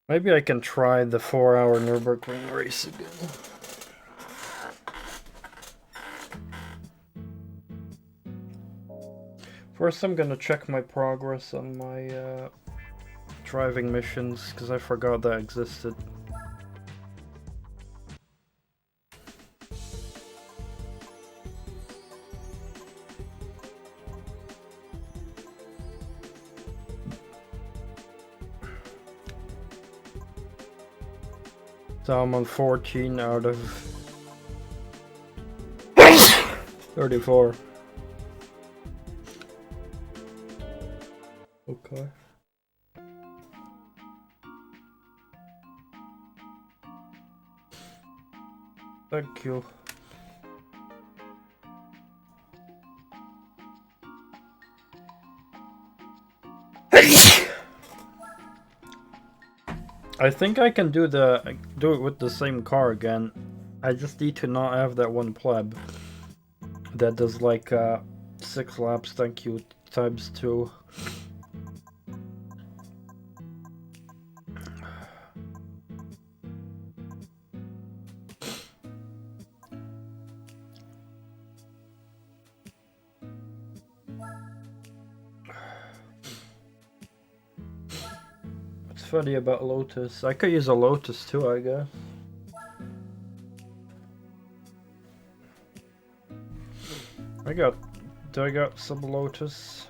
Maybe I can try the 4-hour Nürburgring race again. First, I'm gonna check my progress on my driving missions, because I forgot that existed. So I'm on 14 out of 34. Okay. Thank you. I think I can do it with the same car again. I just need to not have that one pleb that does like 6 laps, thank you, times 2. What's funny about Lotus? I could use a Lotus too, I guess. Do I got some Lotus?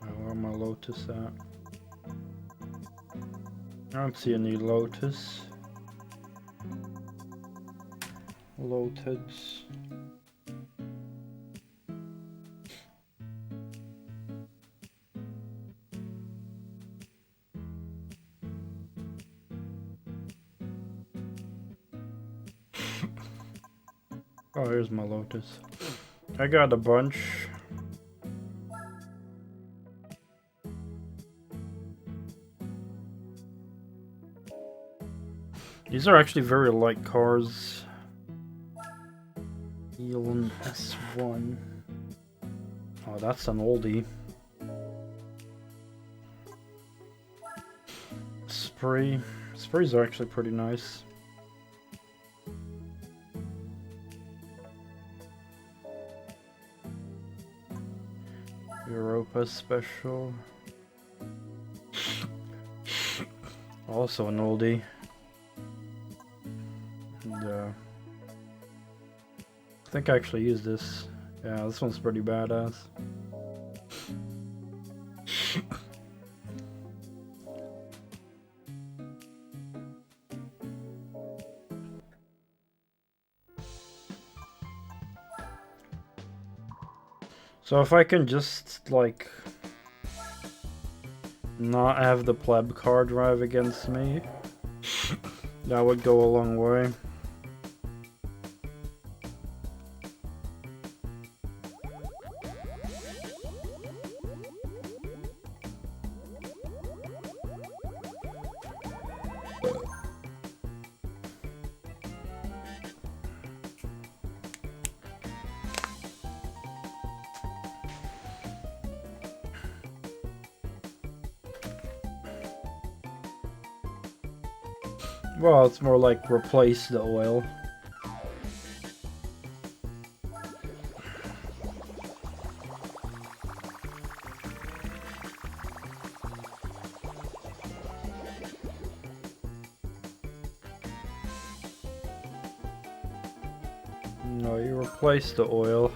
Oh, where my Lotus at? I don't see any Lotus. Lotus. Oh, here's my Lotus. I got a bunch. These are actually very light cars. Elon S1. Oh, that's an oldie. Spree. Sprees are actually pretty nice. Europa Special. Also an oldie. And, I think I actually used this. Yeah, this one's pretty badass. So if I can just, like, not have the pleb car drive against me, that would go a long way. Well, it's more like replace the oil. No, you replace the oil.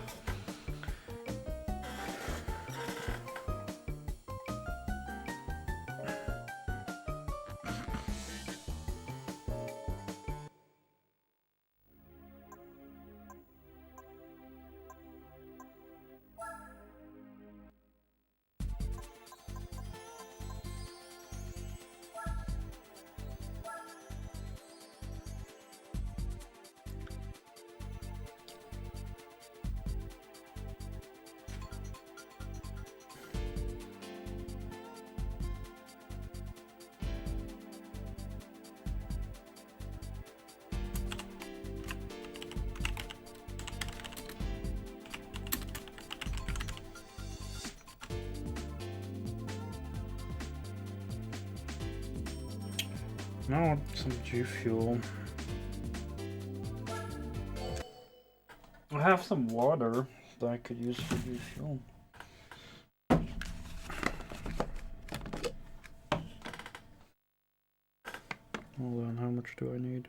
Now I want some G Fuel. I have some water that I could use for G Fuel. Hold on, how much do I need?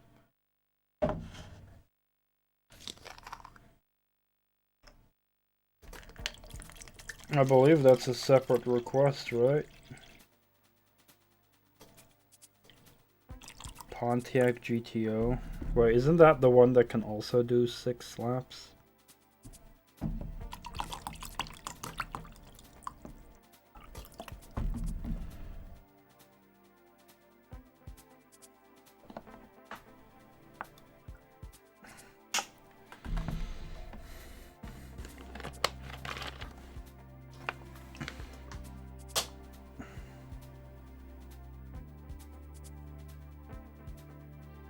I believe that's a separate request, right? Pontiac GTO. Wait, isn't that the one that can also do 6 slaps?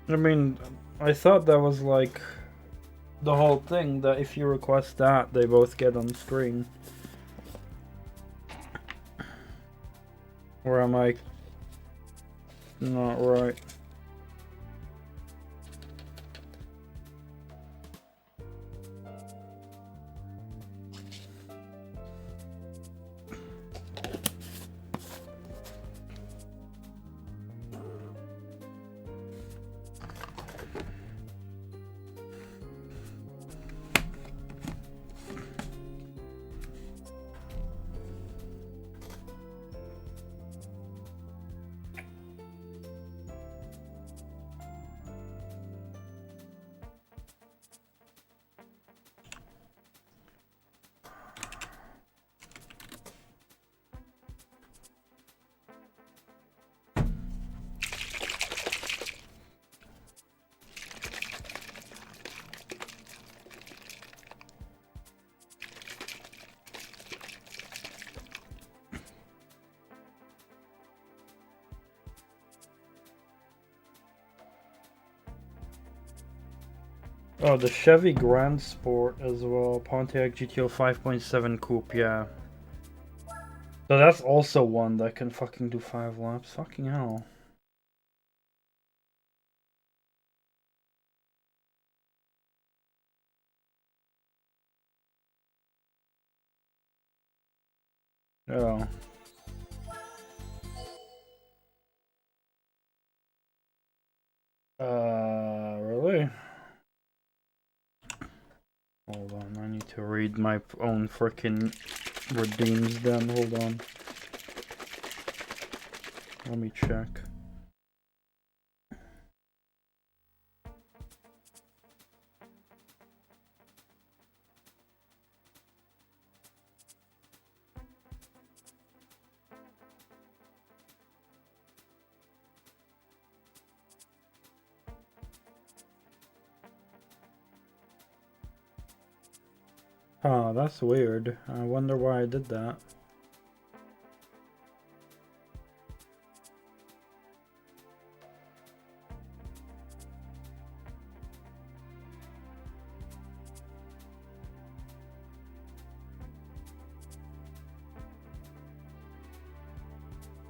I mean, I thought that was like the whole thing, that if you request that, they both get on screen. Or am I not right? Oh, the Chevy Grand Sport as well. Pontiac GTO 5.7 Coupe, yeah. So that's also one that can fucking do 5 laps. Fucking hell. Oh. Really? Hold on, I need to read my own frickin' redeems then. Hold on. Let me check. Oh, that's weird. I wonder why I did that.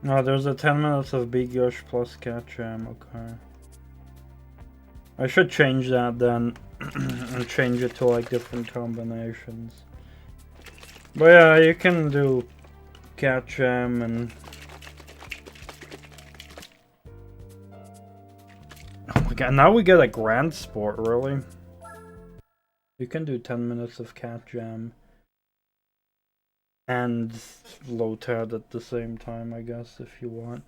Oh, there's a 10 minutes of Big Yosh plus cat jam, okay. I should change that then, and change it to like different combinations. But yeah, you can do cat jam and... Oh my god, now we get a Grand Sport, really? You can do 10 minutes of cat jam and low tad at the same time, I guess, if you want.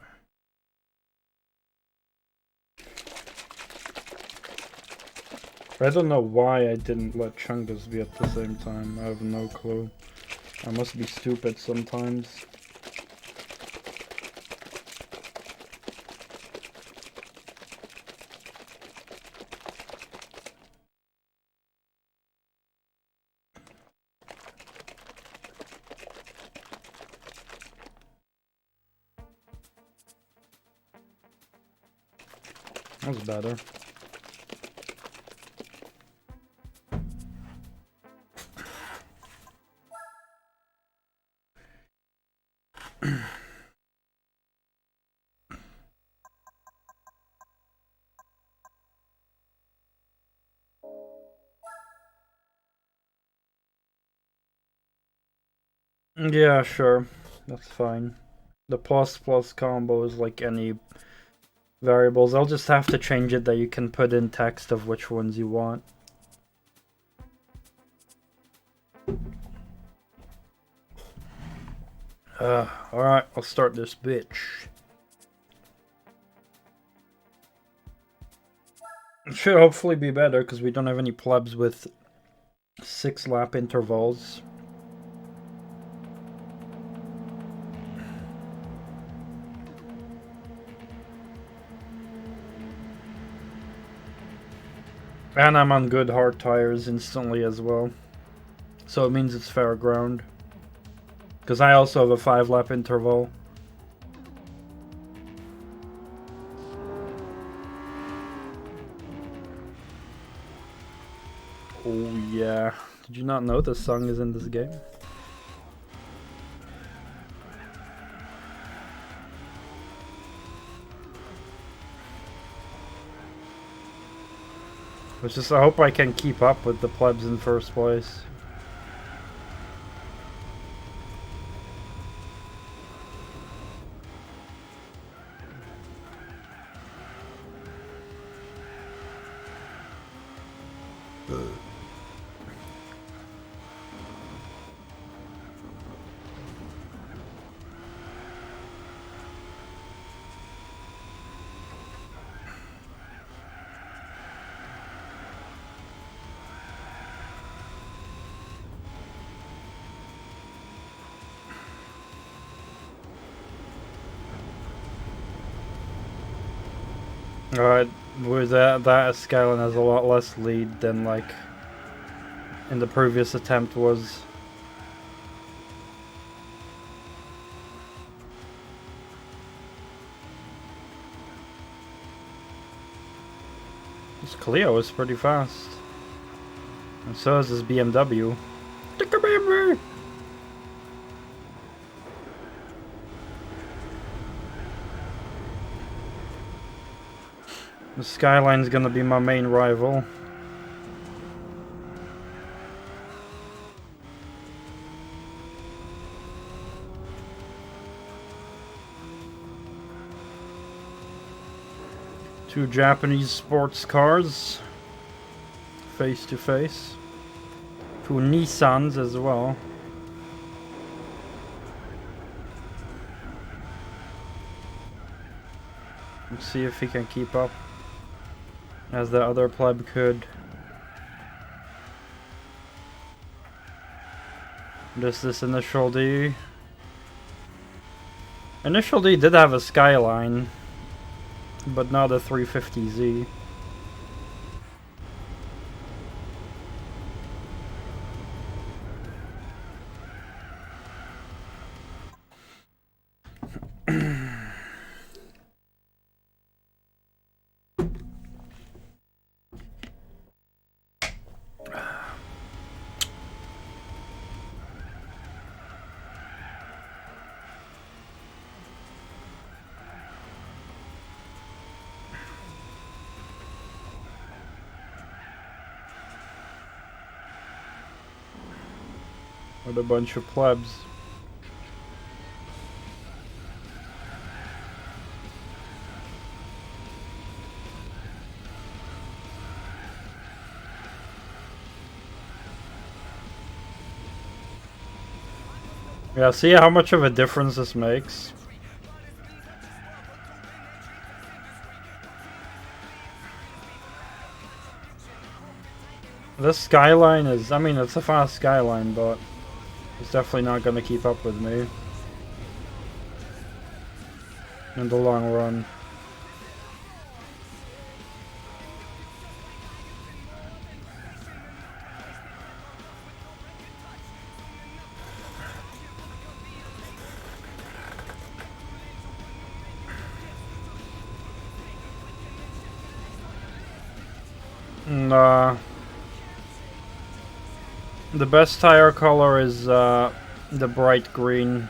I don't know why I didn't let Chungus be at the same time. I have no clue. I must be stupid sometimes. That's better. Yeah, sure. That's fine. The plus plus combo is like any variables. I'll just have to change it that you can put in text of which ones you want. Alright, I'll start this bitch. It should hopefully be better because we don't have any plebs with 6 lap intervals. And I'm on good hard tires instantly as well. So it means it's fair ground. Because I also have a 5 lap interval. Oh yeah. Did you not know this song is in this game? It's just I hope I can keep up with the plebs in first place. Alright, with that Skyline has a lot less lead than like in the previous attempt was. This Clio is pretty fast. And so is this BMW. The Skyline's gonna be my main rival. Two Japanese sports cars. Face to face. Two Nissans as well. Let's see if he can keep up. As the other pleb could. This Initial D. Initial D did have a Skyline, but not a 350Z. With a bunch of plebs. Yeah, see how much of a difference this makes? This Skyline is, I mean, it's a fast Skyline, but it's definitely not going to keep up with me in the long run. Nah. The best tire color is the bright green.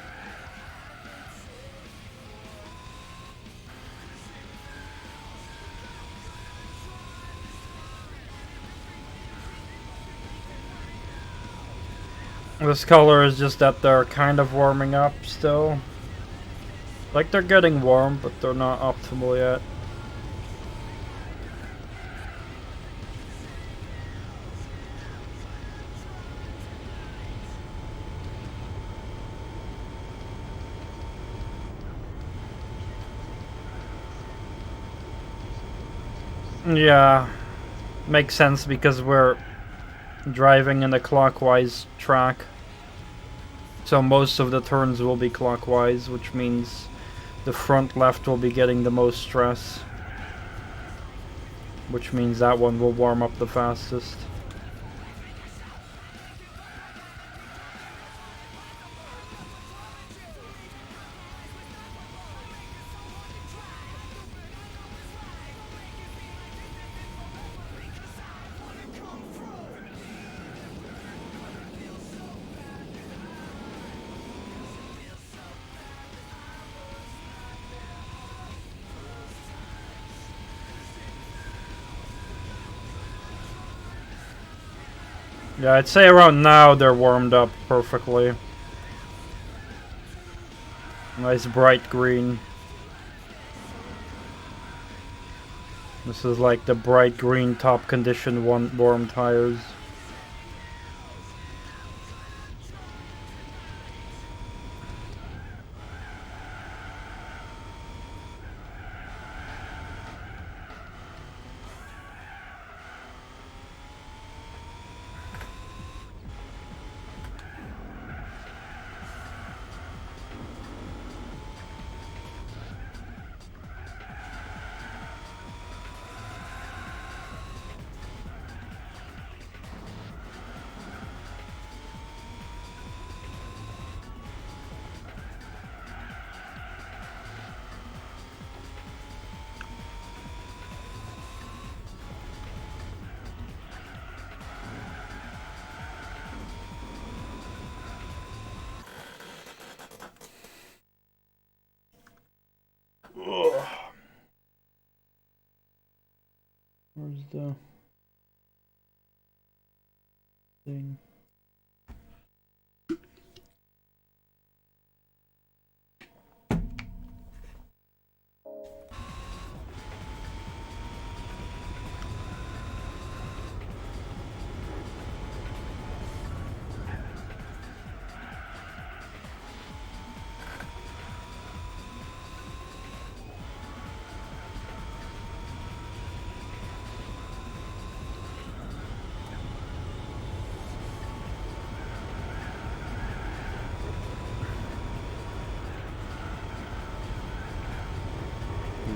This color is just that they're kind of warming up still. Like they're getting warm, but they're not optimal yet. Yeah, makes sense because we're driving in a clockwise track. So most of the turns will be clockwise, which means the front left will be getting the most stress. Which means that one will warm up the fastest. Yeah, I'd say around now they're warmed up perfectly. Nice bright green. This is like the bright green top condition warm tires. Where's the thing?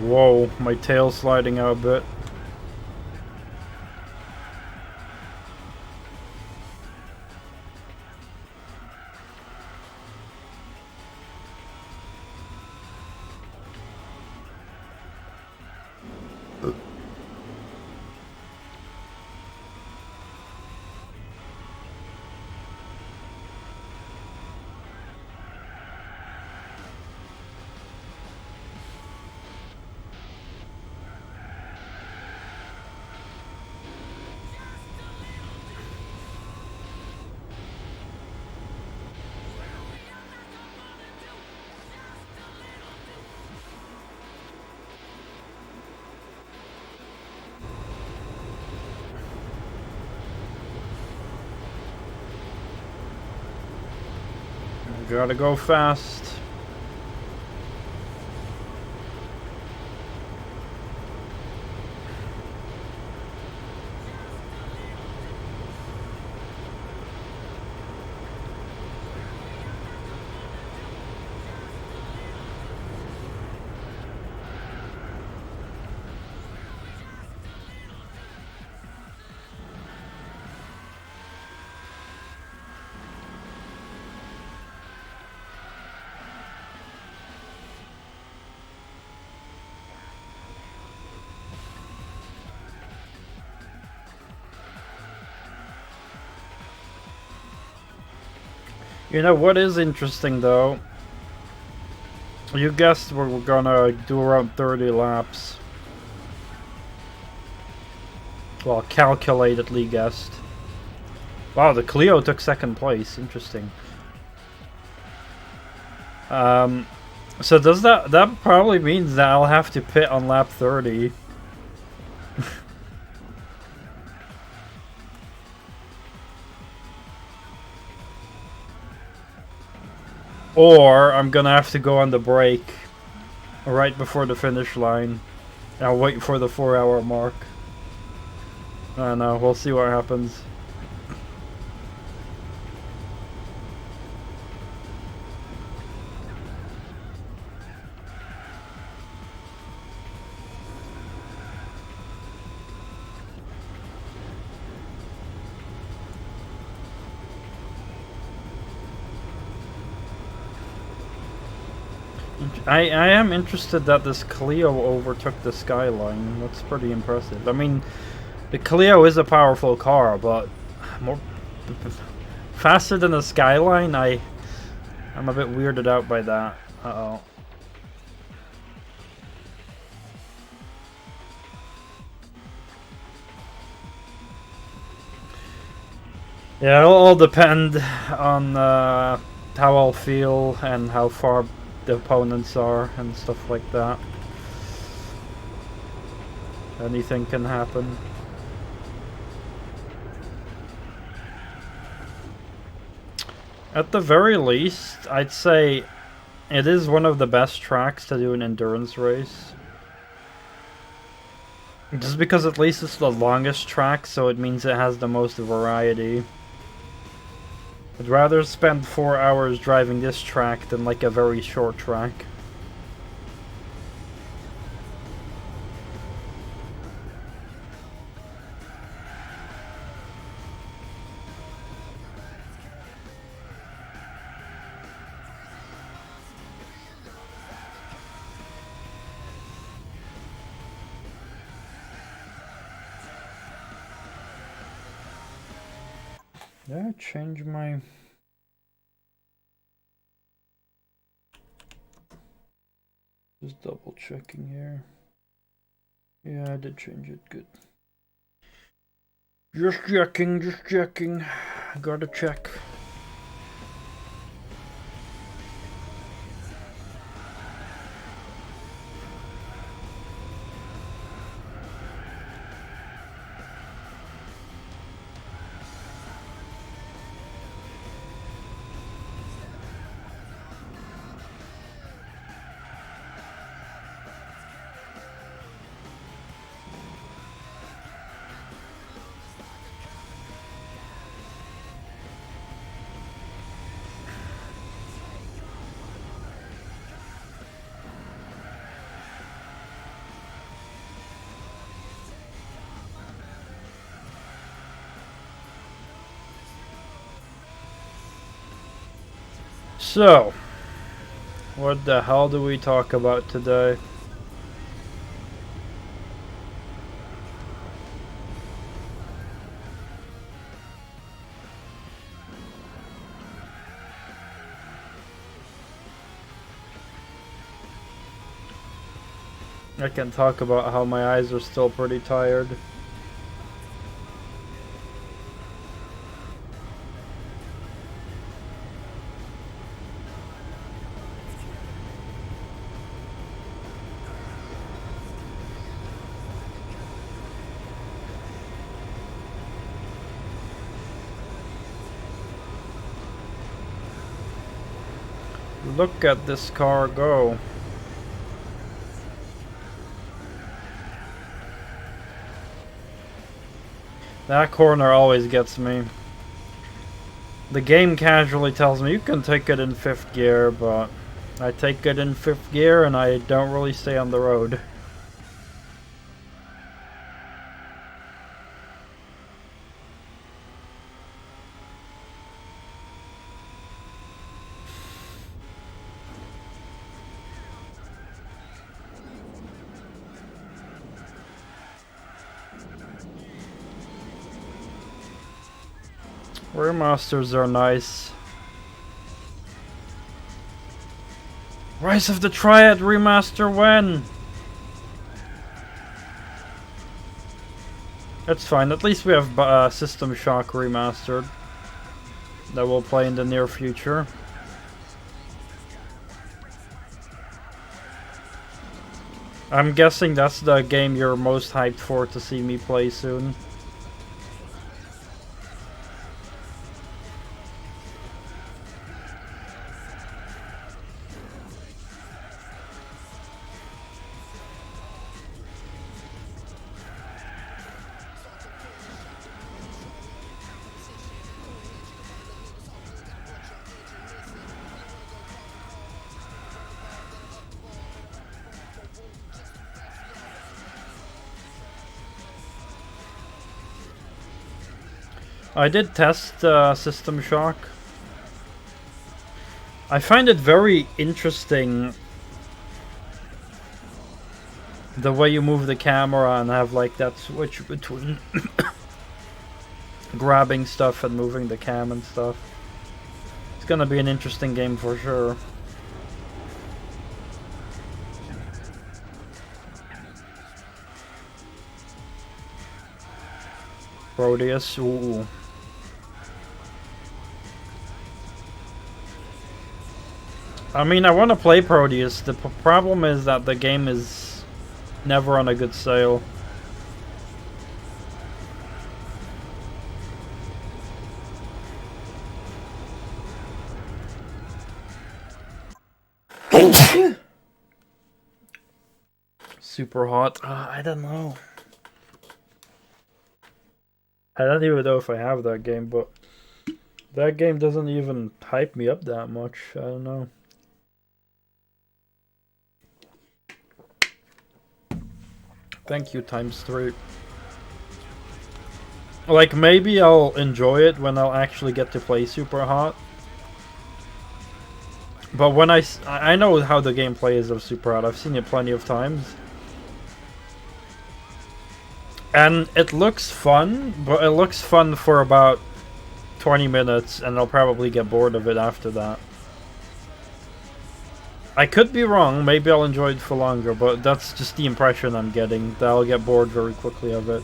Whoa, my tail's sliding out a bit. Gotta go fast. You know what is interesting though? You guessed we're gonna do around 30 laps. Well, calculatedly guessed. Wow, the Clio took second place. Interesting. So does that probably means that I'll have to pit on lap 30? Or I'm gonna have to go on the break right before the finish line. I'll wait for the 4-hour mark. I don't know, we'll see what happens. I am interested that this Clio overtook the Skyline. That's pretty impressive. I mean, the Clio is a powerful car, but more faster than the Skyline. I'm a bit weirded out by that. Uh-oh. Yeah, it'll all depend on how I'll feel and how far the opponents are and stuff like that. Anything can happen. At the very least, I'd say it is one of the best tracks to do an endurance race. Just because at least it's the longest track, so it means it has the most variety. I'd rather spend 4 hours driving this track than like a very short track. Did I change my... Just double checking here. Yeah, I did change it. Good. Just checking, just checking. Gotta check. So, what the hell do we talk about today? I can talk about how my eyes are still pretty tired. Look at this car go. That corner always gets me. The game casually tells me you can take it in 5th gear, but I take it in 5th gear and I don't really stay on the road. Remasters are nice. Rise of the Triad remaster when? That's fine, at least we have System Shock remastered. that we'll play in the near future. I'm guessing that's the game you're most hyped for to see me play soon. I did test System Shock. I find it very interesting the way you move the camera and have like that switch between grabbing stuff and moving the cam and stuff. It's gonna be an interesting game for sure. Proteus, ooh. I mean, I want to play Proteus. The problem is that the game is never on a good sale. Super hot. I don't know. I don't even know if I have that game, but that game doesn't even hype me up that much. I don't know. Thank you, ×3. Like, maybe I'll enjoy it when I'll actually get to play Super Hot. But when I know how the gameplay is of Super Hot. I've seen it plenty of times. And it looks fun, but it looks fun for about 20 minutes, and I'll probably get bored of it after that. I could be wrong, maybe I'll enjoy it for longer, but that's just the impression I'm getting, that I'll get bored very quickly of it.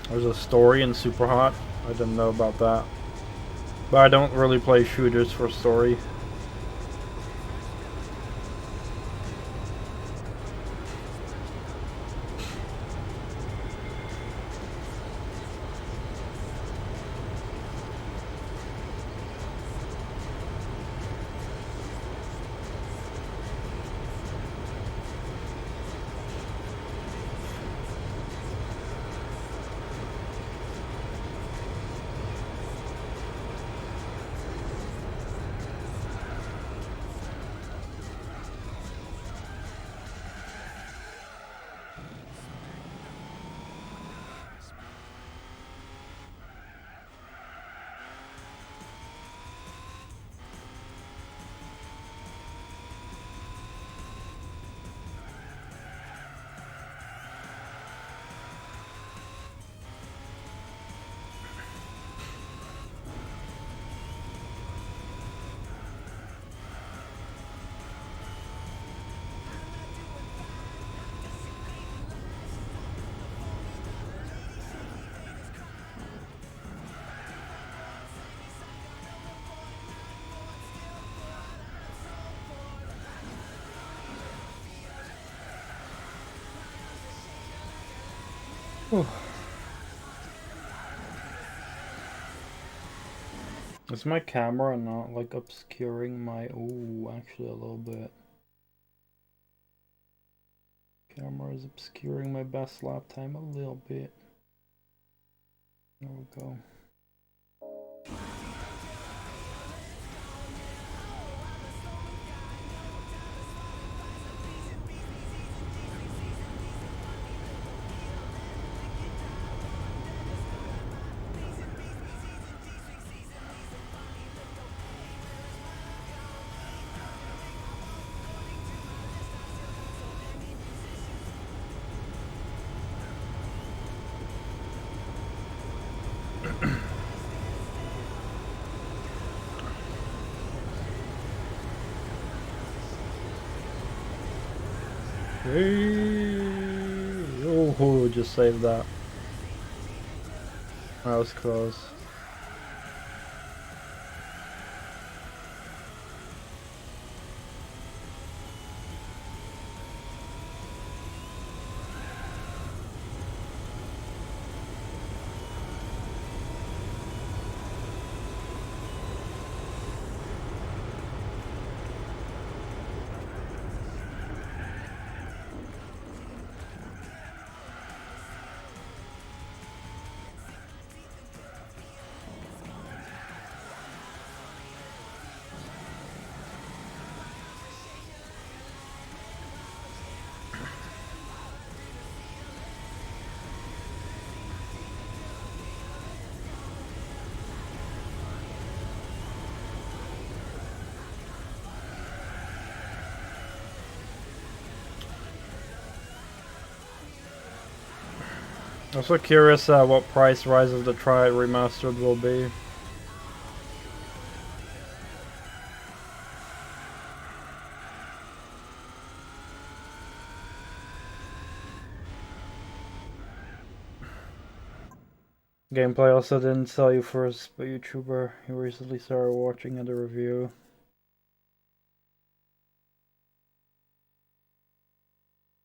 There's a story in Super Hot. I didn't know about that. But I don't really play shooters for story. Is my camera not like obscuring my... Ooh, actually a little bit. Camera is obscuring my best lap time a little bit. There we go. Oh, just saved that. That was close. I'm so curious what price Rise of the Triad Remastered will be. Gameplay also didn't sell you first, but YouTuber you recently started watching at a review.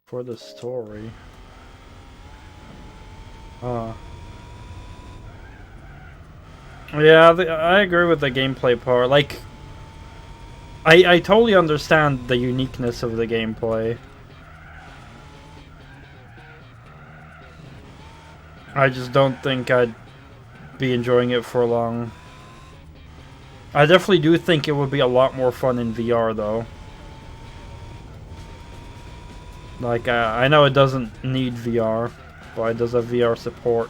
For the story. Yeah, I agree with the gameplay part. Like, I totally understand the uniqueness of the gameplay. I just don't think I'd be enjoying it for long. I definitely do think it would be a lot more fun in VR, though. Like, I know it doesn't need VR, but it does have VR support.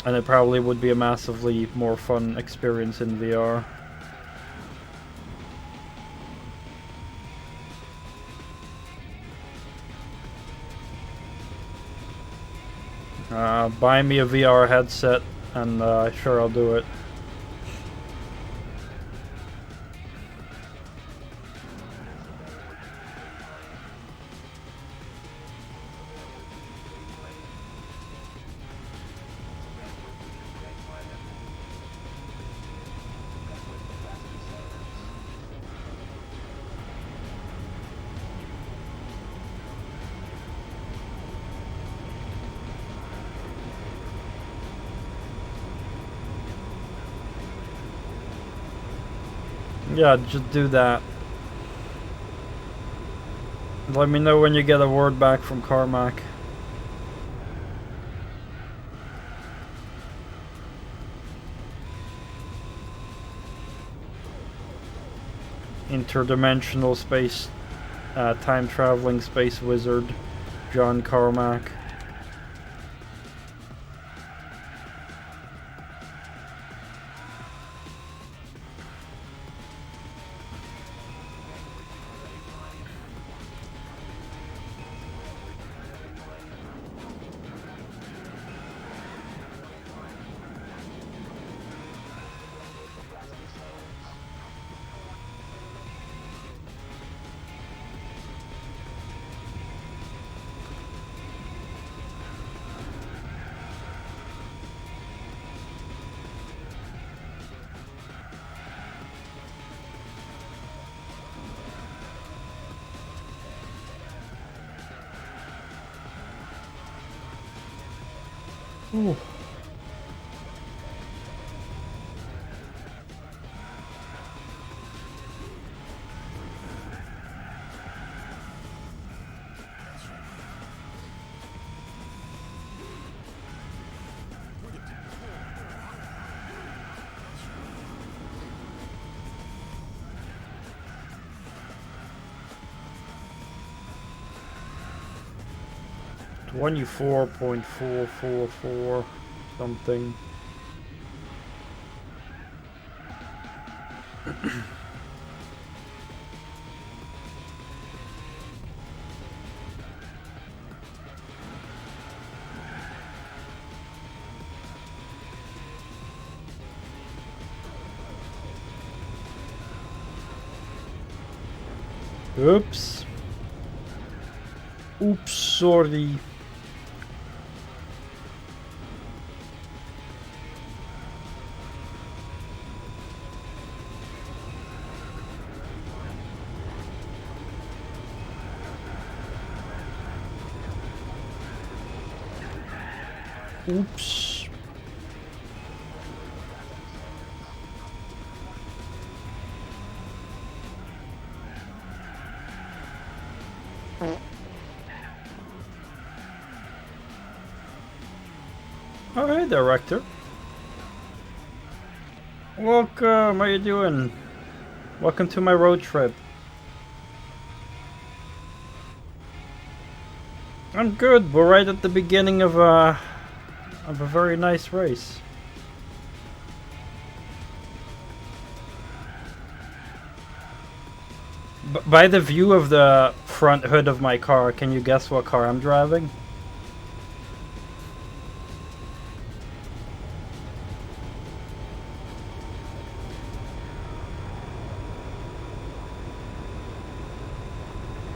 And it probably would be a massively more fun experience in VR. Buy me a VR headset, and sure, I'll do it. Yeah, just do that. Let me know when you get a word back from Carmack. Interdimensional space, time-traveling space wizard, John Carmack. Ooh. $24.444 something. Oops. Oops, sorry. Oops. Oh, hey there, Rector. Welcome, how you doing? Welcome to my road trip. I'm good, we're right at the beginning of a very nice race. By the view of the front hood of my car, can you guess what car I'm driving?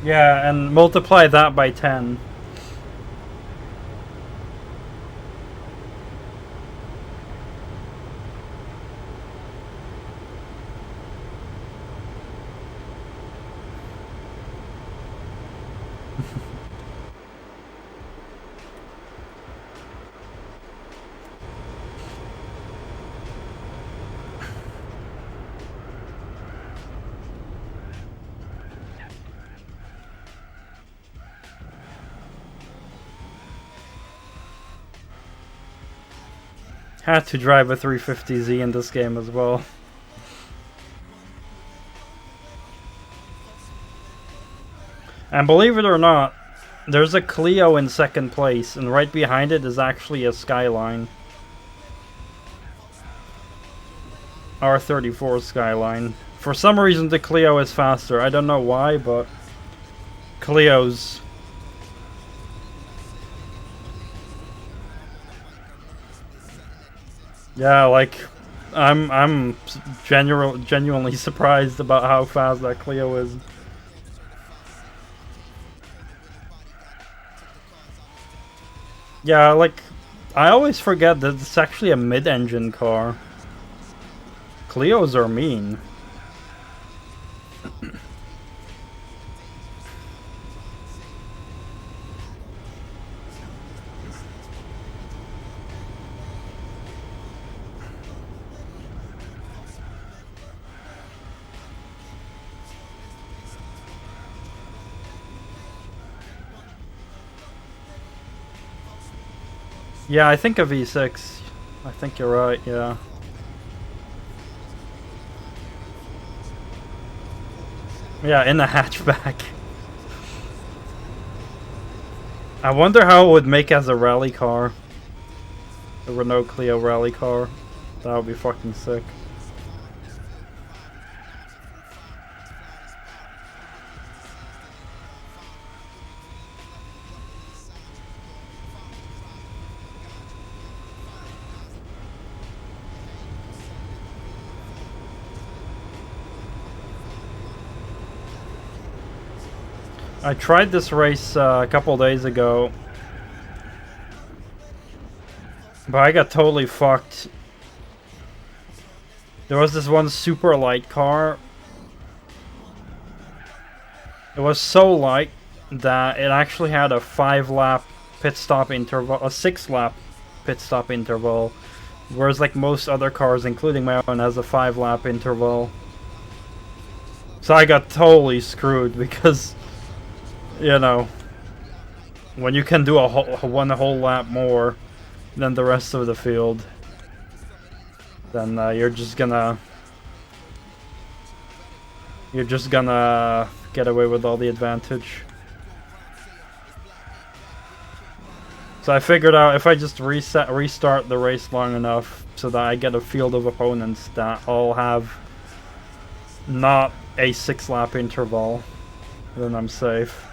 Yeah, and multiply that by 10. Had to drive a 350Z in this game as well. And believe it or not, there's a Clio in second place, and right behind it is actually a Skyline. R34 Skyline. For some reason the Clio is faster. I don't know why, but Clios. Yeah, like I'm genuinely surprised about how fast that Clio is. Yeah, like I always forget that it's actually a mid-engine car. Clios are mean. Yeah, I think a V6. I think you're right, yeah. Yeah, in the hatchback. I wonder how it would make as a rally car. A Renault Clio rally car. That would be fucking sick. I tried this race a couple days ago, but I got totally fucked. There was this one super light car. It was so light that it actually had a 5-lap pit stop interval, a 6-lap pit stop interval, whereas like most other cars, including my own, has a 5-lap interval. So I got totally screwed because, you know, when you can do one whole lap more than the rest of the field, then you're just gonna get away with all the advantage. So I figured out if I just restart the race long enough so that I get a field of opponents that all have not a 6-lap interval, then I'm safe.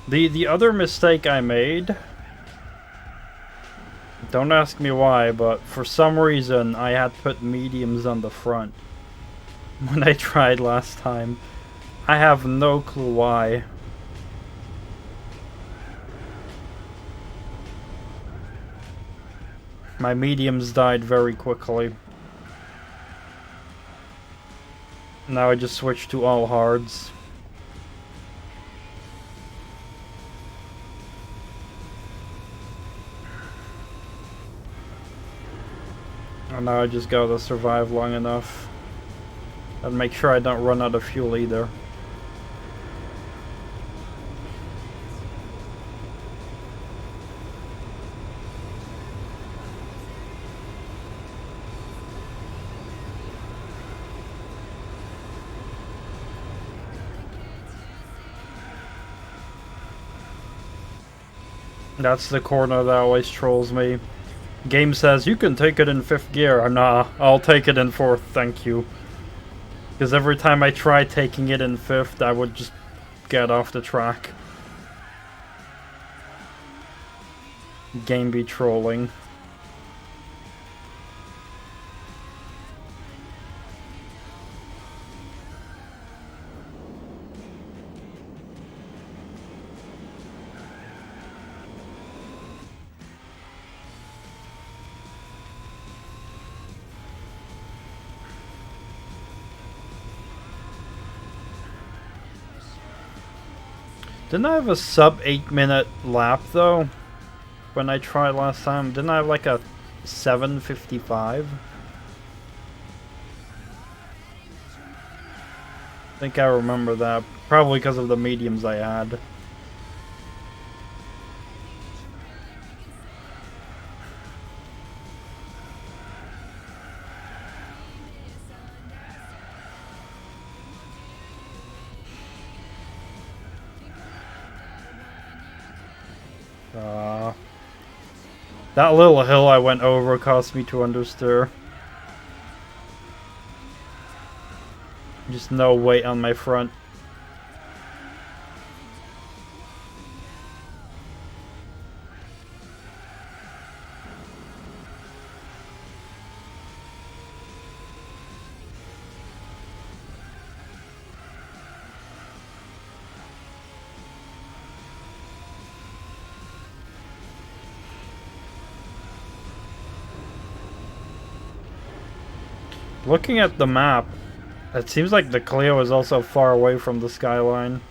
The other mistake I made Don't ask me why, but for some reason I had put mediums on the front when I tried last time. I have no clue why. My mediums died very quickly. Now I just switched to all hards. And now I just gotta survive long enough. And make sure I don't run out of fuel either. That's the corner that always trolls me. Game says, you can take it in 5th gear. Nah, I'll take it in 4th, thank you. Because every time I try taking it in 5th, I would just get off the track. Game be trolling. Didn't I have a sub 8-minute lap though? When I tried last time, didn't I have like a 7:55? I think I remember that. Probably because of the mediums I had. That little hill I went over cost me 2 understeer. Just no weight on my front. Looking at the map, it seems like the Clio is also far away from the skyline.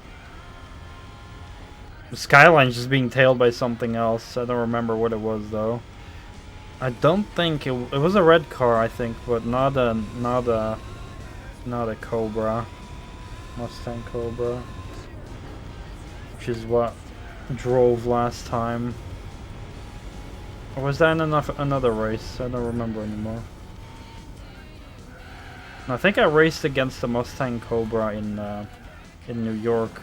The skyline's just being tailed by something else. I don't remember what it was though. I don't think it was a red car, I think, but not a Cobra, Mustang Cobra, which is what drove last time. Or was that in another race? I don't remember anymore. I think I raced against the Mustang Cobra in New York.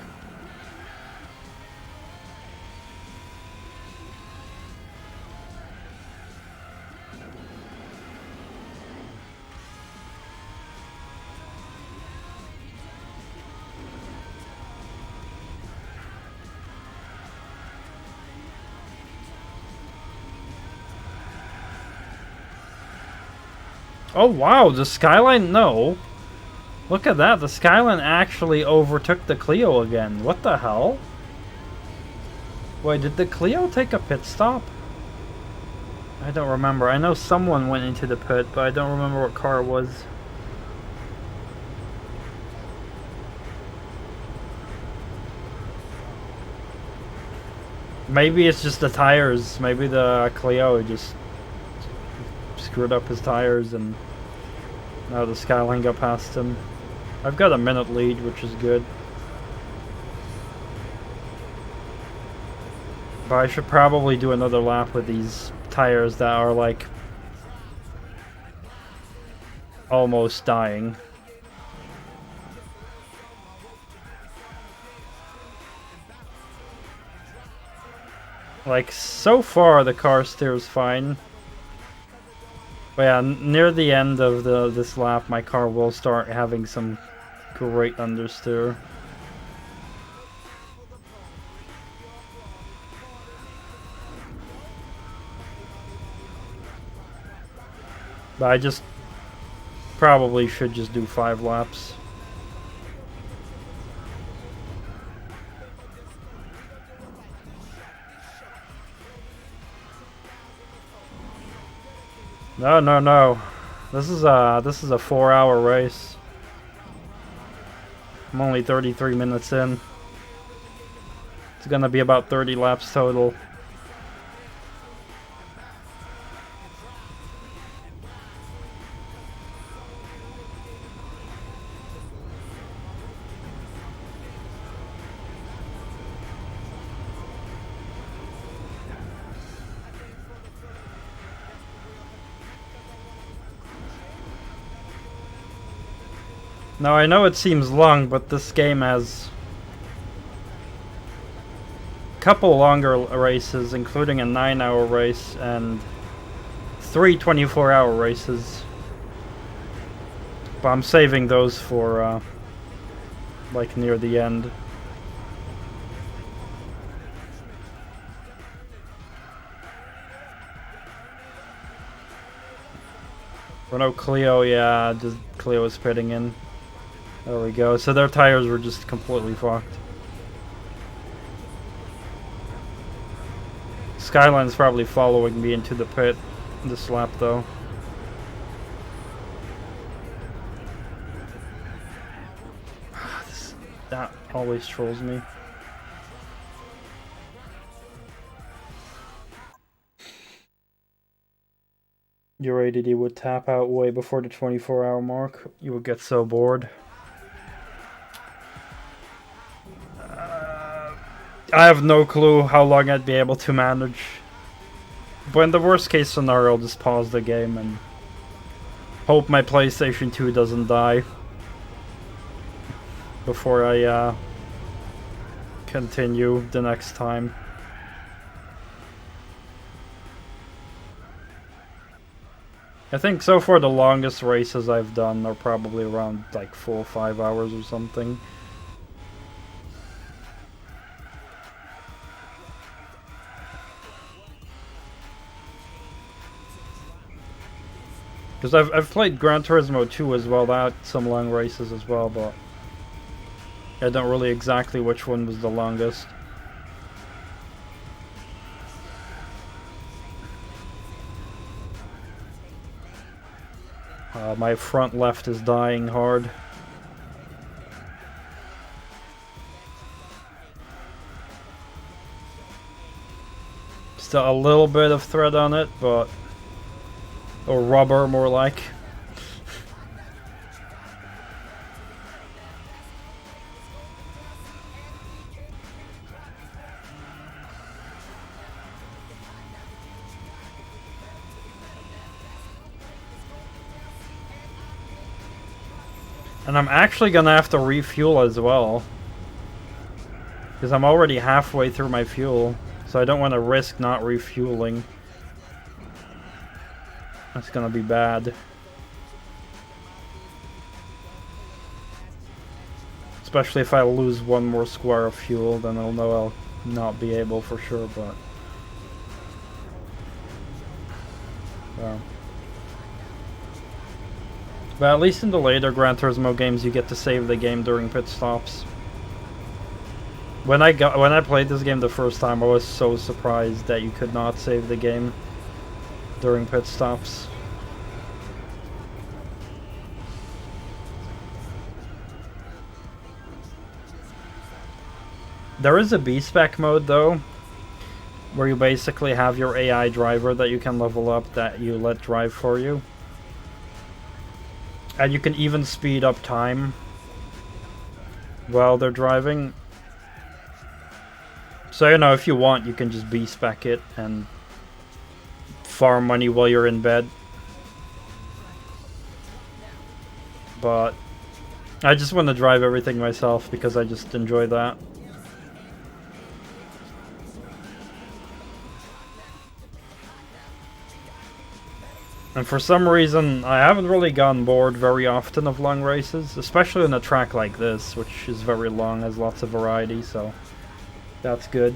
Oh wow, the Skyline, no. Look at that, the Skyline actually overtook the Clio again. What the hell? Wait, did the Clio take a pit stop? I don't remember. I know someone went into the pit, but I don't remember what car it was. Maybe it's just the tires. Maybe the Clio just screwed up his tires and now the Skyline got past him. I've got a minute lead, which is good. But I should probably do another lap with these tires that are like almost dying. Like, so far the car steers fine. But yeah, near the end of this lap, my car will start having some great understeer. But I just probably should just do 5 laps. No, no, no. This is a 4-hour race. I'm only 33 minutes in. It's gonna be about 30 laps total. Now I know it seems long, but this game has a couple longer races, including a 9-hour race and 3 24-hour races. But I'm saving those for like near the end. Renault Clio, yeah, just Clio is pitting in. There we go. So their tires were just completely fucked. Skyline's probably following me into the pit this lap, though. That always trolls me. Your ADD would tap out way before the 24-hour mark. You would get so bored. I have no clue how long I'd be able to manage. But in the worst case scenario, I'll just pause the game and hope my PlayStation 2 doesn't die before I continue the next time. I think so far the longest races I've done are probably around like 4 or 5 hours or something. Because I've played Gran Turismo 2 as well, that some long races as well, but I don't really exactly which one was the longest. My front left is dying hard. Still a little bit of thread on it, but... or rubber, more like. And I'm actually gonna have to refuel as well, because I'm already halfway through my fuel, so I don't want to risk not refueling. That's gonna be bad. Especially if I lose one more square of fuel, then I'll know I'll not be able for sure, but... well. But at least in the later Gran Turismo games, you get to save the game during pit stops. When I played this game the first time, I was so surprised that you could not save the game during pit stops. There is a B-spec mode though, where you basically have your AI driver that you can level up that you let drive for you. And you can even speed up time while they're driving. So, you know, if you want, you can just B-spec it and farm money while you're in bed. But I just want to drive everything myself because I just enjoy that. And for some reason, I haven't really gotten bored very often of long races, especially on a track like this, which is very long, has lots of variety, so that's good.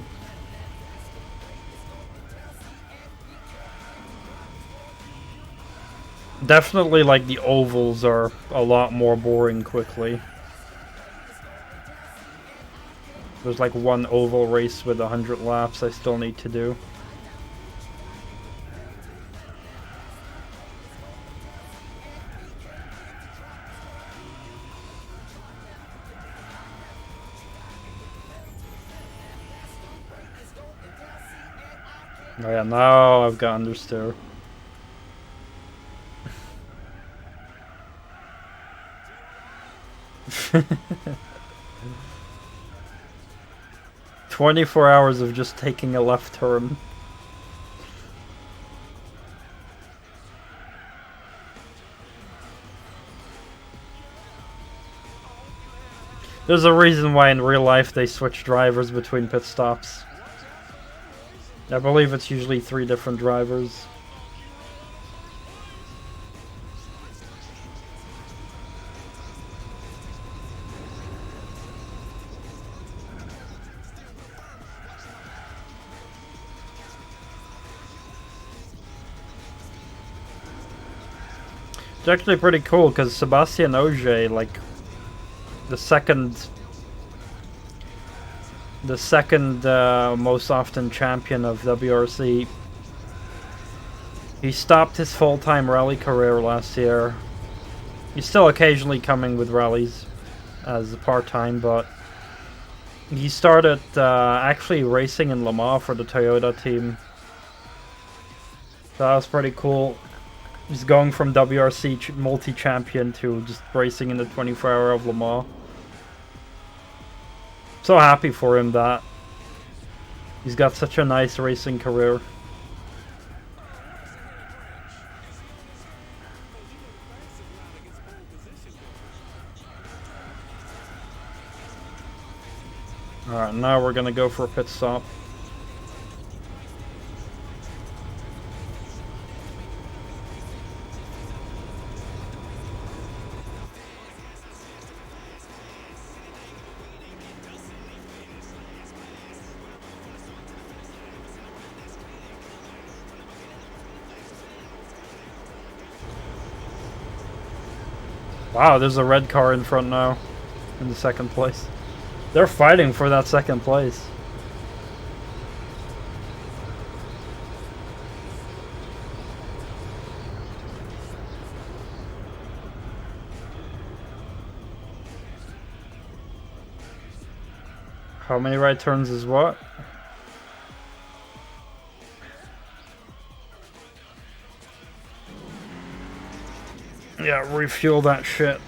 Definitely, like, the ovals are a lot more boring quickly. There's like one oval race with 100 laps I still need to do. Oh yeah, now I've got understeer. 24 hours of just taking a left turn. There's a reason why in real life they switch drivers between pit stops. I believe it's usually 3 different drivers. It's actually pretty cool because Sebastian Ogier, like the second most often champion of WRC, he stopped his full-time rally career last year. He's still occasionally coming with rallies as a part-time, but he started actually racing in Le Mans for the Toyota team. So that was pretty cool. He's going from WRC multi-champion to just racing in the 24-hour of Le Mans. So happy for him that he's got such a nice racing career. Alright, now we're gonna go for a pit stop. Wow, there's a red car in front now, in the second place. They're fighting for that second place. How many right turns is what? Yeah, refuel that shit.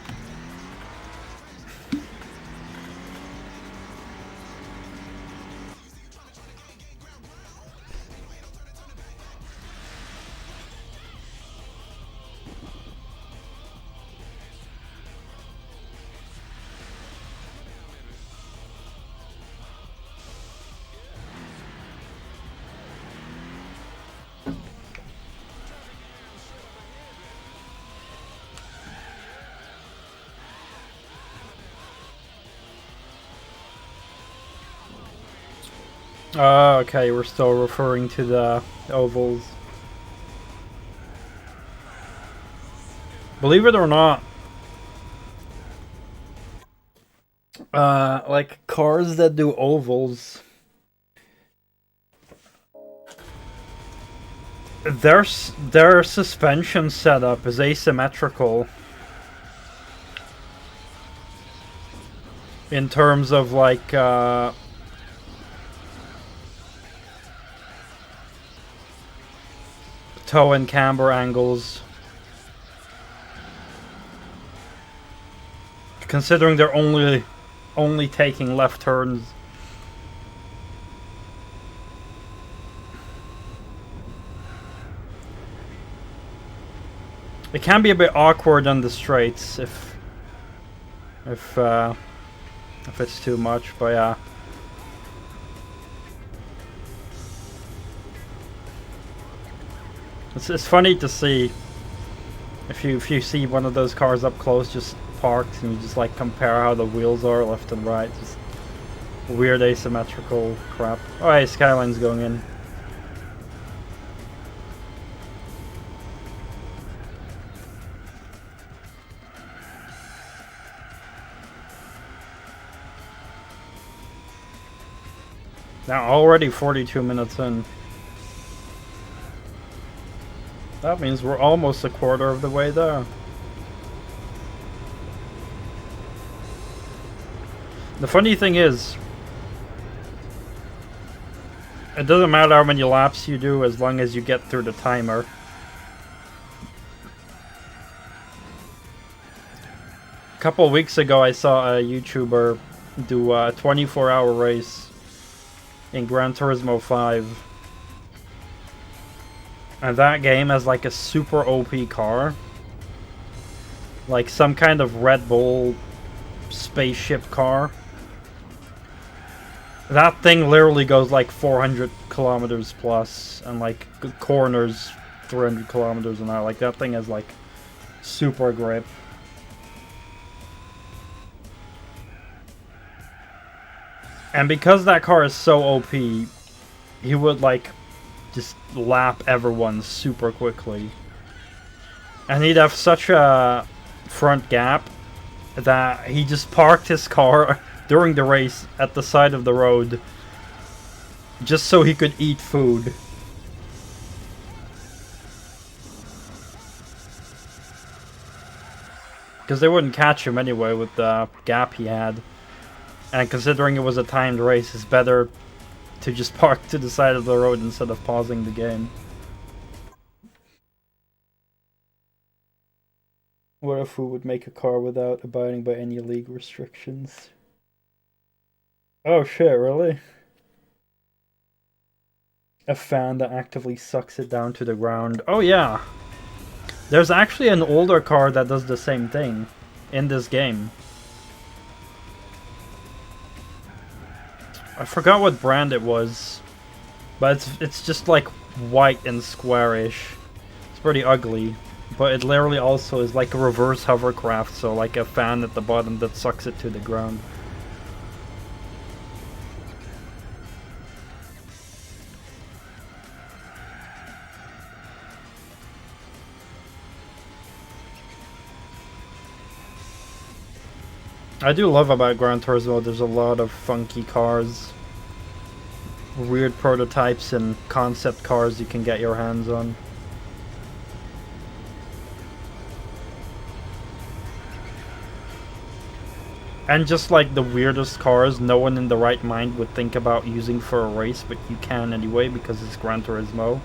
Okay, we're still referring to the ovals. Believe it or not, like cars that do ovals, their suspension setup is asymmetrical in terms of like toe and camber angles, considering they're only taking left turns. It can be a bit awkward on the straights if it's too much, but yeah. It's funny to see if you see one of those cars up close just parked and you just like compare how the wheels are left and right, just weird asymmetrical crap. Oh hey, Skyline's going in. Now already 42 minutes in. That means we're almost a quarter of the way there. The funny thing is, it doesn't matter how many laps you do as long as you get through the timer. A couple weeks ago I saw a YouTuber do a 24-hour race in Gran Turismo 5. And that game has like a super OP car. Like some kind of Red Bull spaceship car. That thing literally goes like 400 kilometers plus, and like corners 300 kilometers an hour. Like that thing has like super grip. And because that car is so OP, he would like just lap everyone super quickly. And he'd have such a front gap that he just parked his car during the race at the side of the road just so he could eat food. Because they wouldn't catch him anyway with the gap he had. And considering it was a timed race, it's better to just park to the side of the road instead of pausing the game. What if we would make a car without abiding by any league restrictions? Oh shit, really? A fan that actively sucks it down to the ground. Oh yeah! There's actually an older car that does the same thing in this game. I forgot what brand it was, but it's just like white and squarish. It's pretty ugly, but it literally also is like a reverse hovercraft, so like a fan at the bottom that sucks it to the ground. I do love about Gran Turismo, there's a lot of funky cars. Weird prototypes and concept cars you can get your hands on. And just like the weirdest cars no one in the right mind would think about using for a race, but you can anyway because it's Gran Turismo.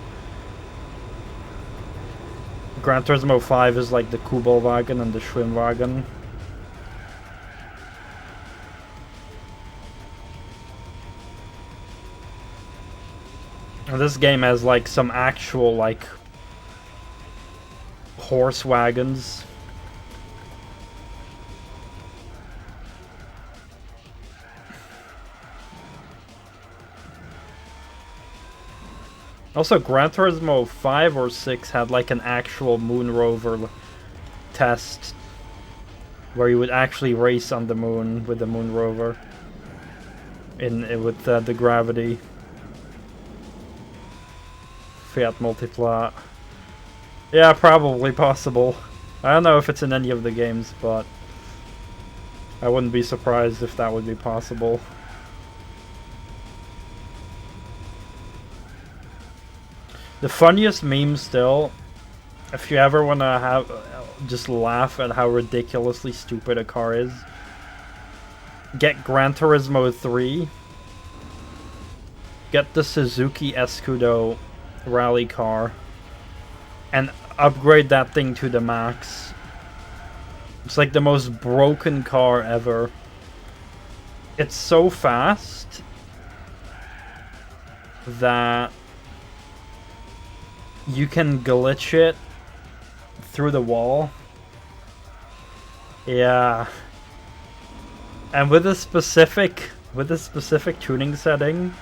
Gran Turismo 5 is like the Kugelwagen and the Schwimmwagen. This game has like some actual like horse wagons. Also, Gran Turismo 5 or 6 had like an actual moon rover test where you would actually race on the moon with the moon rover with the gravity. Fiat Multiplat. Yeah, probably possible. I don't know if it's in any of the games, but I wouldn't be surprised if that would be possible. The funniest meme still, if you ever want to have just laugh at how ridiculously stupid a car is, get Gran Turismo 3, get the Suzuki Escudo rally car, and upgrade that thing to the max. It's like the most broken car ever. It's so fast that you can glitch it through the wall. Yeah. And with a specific tuning setting,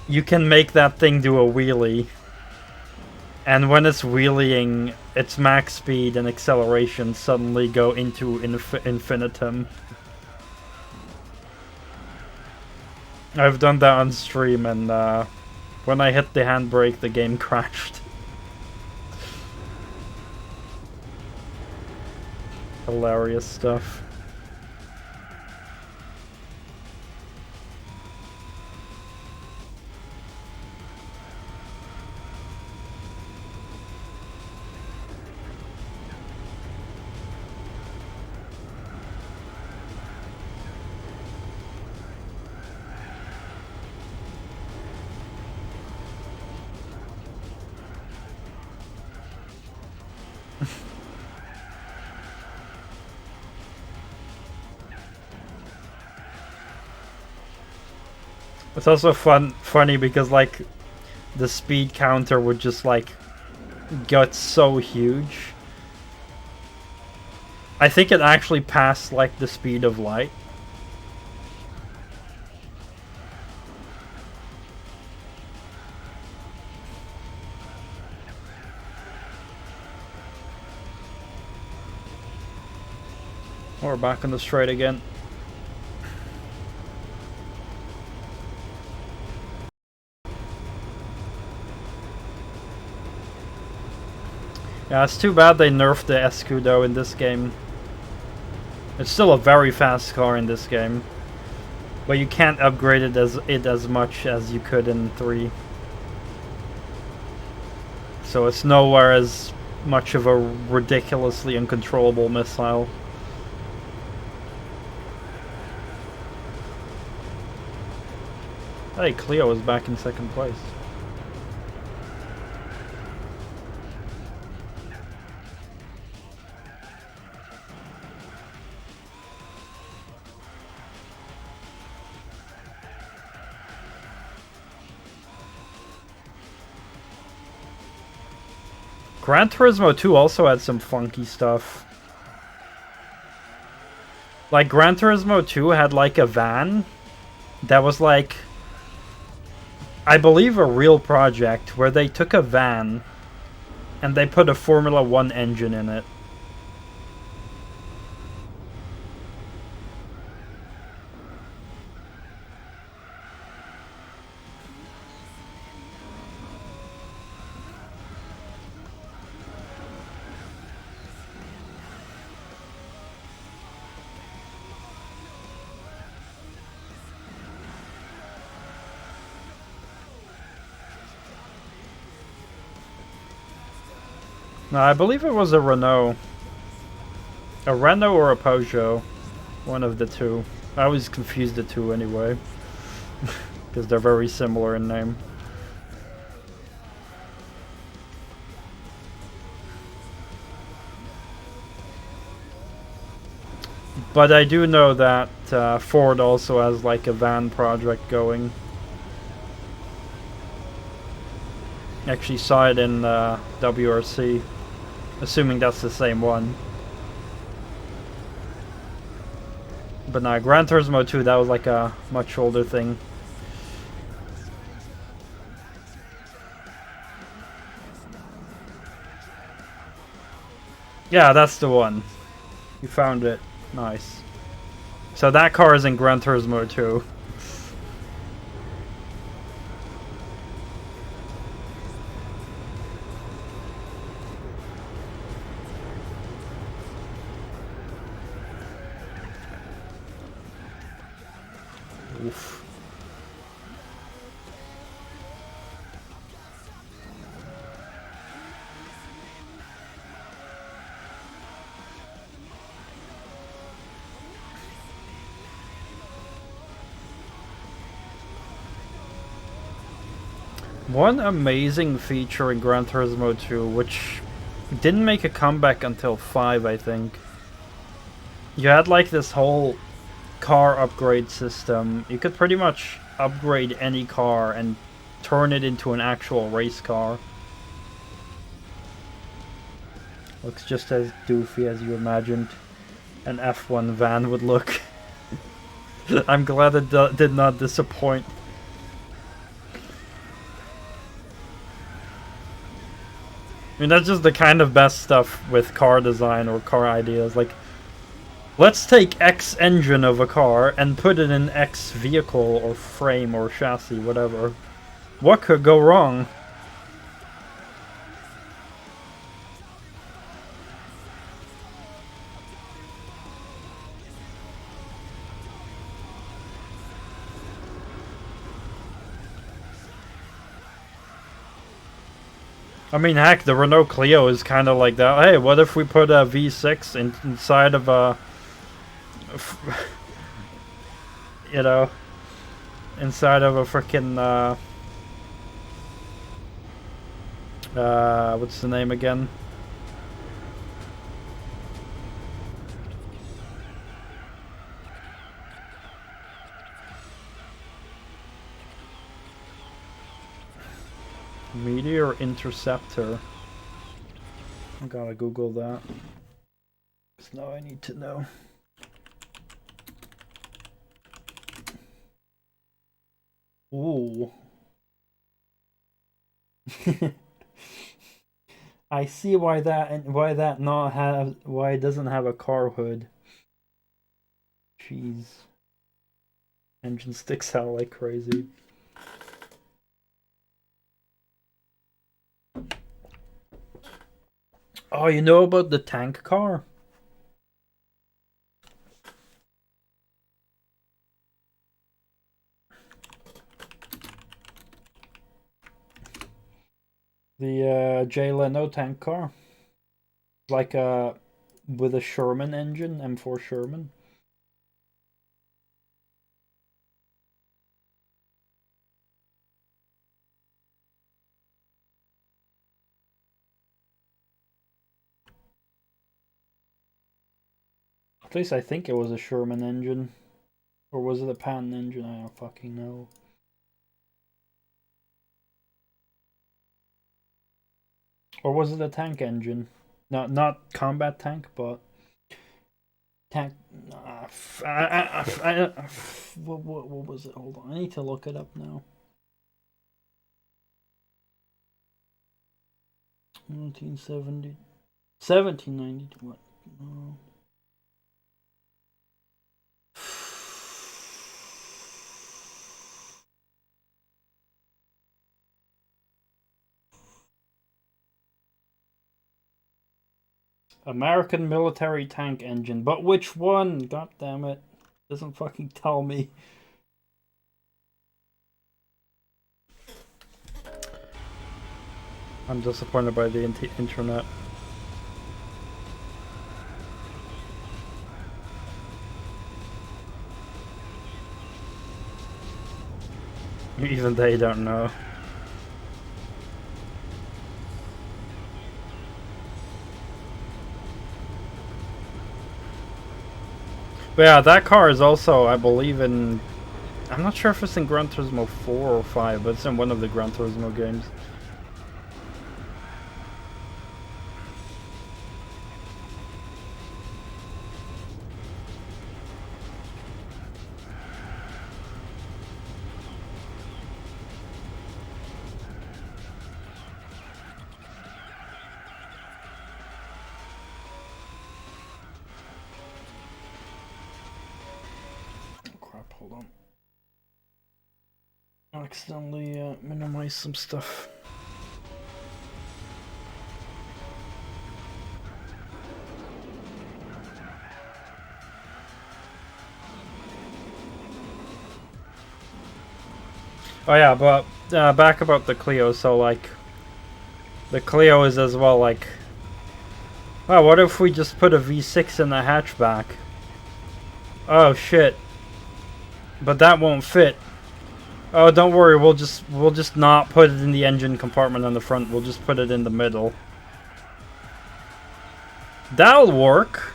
you can make that thing do a wheelie. And when it's wheeling, its max speed and acceleration suddenly go into infinitum. I've done that on stream, and when I hit the handbrake, the game crashed. Hilarious stuff. It's also funny because like the speed counter would just like get so huge. I think it actually passed like the speed of light. We're back on the straight again. Yeah, it's too bad they nerfed the Escudo in this game. It's still a very fast car in this game, but you can't upgrade it as much as you could in 3. So it's nowhere as much of a ridiculously uncontrollable missile. Hey, Cleo is back in 2nd place. Gran Turismo 2 also had some funky stuff. Like, Gran Turismo 2 had like a van that was like, I believe, a real project where they took a van and they put a Formula 1 engine in it. No, I believe it was a Renault. A Renault or a Peugeot. One of the two. I always confuse the two anyway. Because they're very similar in name. But I do know that Ford also has like a van project going. Actually saw it in WRC. Assuming that's the same one. But no, Gran Turismo 2, that was like a much older thing. Yeah, that's the one. You found it. Nice. So that car is in Gran Turismo 2. Oof. One amazing feature in Gran Turismo 2, which didn't make a comeback until 5, I think. You had like this whole car upgrade system. You could pretty much upgrade any car and turn it into an actual race car. Looks just as doofy as you imagined an F1 van would look. I'm glad it did not disappoint. I mean, that's just the kind of best stuff with car design or car ideas. Like, let's take X engine of a car and put it in X vehicle or frame or chassis, whatever. What could go wrong? I mean, heck, the Renault Clio is kind of like that. Hey, what if we put a V6 inside of a... you know... inside of a frickin'... what's the name again? Meteor Interceptor. I gotta Google that. Because now I need to know. Ooh. I see why that not have why it doesn't have a car hood. Jeez. Engine sticks out like crazy. Oh, you know about the tank car? The Jay Leno tank car, like with a Sherman engine, M4 Sherman. At least I think it was a Sherman engine, or was it a Patton engine? I don't fucking know. Or was it a tank engine? Not combat tank, but tank. What was it? Hold on, I need to look it up now. 1970, 1792. What? No. American military tank engine. But which one? God damn it. Doesn't fucking tell me. I'm disappointed by the internet. Even they don't know. But yeah, that car is also, I believe, in... I'm not sure if it's in Gran Turismo 4 or 5, but it's in one of the Gran Turismo games. Hold on. I accidentally minimized some stuff. Oh yeah, but back about the Clio, so like, the Clio is as well like, oh, what if we just put a V6 in the hatchback? Oh shit. But that won't fit. Oh, don't worry, we'll just not put it in the engine compartment on the front, we'll just put it in the middle. That'll work.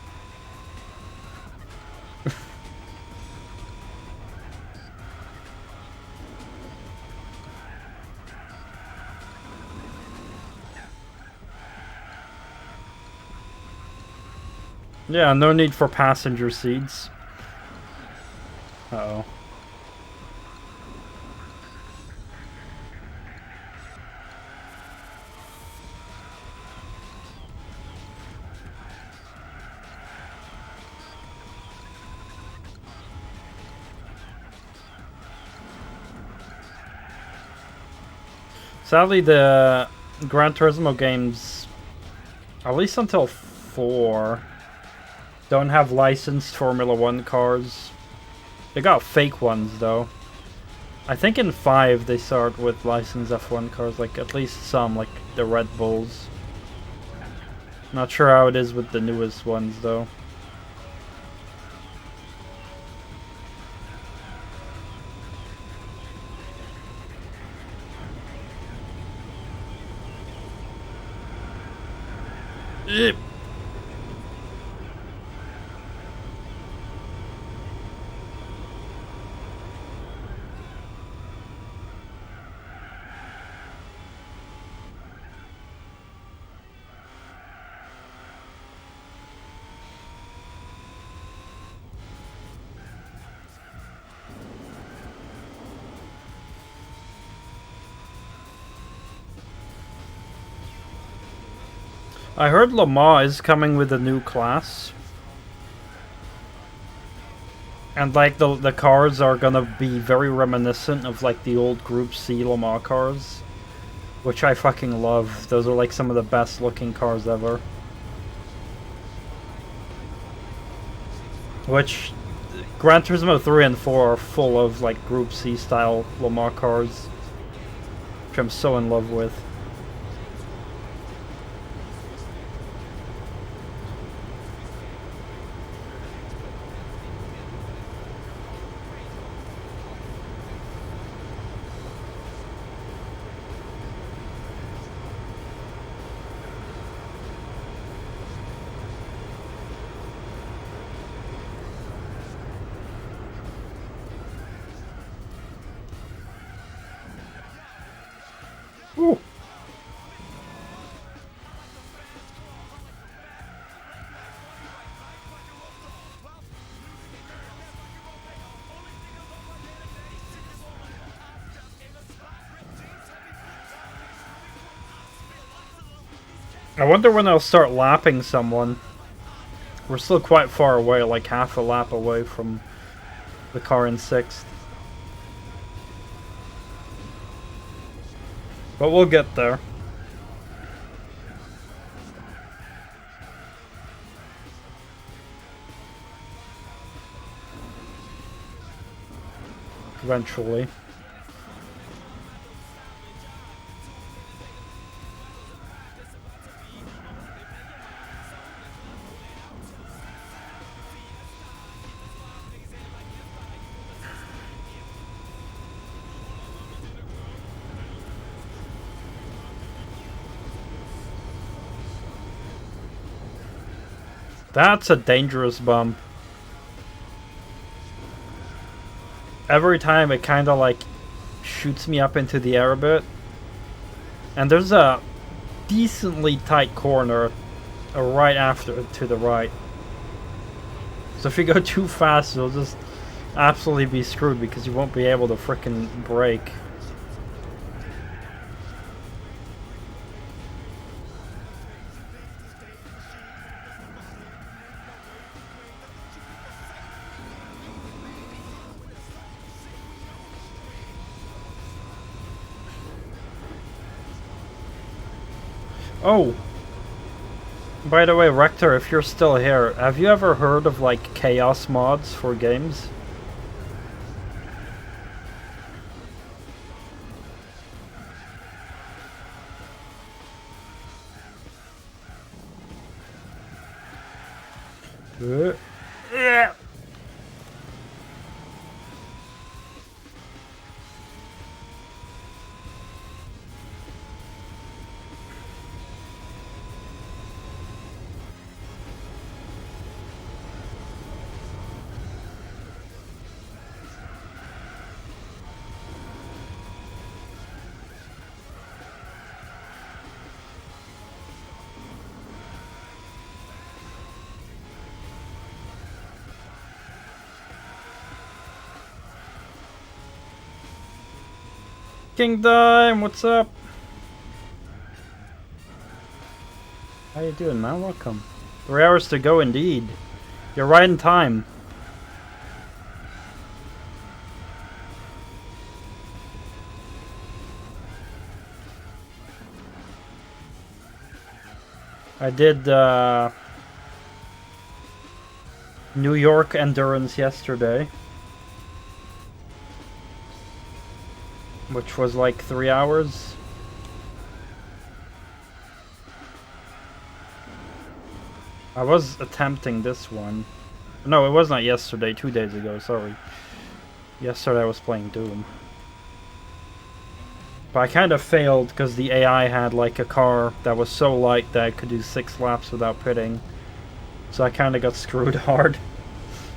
Yeah, no need for passenger seats. Uh-oh. Sadly, the Gran Turismo games, at least until 4, don't have licensed Formula 1 cars. They got fake ones, though. I think in 5 they start with licensed F1 cars, like at least some, like the Red Bulls. Not sure how it is with the newest ones, though. I heard Le Mans is coming with a new class. And like the cars are gonna be very reminiscent of like the old Group C Le Mans cars. Which I fucking love. Those are like some of the best looking cars ever. Which Gran Turismo 3 and 4 are full of like Group C style Le Mans cars. Which I'm so in love with. Ooh. I wonder when I'll start lapping someone. We're still quite far away, like half a lap away from the car in 6th. But we'll get there. Eventually. That's a dangerous bump. Every time it kind of like shoots me up into the air a bit. And there's a decently tight corner right after to the right. So if you go too fast, you'll just absolutely be screwed because you won't be able to frickin' brake. Oh! By the way, Rector, if you're still here, have you ever heard of, like, chaos mods for games? Yeah. Kingdom, what's up? How you doing, man? Welcome. 3 hours to go indeed. You're right in time. I did New York Endurance yesterday. Which was like 3 hours. I was attempting this one. No, it was not yesterday, 2 days ago, sorry. Yesterday I was playing Doom. But I kind of failed because the AI had like a car that was so light that it could do 6 laps without pitting. So I kind of got screwed hard.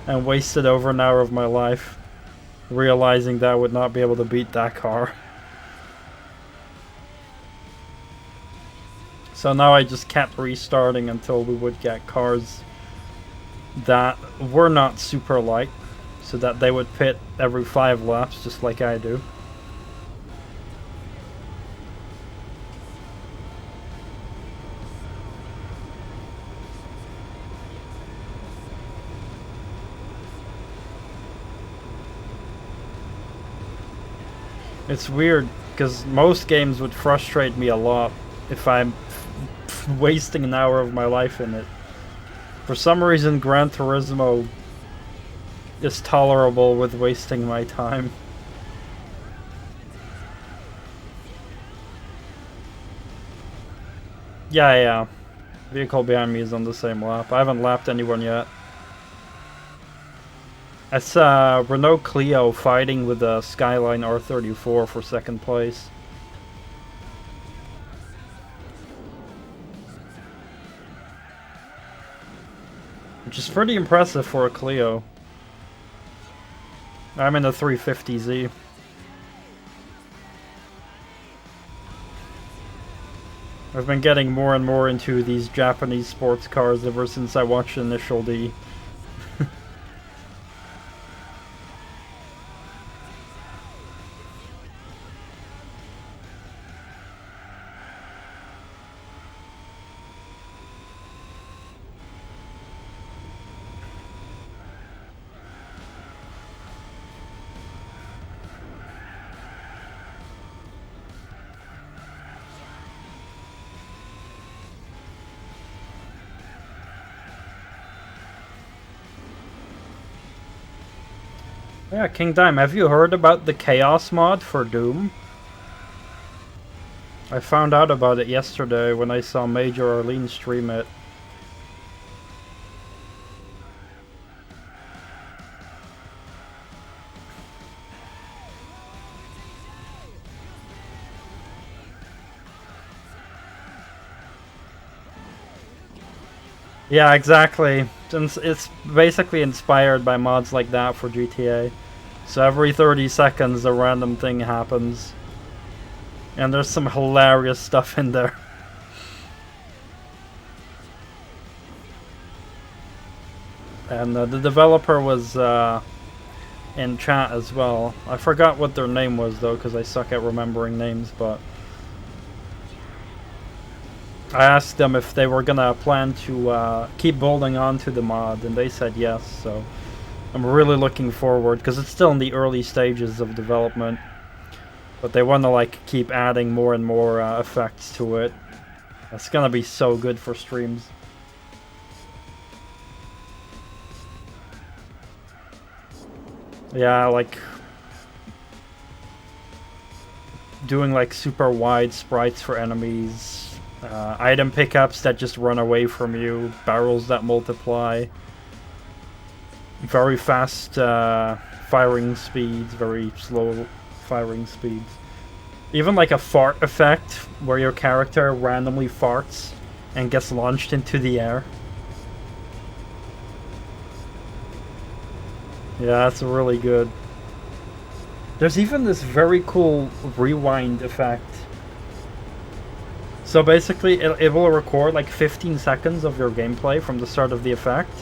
And wasted over an hour of my life. Realizing that I would not be able to beat that car. So now I just kept restarting until we would get cars that were not super light. So that they would pit every 5 laps just like I do. It's weird, because most games would frustrate me a lot if I'm wasting an hour of my life in it. For some reason, Gran Turismo is tolerable with wasting my time. Yeah. Vehicle behind me is on the same lap. I haven't lapped anyone yet. It's Renault Clio fighting with a Skyline R34 for second place. Which is pretty impressive for a Clio. I'm in a 350Z. I've been getting more and more into these Japanese sports cars ever since I watched Initial D. Yeah, King Dime, have you heard about the Chaos mod for Doom? I found out about it yesterday when I saw Major Arlene stream it. Yeah, exactly. It's basically inspired by mods like that for GTA. So every 30 seconds a random thing happens. And there's some hilarious stuff in there. And the developer was in chat as well. I forgot what their name was though, because I suck at remembering names, but I asked them if they were gonna plan to keep building on to the mod, and they said yes, so I'm really looking forward, because it's still in the early stages of development, but they want to like keep adding more and more effects to it. It's gonna be so good for streams. Yeah, like doing like super wide sprites for enemies. Item pickups that just run away from you, barrels that multiply, very fast firing speeds, very slow firing speeds. Even like a fart effect where your character randomly farts and gets launched into the air. Yeah, that's really good. There's even this very cool rewind effect. So basically, it will record like 15 seconds of your gameplay from the start of the effect.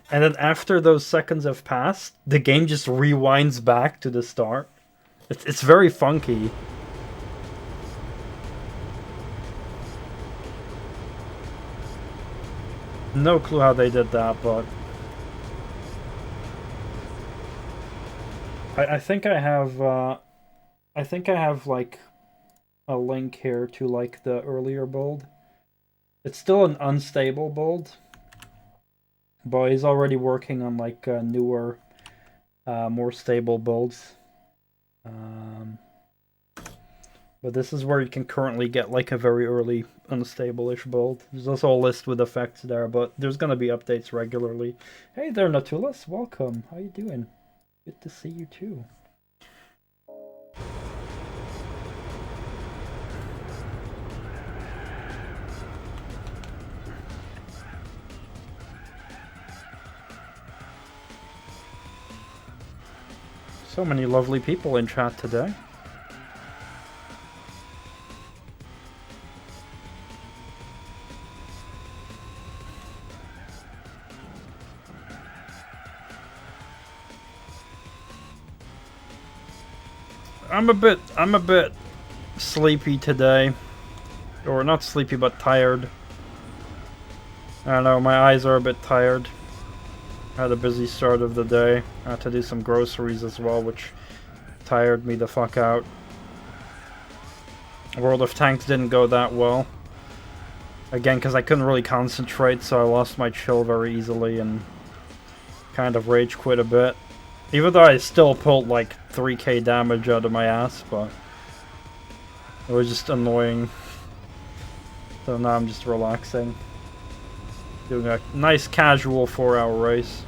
And then after those seconds have passed, the game just rewinds back to the start. It's very funky. No clue how they did that, but I think I have like a link here to like the earlier build. It's still an unstable build, but he's already working on like newer, more stable builds. But this is where you can currently get like a very early unstable-ish build. There's also a list with effects there, but there's gonna be updates regularly. Hey there, Natulus, welcome. How you doing? Good to see you too. So many lovely people in chat today. I'm a bit sleepy today. Or not sleepy, but tired. I don't know, my eyes are a bit tired. I had a busy start of the day. I had to do some groceries as well, which tired me the fuck out. World of Tanks didn't go that well. Again, because I couldn't really concentrate, so I lost my chill very easily and kind of rage quit a bit. Even though I still pulled like 3k damage out of my ass, but it was just annoying. So now I'm just relaxing. Doing a nice casual 4-hour race.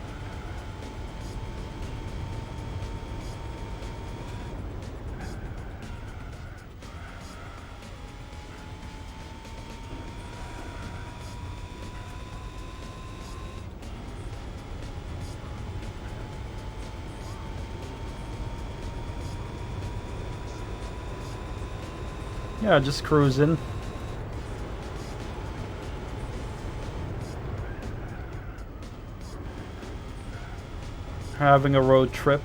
Yeah, just cruising. Having a road trip.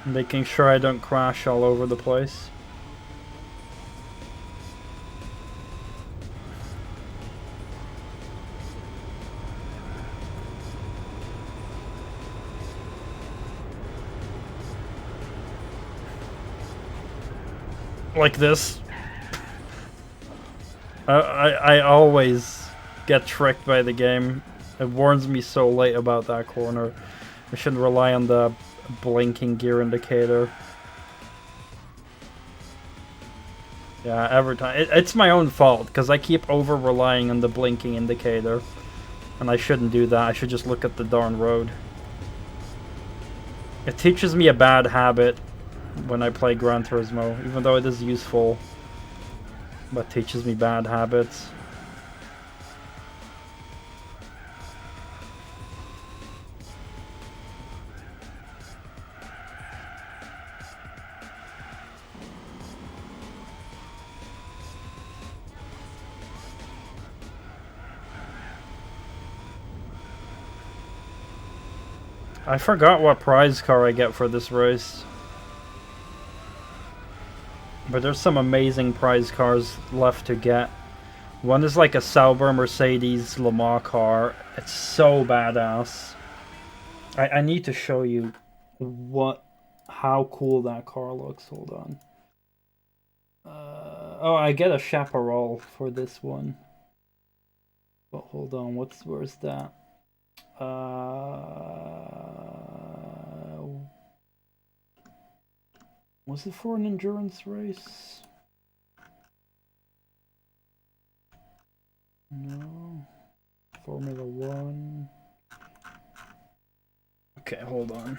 Making sure I don't crash all over the place. Like this. I always get tricked by the game. It warns me so late about that corner. I shouldn't rely on the blinking gear indicator. Yeah, every time. It's my own fault, because I keep over-relying on the blinking indicator. And I shouldn't do that. I should just look at the darn road. It teaches me a bad habit when I play Gran Turismo, even though it is useful. But teaches me bad habits. I forgot what prize car I get for this race. But there's some amazing prize cars left to get. One is like a Sauber Mercedes Le Mans car. It's so badass. I need to show you how cool that car looks. Hold on. Oh, I get a chaparral for this one. But hold on, where's that? Was it for an endurance race? No. Formula 1. Okay, hold on.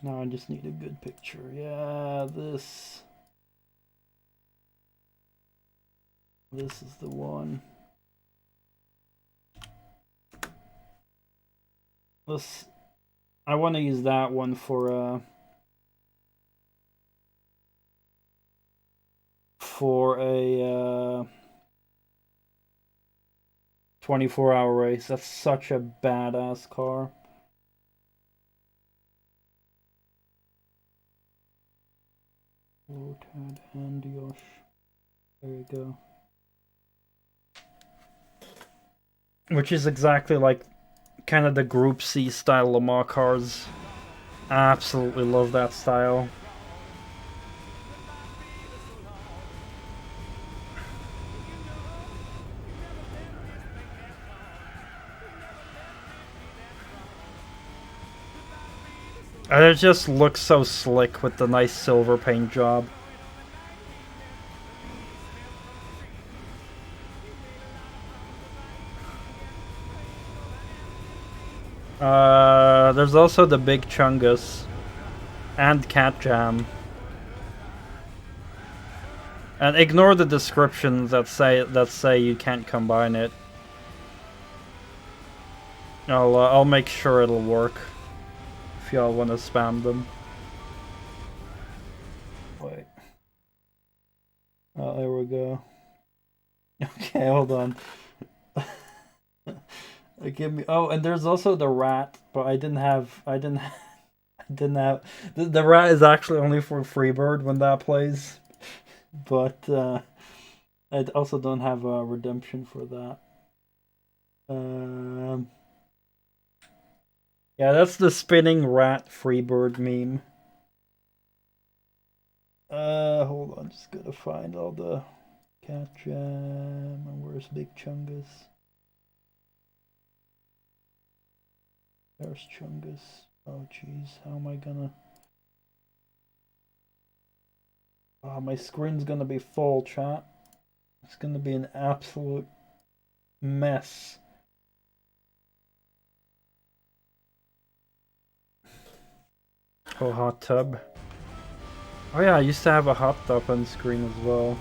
Now I just need a good picture. Yeah, this is the one. I want to use that one for a 24-hour race. That's such a badass car. Ted and Yosh. There you go. Which is exactly like kind of the Group C style Le Mans cars. I absolutely love that style. And it just looks so slick with the nice silver paint job. There's also the Big Chungus and Cat Jam. And ignore the descriptions that say you can't combine it. I'll make sure it'll work if y'all want to spam them. Wait. Oh, there we go. Okay, hold on. Give me. Oh, and there's also the rat, but I didn't have. The rat is actually only for Freebird when that plays. but I also don't have a redemption for that. Yeah, that's the spinning rat Freebird meme. Hold on, just gotta find all the cat jam. And where's Big Chungus? There's Chungus. Oh jeez, how am I gonna... Oh, my screen's gonna be full, chat. It's gonna be an absolute mess. Oh, hot tub. Oh yeah, I used to have a hot tub on screen as well.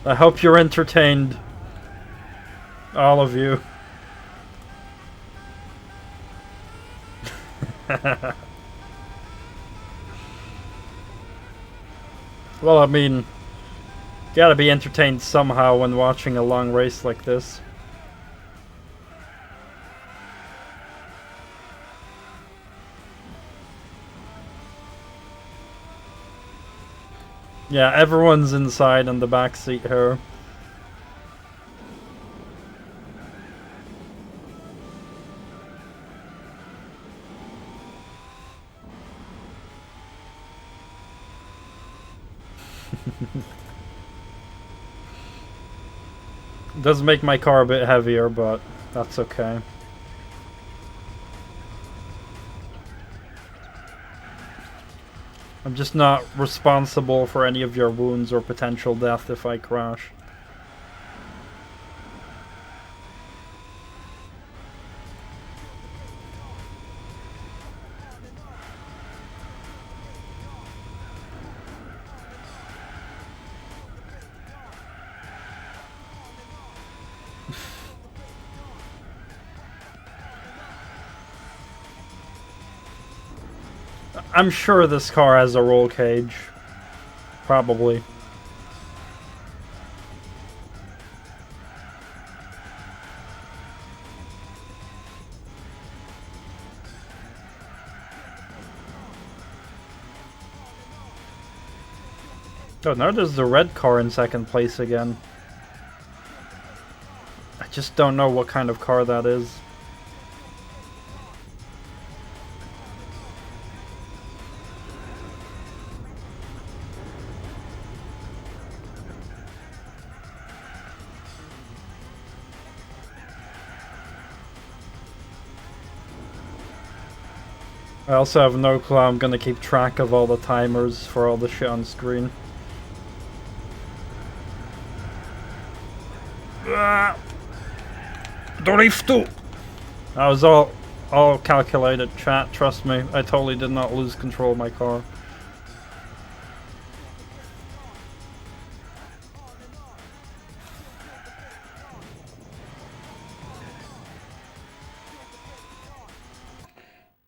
I hope you're entertained. All of you. Well, I mean, gotta be entertained somehow when watching a long race like this. Yeah, everyone's inside in the back seat here. Does make my car a bit heavier, but that's okay. I'm just not responsible for any of your wounds or potential death if I crash. I'm sure this car has a roll cage. Probably. Oh, now there's the red car in second place again. I just don't know what kind of car that is. I also have no clue. I'm gonna keep track of all the timers for all the shit on screen. Driftu! That was all calculated, chat, trust me. I totally did not lose control of my car.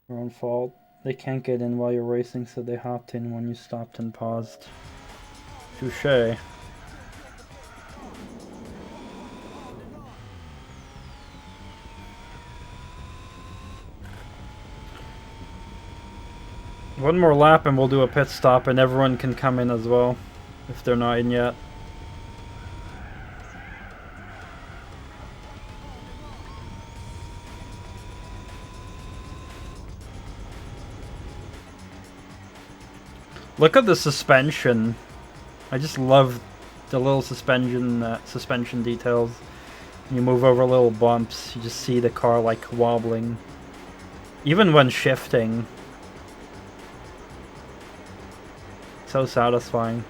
Your own fault. They can't get in while you're racing, so they hopped in when you stopped and paused. Touché. One more lap and we'll do a pit stop and everyone can come in as well, if they're not in yet. Look at the suspension. I just love the little suspension details. When you move over little bumps, you just see the car like wobbling. Even when shifting. So satisfying.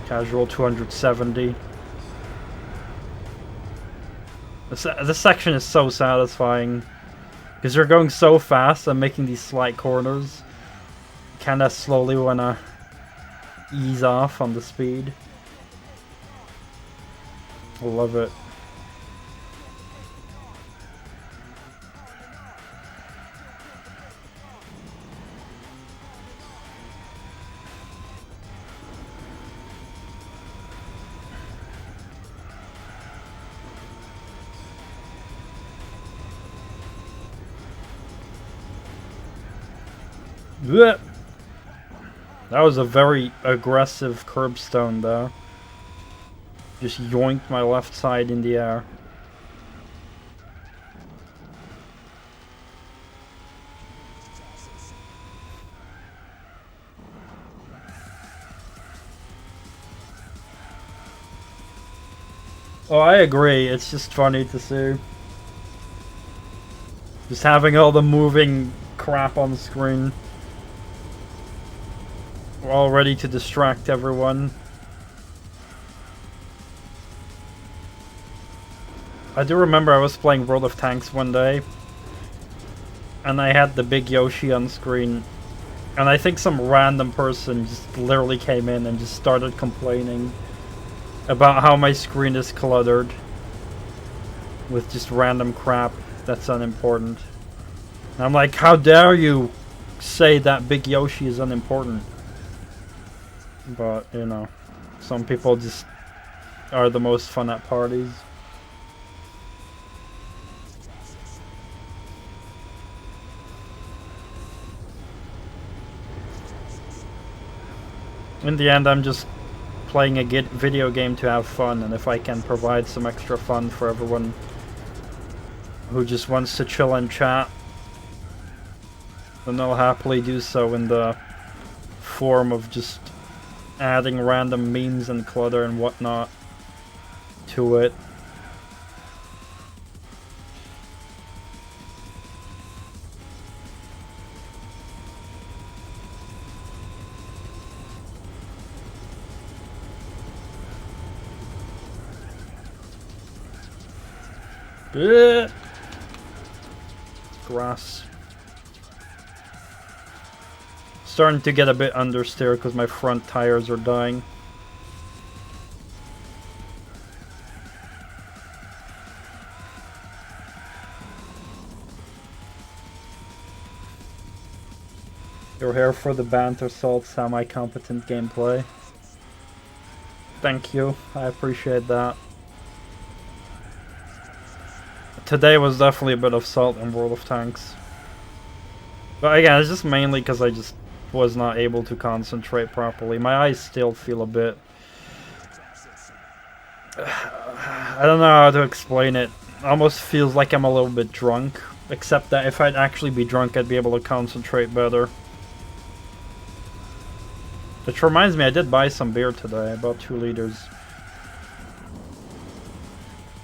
Casual 270. This section is so satisfying Because you're going so fast and making these slight corners. Kinda slowly wanna ease off on the speed. I love it. Blech. That was a very aggressive curbstone there. Just yoinked my left side in the air. Oh, I agree. It's just funny to see. Just having all the moving crap on the screen. All ready to distract everyone. I do remember I was playing World of Tanks one day. And I had the big Yoshi on screen. And I think some random person just literally came in and just started complaining about how my screen is cluttered with just random crap that's unimportant. And I'm like, how dare you say that big Yoshi is unimportant? But, you know, some people just are the most fun at parties. In the end, I'm just playing a video game to have fun, and if I can provide some extra fun for everyone who just wants to chill and chat, then I'll happily do so in the form of just adding random memes and clutter and whatnot to it. Grass. Starting to get a bit understeer because my front tires are dying. You're here for the banter, salt, semi-competent gameplay. Thank you, I appreciate that. Today was definitely a bit of salt in World of Tanks. But again, it's just mainly because I just was not able to concentrate properly. My eyes still feel a bit... I don't know how to explain it. Almost feels like I'm a little bit drunk. Except that if I'd actually be drunk, I'd be able to concentrate better. Which reminds me, I did buy some beer today. I bought 2 liters.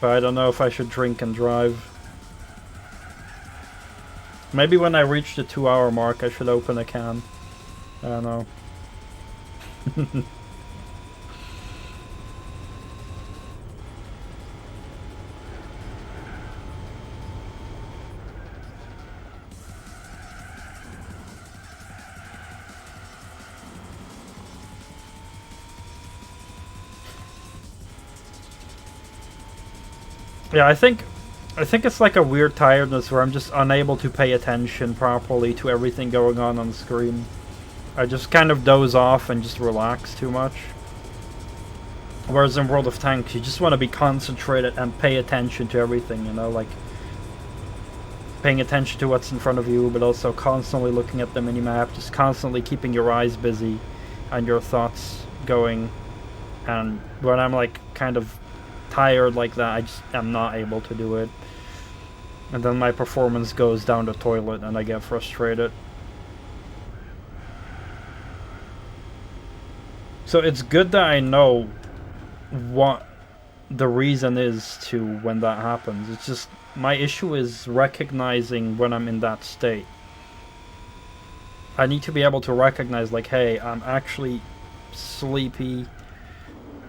But I don't know if I should drink and drive. Maybe when I reach the 2-hour mark, I should open a can. I don't know. Yeah, I think it's like a weird tiredness where I'm just unable to pay attention properly to everything going on the screen. I just kind of doze off and just relax too much. Whereas in World of Tanks, you just want to be concentrated and pay attention to everything, you know, like paying attention to what's in front of you, but also constantly looking at the minimap, just constantly keeping your eyes busy and your thoughts going. And when I'm like kind of tired like that, I just am not able to do it. And then my performance goes down the toilet and I get frustrated. So it's good that I know what the reason is to when that happens. It's just my issue is recognizing when I'm in that state. I need to be able to recognize like, hey, I'm actually sleepy,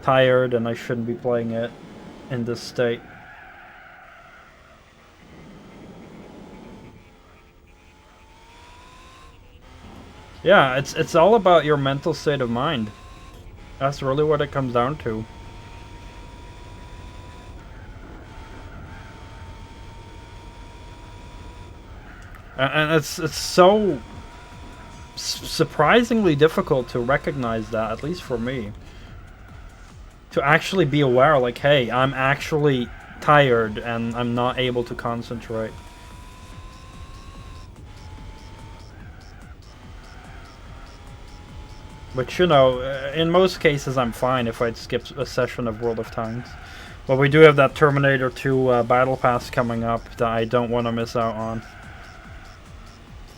tired, and I shouldn't be playing it in this state. Yeah, it's all about your mental state of mind. That's really what it comes down to. And it's so surprisingly difficult to recognize that, at least for me. To actually be aware, like, hey, I'm actually tired and I'm not able to concentrate. But you know, in most cases I'm fine if I skip a session of World of Tanks. But we do have that Terminator 2 Battle Pass coming up that I don't want to miss out on.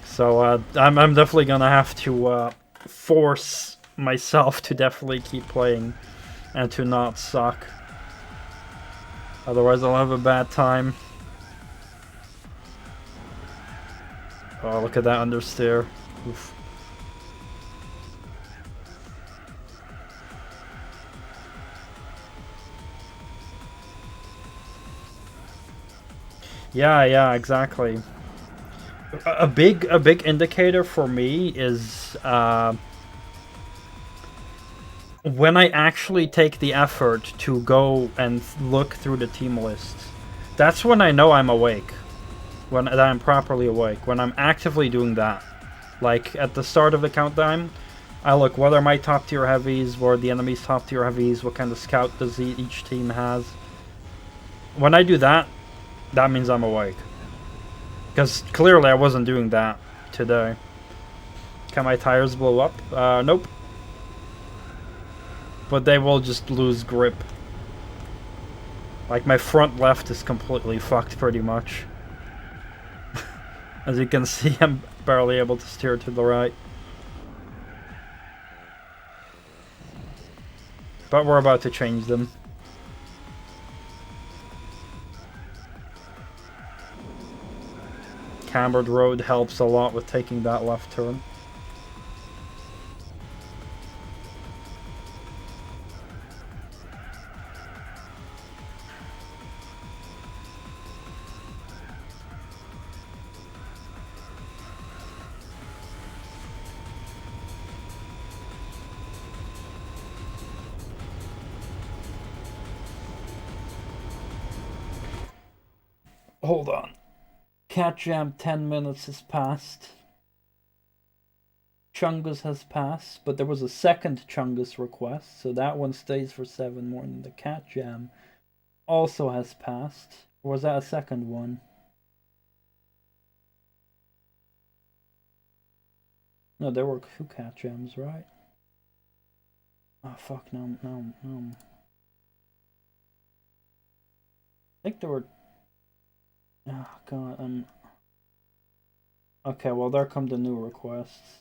So I'm definitely gonna have to force myself to definitely keep playing and to not suck. Otherwise I'll have a bad time. Oh, look at that understeer. Oof. Yeah, exactly. A big indicator for me is when I actually take the effort to go and look through the team list. That's when I know I'm awake. When I'm properly awake. When I'm actively doing that. Like at the start of the countdown, I look, what are my top tier heavies? What are the enemy's top tier heavies? What kind of scout does each team has? When I do that, that means I'm awake. Because clearly I wasn't doing that today. Can my tires blow up? Nope. But they will just lose grip. Like my front left is completely fucked pretty much. As you can see, I'm barely able to steer to the right. But we're about to change them. Cambered road helps a lot with taking that left turn. Hold on. Cat Jam 10 minutes has passed. Chungus has passed, but there was a second Chungus request, so that one stays for 7 more. And the Cat Jam also has passed. Or was that a second one? No, there were 2 Cat Jams, right? Oh, fuck, no. I think there were... Oh, God, Okay, well, there come the new requests.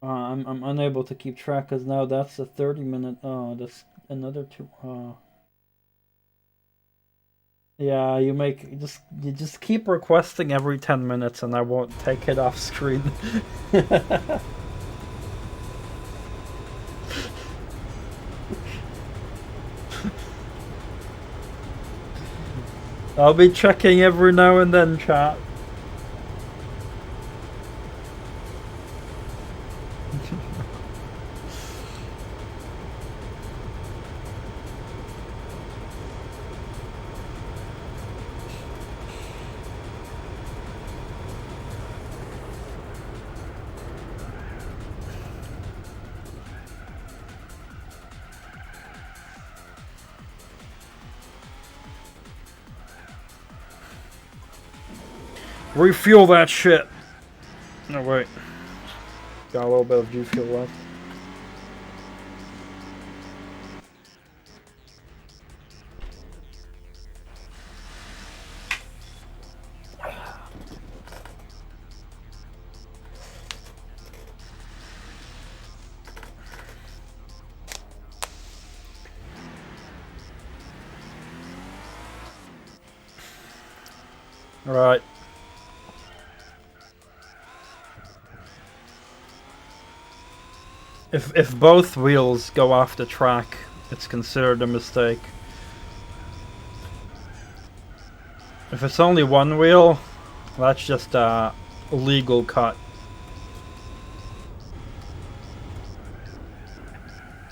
I'm unable to keep track because now that's a 30-minute. Oh, that's another 2. Yeah, you just keep requesting every 10 minutes, and I won't take it off screen. I'll be checking every now and then, chat. Refuel that shit. No, wait. Got a little bit of G fuel left. Right. If both wheels go off the track, it's considered a mistake. If it's only one wheel, that's just legal cut.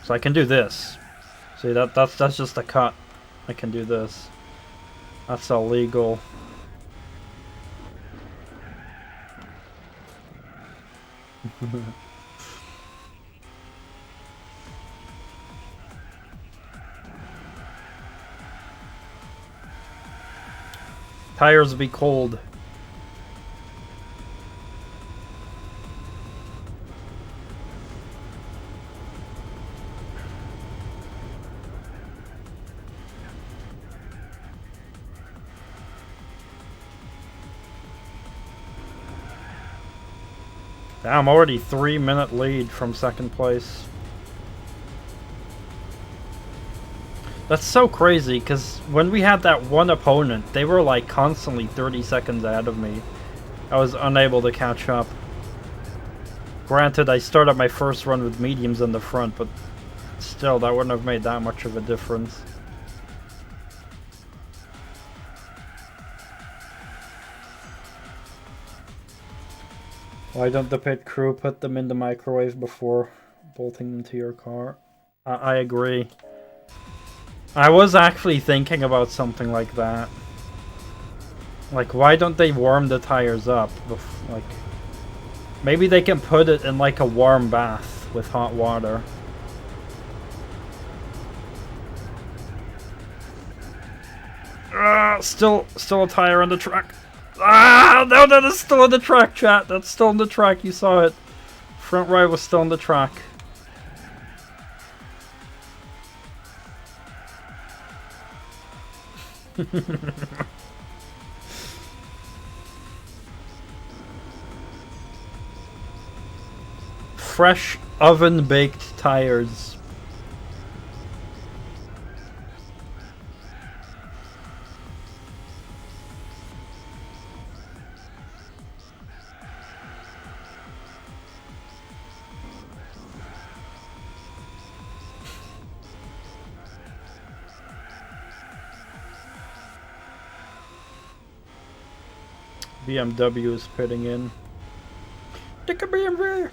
So I can do this. See, that's just a cut. I can do this. That's illegal. Tires be cold. Damn, I'm already 3-minute lead from second place. That's so crazy, because when we had that one opponent, they were like constantly 30 seconds ahead of me. I was unable to catch up. Granted, I started my first run with mediums in the front, but still, that wouldn't have made that much of a difference. Why don't the pit crew put them in the microwave before bolting them to your car? I agree. I was actually thinking about something like that. Like, why don't they warm the tires up? Like, maybe they can put it in like a warm bath with hot water. Still a tire on the track. Ah, no, that is still on the track, chat. That's still on the track. You saw it. Front right was still on the track. Fresh oven baked tires. BMW is pitting in. Take a BMW.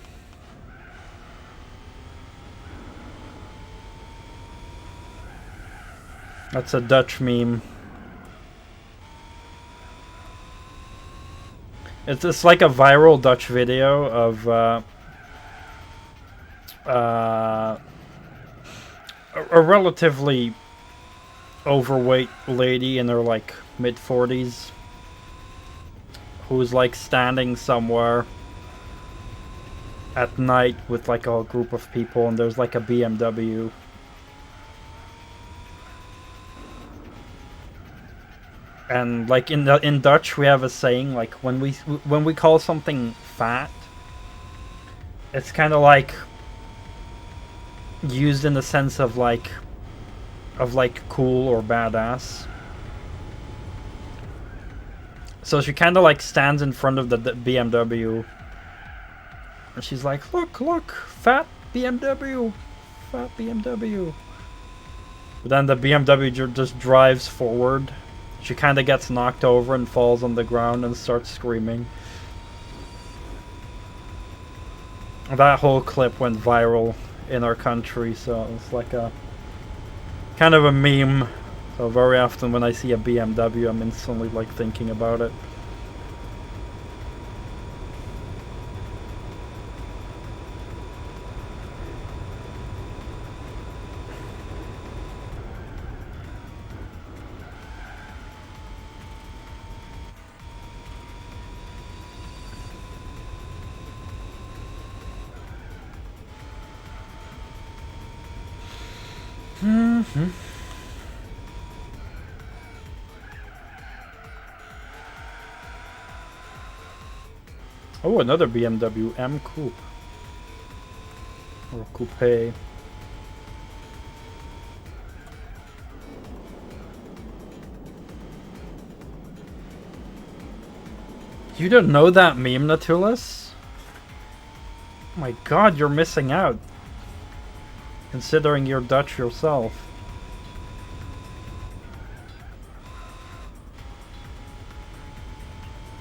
That's a Dutch meme. It's just like a viral Dutch video of a relatively overweight lady in her like mid-40s who's like standing somewhere at night with like a group of people, and there's like a BMW. And like in Dutch we have a saying, like when we call something fat, it's kind of like used in the sense of like cool or badass. So she kind of like stands in front of the BMW, and she's like, look, fat BMW, fat BMW. But then the BMW just drives forward. She kind of gets knocked over and falls on the ground and starts screaming. That whole clip went viral in our country, so it's like a kind of a meme. So very often when I see a BMW, I'm instantly like thinking about it. Oh, another BMW M Coupe. Or Coupe. You don't know that meme, Natulus? Oh my god, you're missing out. Considering you're Dutch yourself.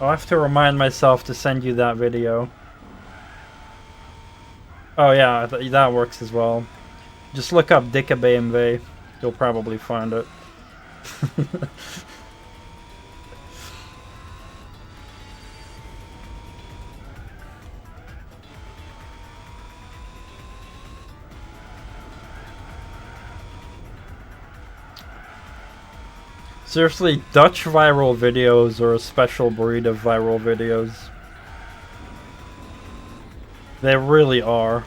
I'll have to remind myself to send you that video. Oh yeah, that works as well. Just look up Dikke BMW. You'll probably find it. Seriously, Dutch viral videos are a special breed of viral videos. They really are.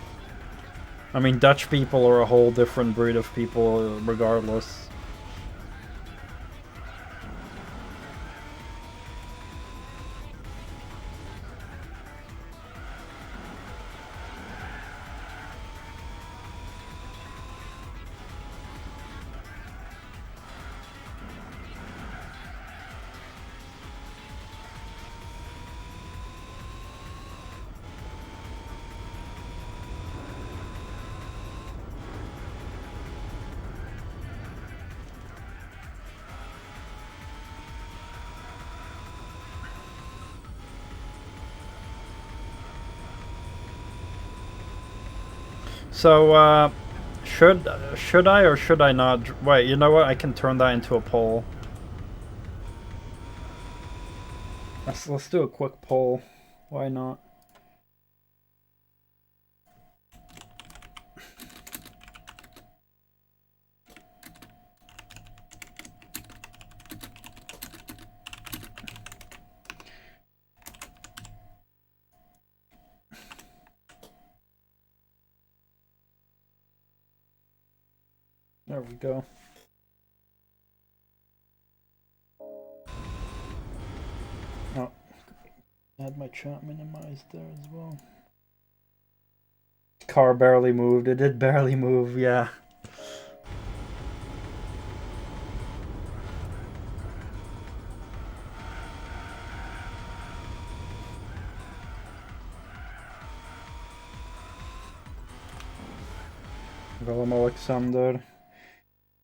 I mean, Dutch people are a whole different breed of people regardless. So, should I or should I not? Wait, you know what? I can turn that into a poll. Let's do a quick poll. Why not? There we go. Oh, I had my chat minimized there as well. Car barely moved. It did barely move, yeah. Willem Alexander,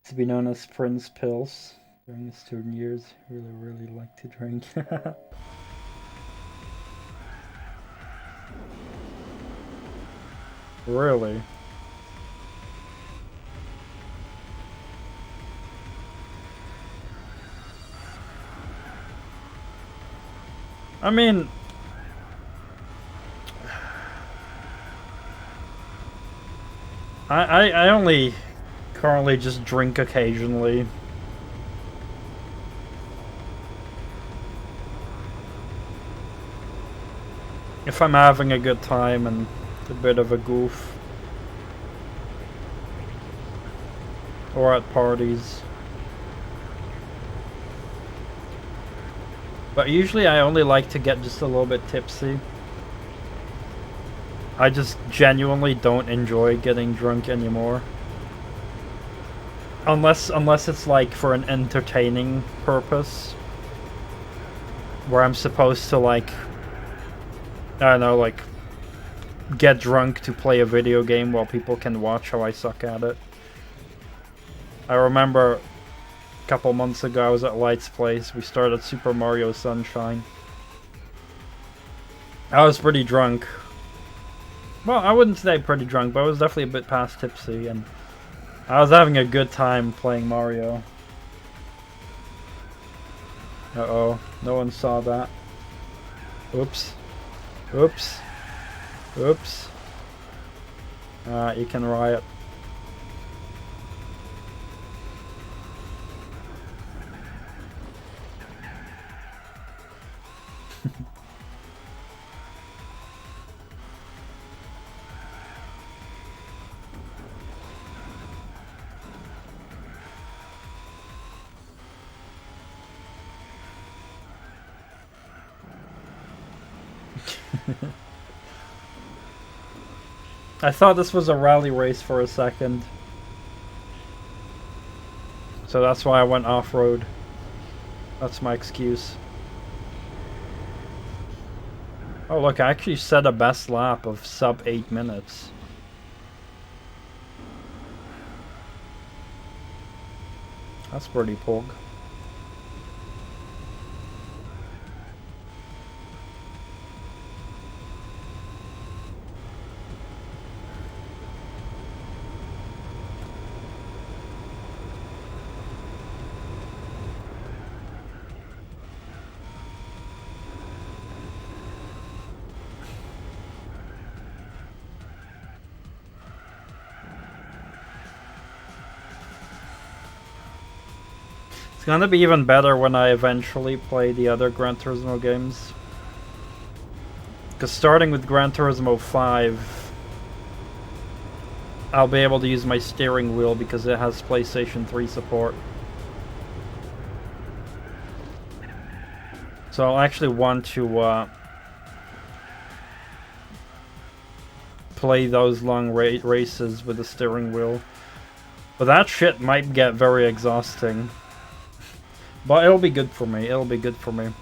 to be known as Prince Pils. During his student years, he really liked to drink. Really? I mean, I only currently just drink occasionally. If I'm having a good time and a bit of a goof. Or at parties. But usually I only like to get just a little bit tipsy. I just genuinely don't enjoy getting drunk anymore. Unless it's like for an entertaining purpose. Where I'm supposed to like, I don't know, like get drunk to play a video game while people can watch how I suck at it. I remember a couple months ago I was at Light's place. We started Super Mario Sunshine. I was pretty drunk. Well, I wouldn't say pretty drunk, but I was definitely a bit past tipsy, and I was having a good time playing Mario. Uh-oh, no one saw that. Oops. Oops. Oops. You can riot. I thought this was a rally race for a second. So that's why I went off-road. That's my excuse. Oh look, I actually set a best lap of sub 8 minutes. That's pretty pog. gonna be even better when I eventually play the other Gran Turismo games. Because starting with Gran Turismo 5, I'll be able to use my steering wheel because it has PlayStation 3 support. So I'll actually want to play those long races with the steering wheel. But that shit might get very exhausting. But it'll be good for me. It'll be good for me.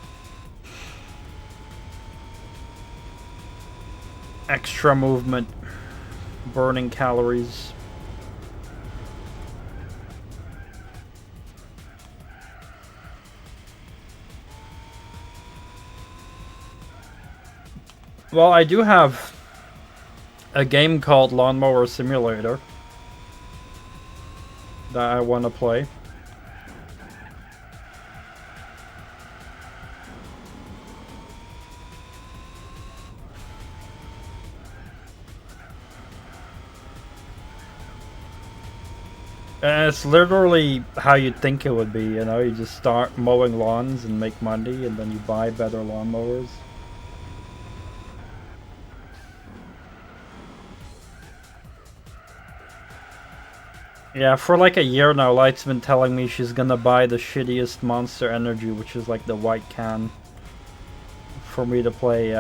Extra movement. Burning calories. Well, I do have a game called Lawnmower Simulator that I want to play. And it's literally how you'd think it would be, you know? You just start mowing lawns and make money, and then you buy better lawnmowers. Yeah, for like a year now, Light's been telling me she's gonna buy the shittiest Monster Energy, which is like the white can, for me to play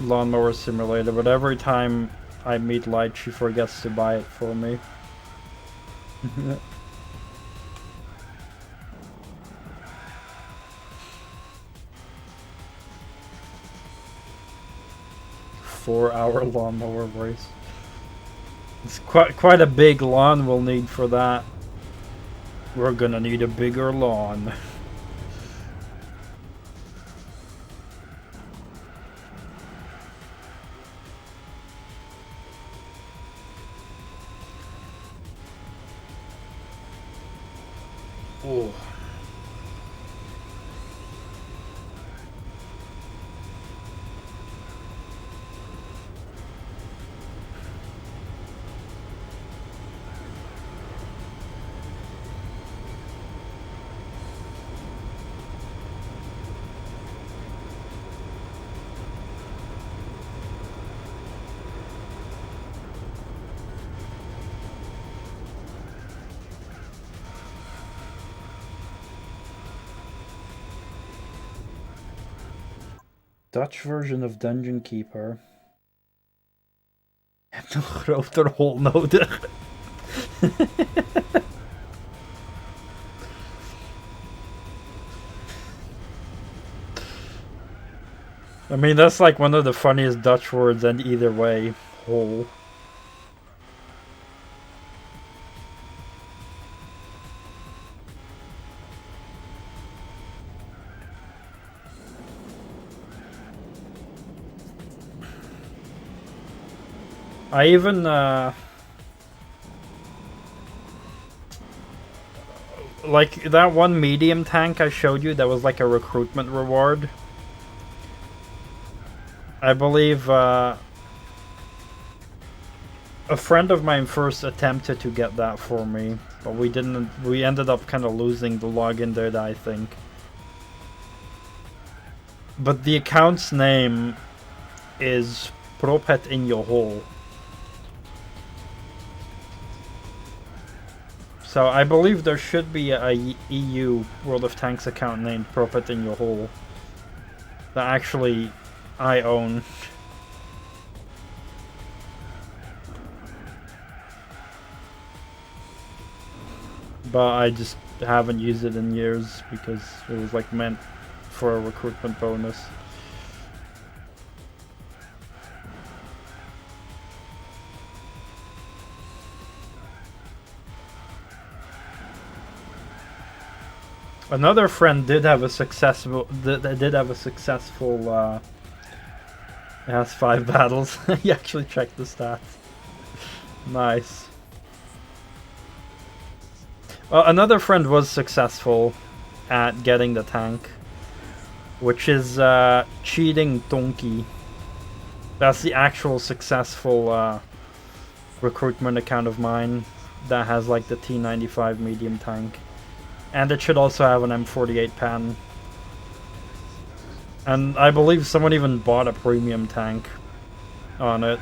Lawnmower Simulator, but every time I meet Light, she forgets to buy it for me. 4-hour lawnmower race. It's quite a big lawn we'll need for that. We're gonna need a bigger lawn. Oh. Dutch version of Dungeon Keeper. Je hebt een groter hol nodig. I mean, that's like one of the funniest Dutch words, and either way, hole. I even, like that one medium tank I showed you that was like a recruitment reward. I believe, a friend of mine first attempted to get that for me, but we ended up kind of losing the login there, I think. But the account's name is Propet in your hole. So I believe there should be a EU World of Tanks account named Prophet in Your Hole that actually I own. But I just haven't used it in years because it was like meant for a recruitment bonus. Another friend did have a successful. It has 5 battles. He actually checked the stats. Nice. Another friend was successful at getting the tank, which is cheating Donkey. That's the actual successful recruitment account of mine that has like the T95 medium tank. And it should also have an M48 pan. And I believe someone even bought a premium tank on it.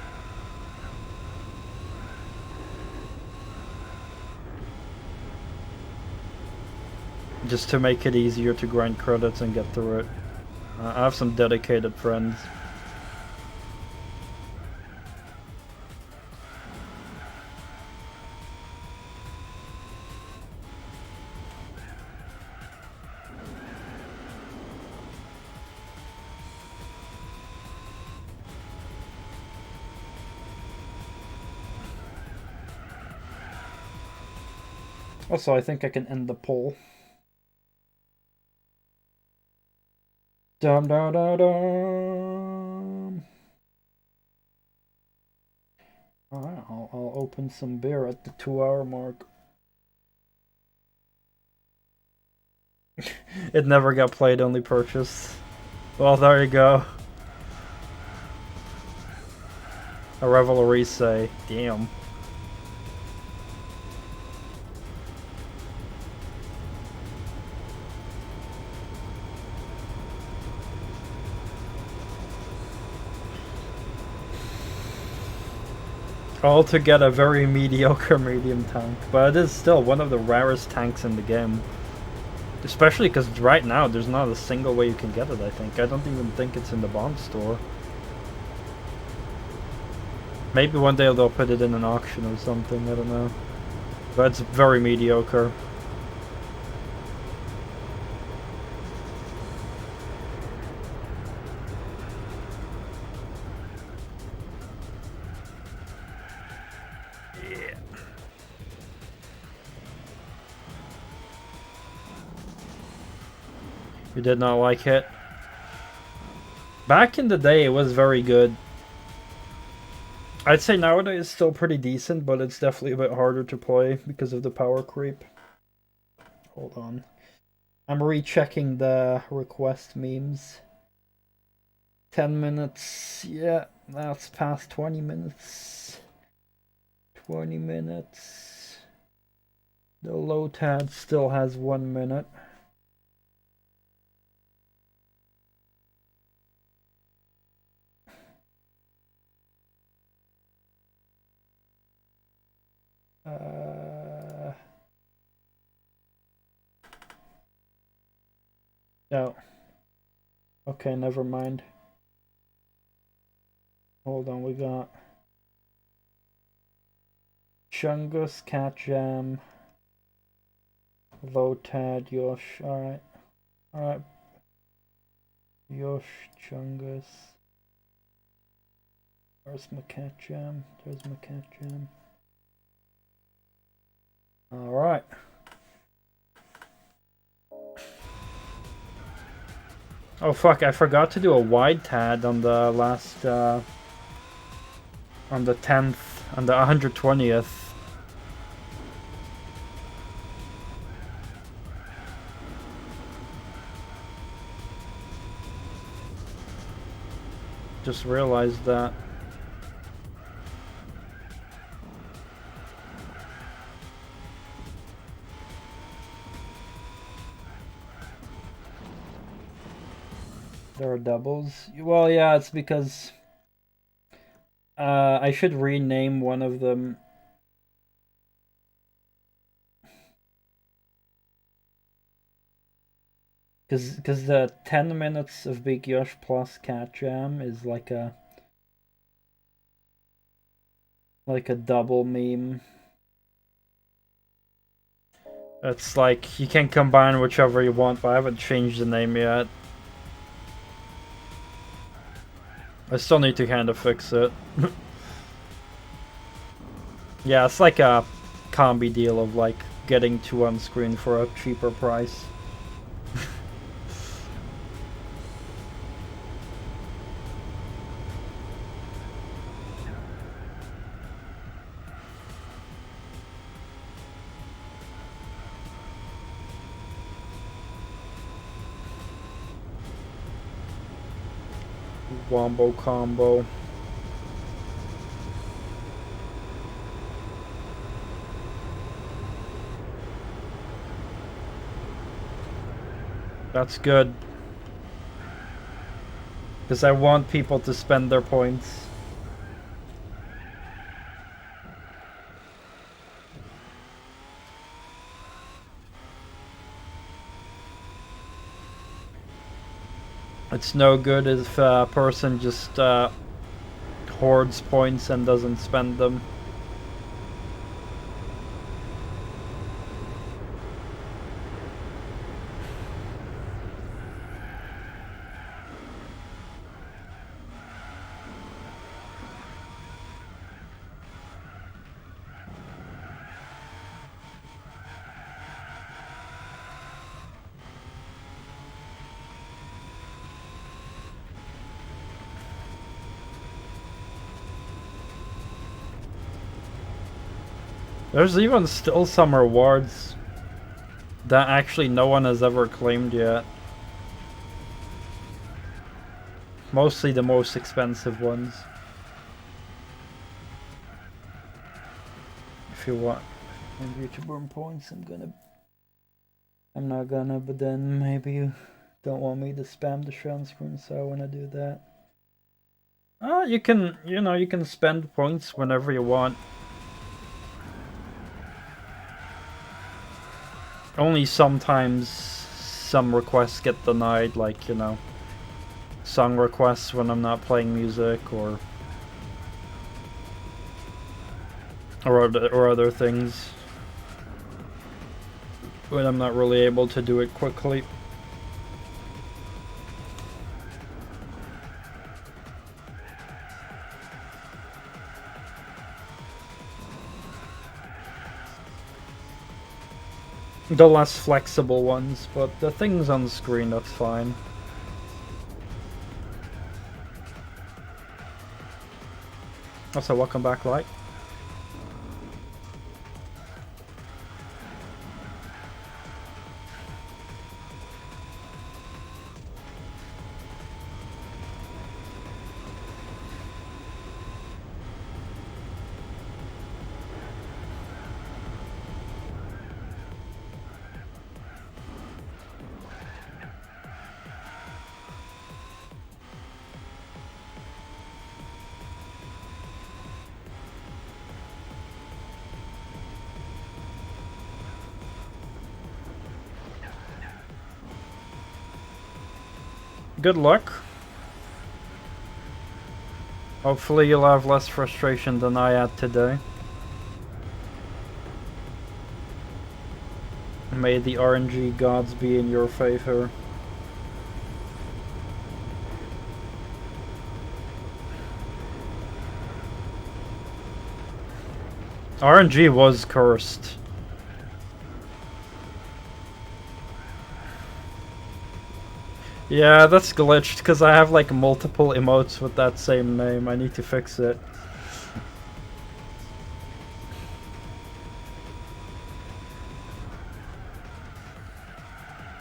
Just to make it easier to grind credits and get through it. I have some dedicated friends. Also, I think I can end the poll. Dum dum dum dum. Alright, I'll open some beer at the 2-hour mark. It never got played, only purchased. Well, there you go. A Revelry say, damn. Altogether, very mediocre medium tank, but it is still one of the rarest tanks in the game. Especially because right now there's not a single way you can get it, I think. I don't even think it's in the Bond store. Maybe one day they'll put it in an auction or something, I don't know. But it's very mediocre. You did not like it? Back in the day, it was very good. I'd say nowadays it's still pretty decent, but it's definitely a bit harder to play because of the power creep. Hold on. I'm rechecking the request memes. 10 minutes. Yeah, that's past 20 minutes. 20 minutes. The low tad still has 1 minute. No. Okay, never mind. Hold on, we got Chungus, Cat Jam, Lotad, Yosh. Alright. Alright. Yosh, Chungus. Where's my Cat Jam? There's my Cat Jam. Alright. Oh fuck, I forgot to do a wide tad on the last, on the 10th, on the 120th. Just realized that. There are doubles. Well, yeah, it's because I should rename one of them. Because the 10 minutes of Big Yosh plus Cat Jam is like a double meme. It's like you can combine whichever you want, but I haven't changed the name yet. I still need to kind of fix it. Yeah, it's like a combi deal of like getting two on screen for a cheaper price. Wombo combo. That's good. Because I want people to spend their points. It's no good if a person just hoards points and doesn't spend them. There's even still some rewards that actually no one has ever claimed yet. Mostly the most expensive ones. If you want maybe to burn points, I'm not gonna, but then maybe you don't want me to spam the share screen, so I wanna do that. You can, you can spend points whenever you want. Only sometimes some requests get denied, like, song requests when I'm not playing music, or other things when I'm not really able to do it quickly. The less flexible ones, but the things on the screen, that's fine. Also, welcome back, Light. Good luck. Hopefully you'll have less frustration than I had today. May the RNG gods be in your favor. RNG was cursed. Yeah, that's glitched because I have like multiple emotes with that same name. I need to fix it.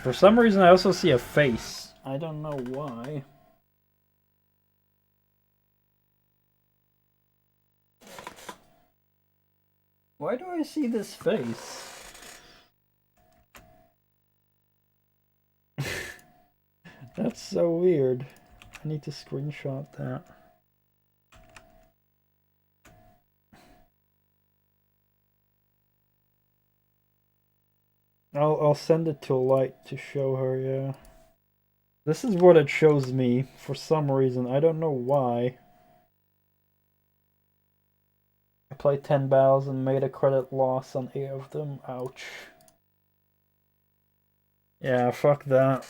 For some reason I also see a face. I don't know why. Why do I see this face? That's so weird. I need to screenshot that. I'll send it to Light to show her, yeah. This is what it shows me for some reason. I don't know why. I played 10 battles and made a credit loss on 8 of them. Ouch. Yeah, fuck that.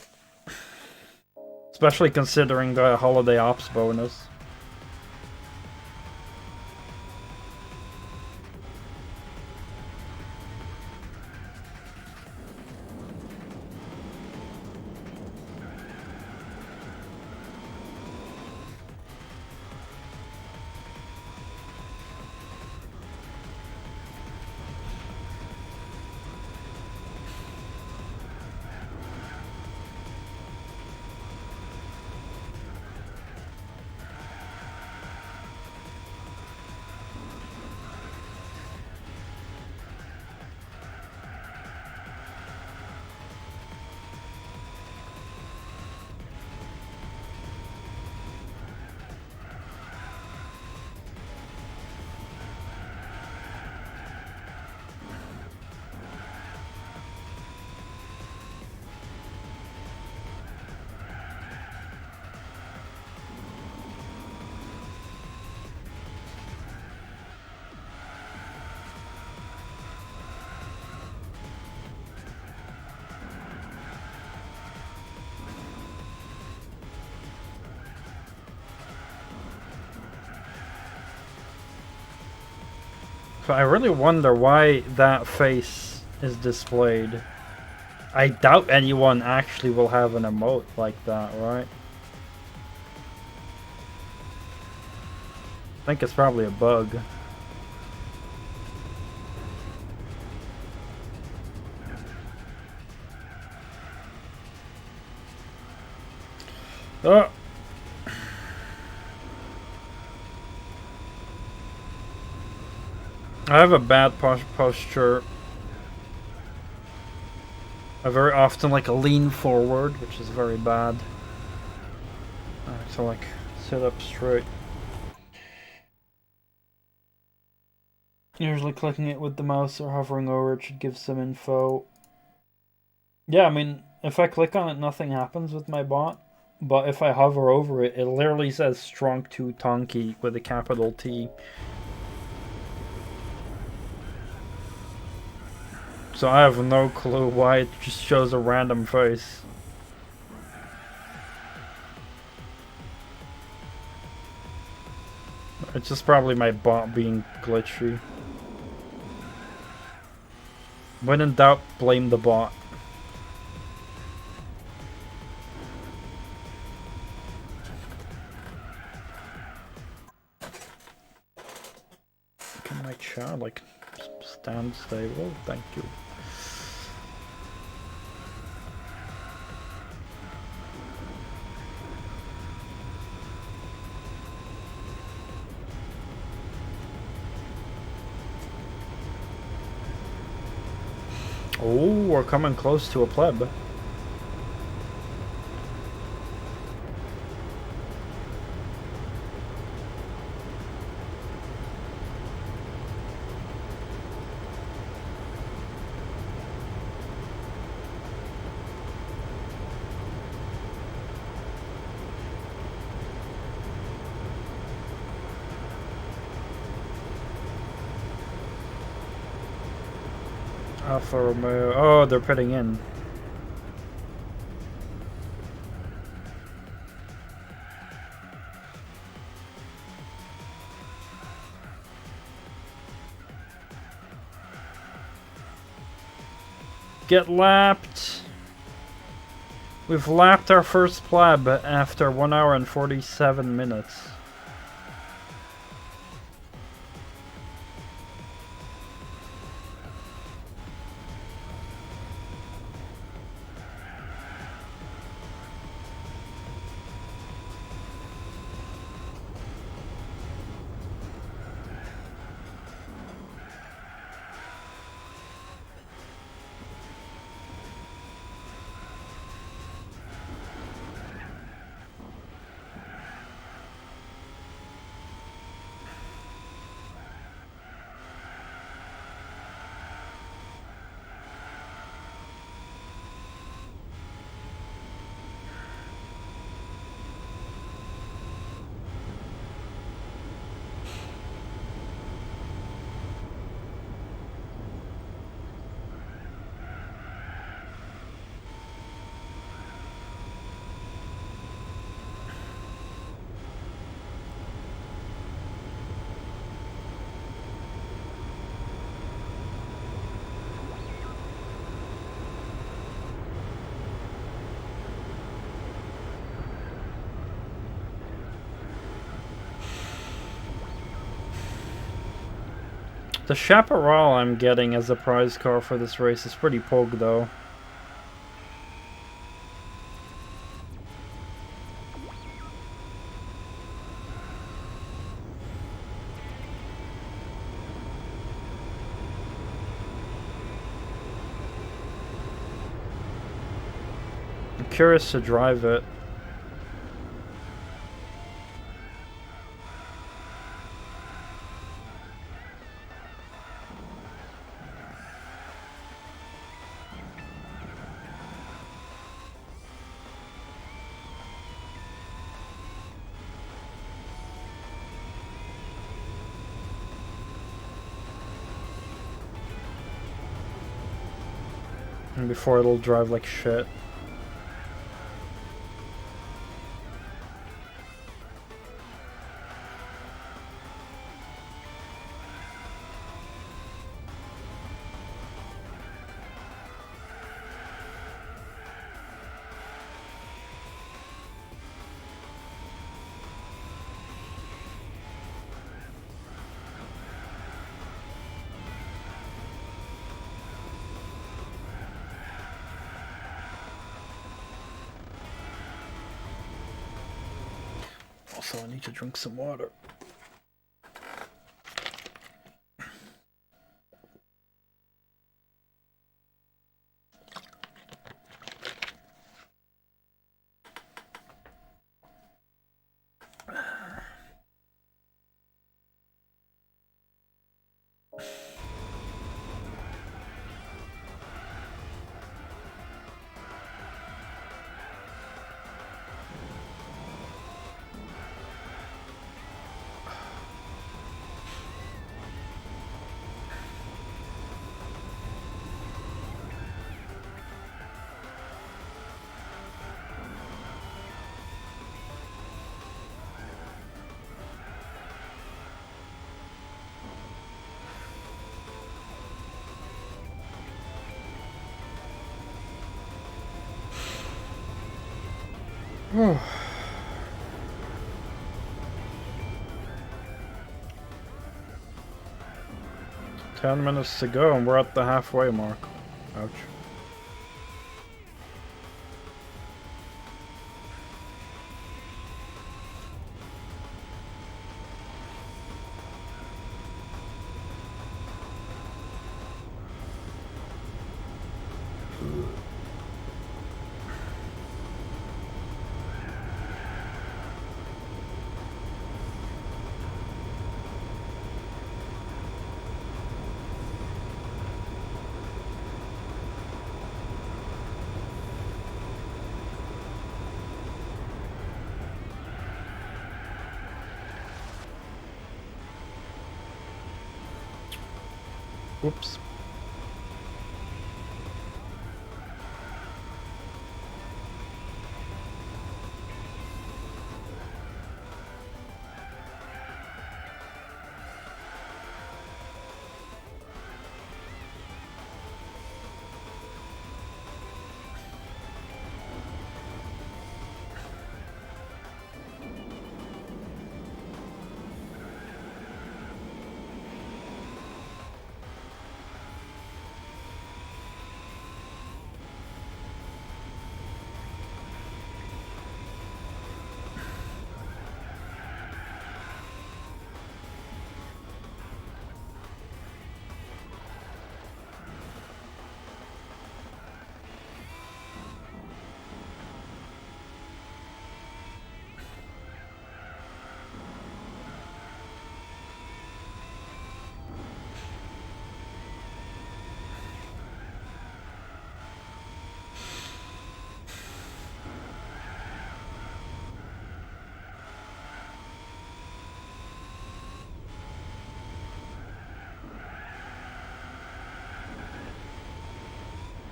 Especially considering the holiday ops bonus. So I really wonder why that face is displayed. I doubt anyone actually will have an emote like that, right? I think it's probably a bug. Oh! I have a bad posture. I very often like lean forward, which is very bad. So like sit up straight. Usually clicking it with the mouse or hovering over it should give some info. Yeah, I mean, if I click on it, nothing happens with my bot. But if I hover over it, it literally says STRONKI with a capital T. So I have no clue why it just shows a random face. It's just probably my bot being glitchy. When in doubt, blame the bot. Can my chair like stand stable? Thank you. Oh, we're coming close to a pleb. Alfa Romeo. Oh, they're pitting in. Get lapped. We've lapped our first pleb after 1 hour and 47 minutes. The Chaparral I'm getting as a prize car for this race is pretty pogue though. I'm curious to drive it. And before it'll drive like shit. Also, I need to drink some water. Oh. 10 minutes to go and we're at the halfway mark. Ouch. Oops.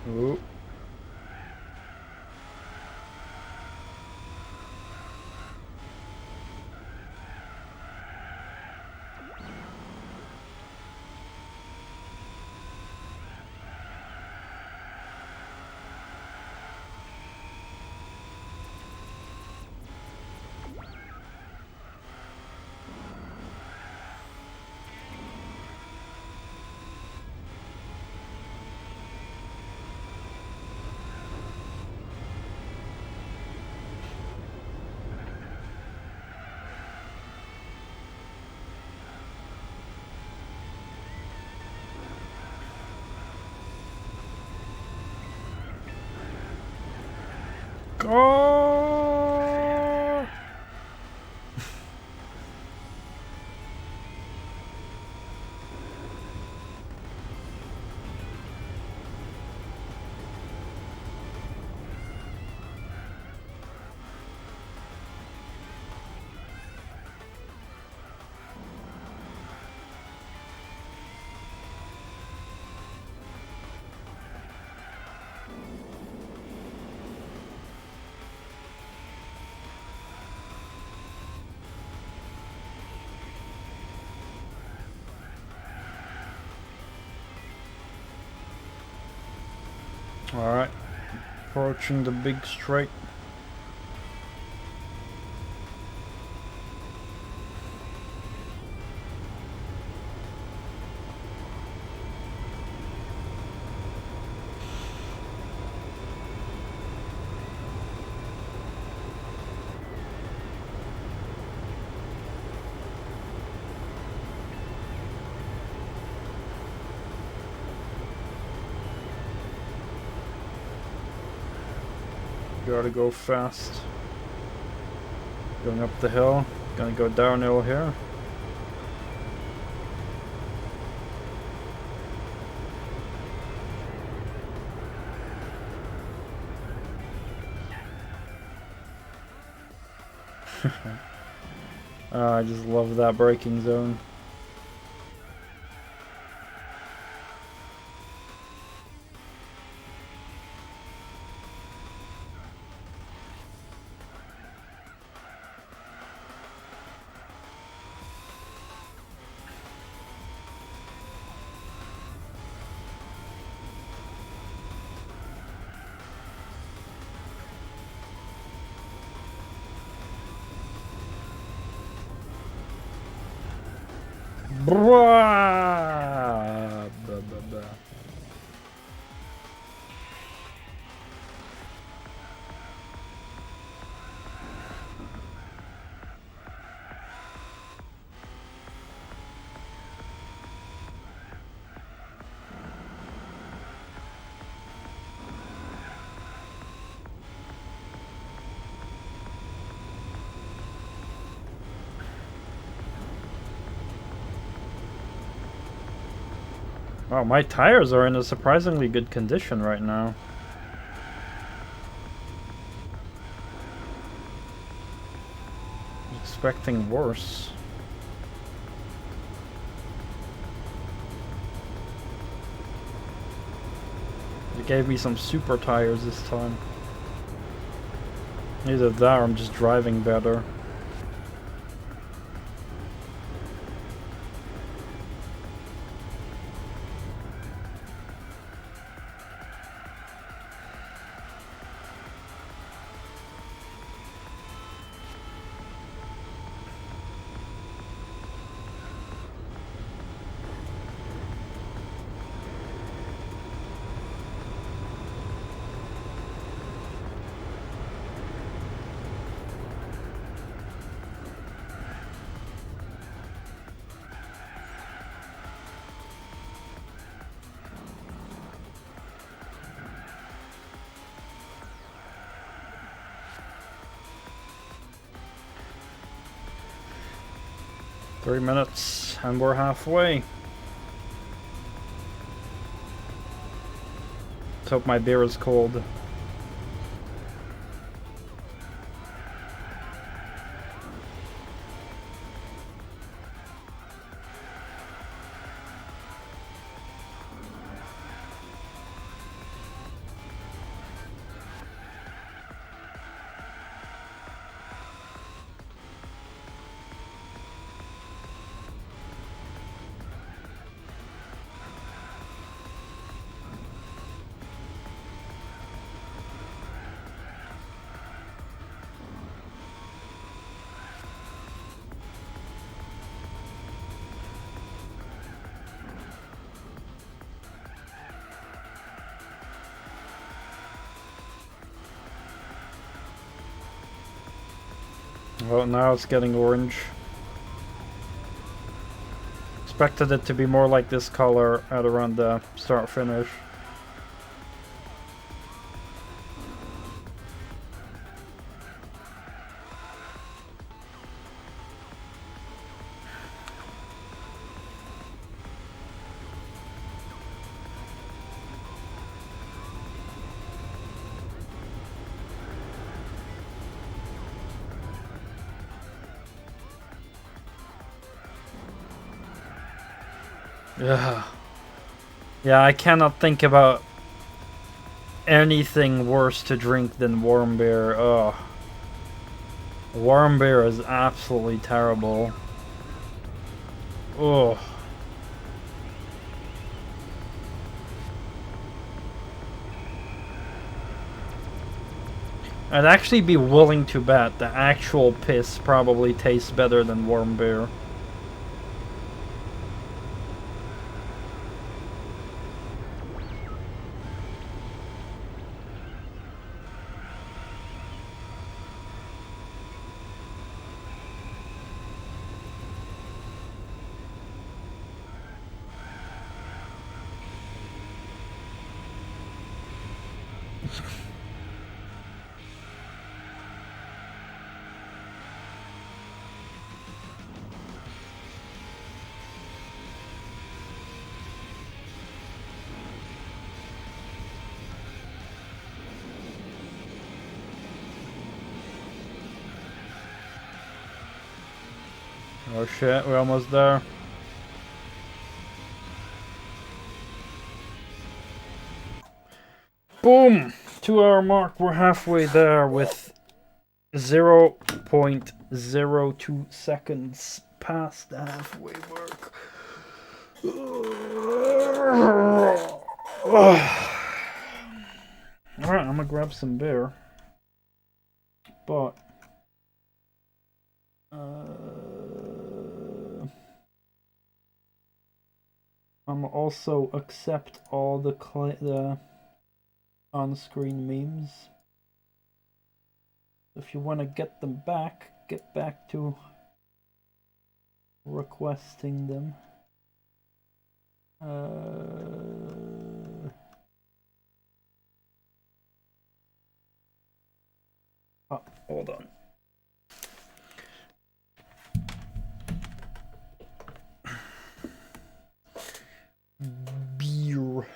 Ooh. Go! Alright, approaching the big straight. Gotta go fast. Going up the hill. Gonna go downhill here. I just love that braking zone. Wow, my tires are in a surprisingly good condition right now. Expecting worse. They gave me some super tires this time. Either that or I'm just driving better. Three minutes and we're halfway. Let's hope my beer is cold. Well, now it's getting orange. Expected it to be more like this color at around the start finish. Ugh. Yeah, I cannot think about anything worse to drink than warm beer. Ugh. Warm beer is absolutely terrible. Ugh. I'd actually be willing to bet the actual piss probably tastes better than warm beer. Oh shit, we're almost there. Boom! 2 hour mark, we're halfway there with 0.02 seconds past the halfway mark. Alright, I'm gonna grab some beer. But I'm also accept all the on-screen memes. If you want to get them back, get back to requesting them. Oh, hold on. Beer.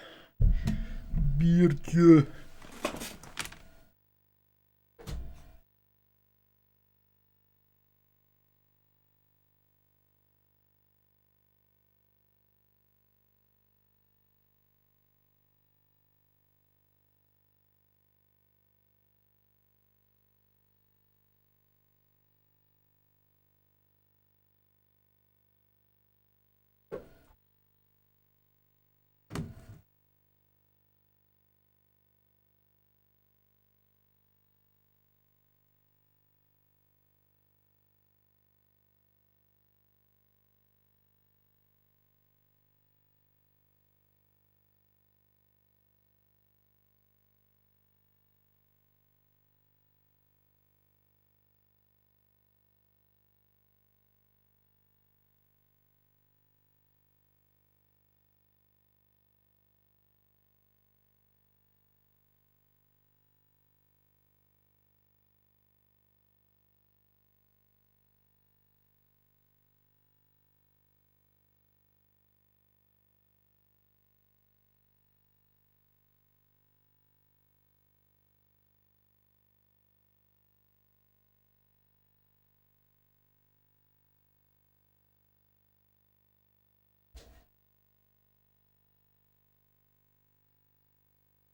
Beertje.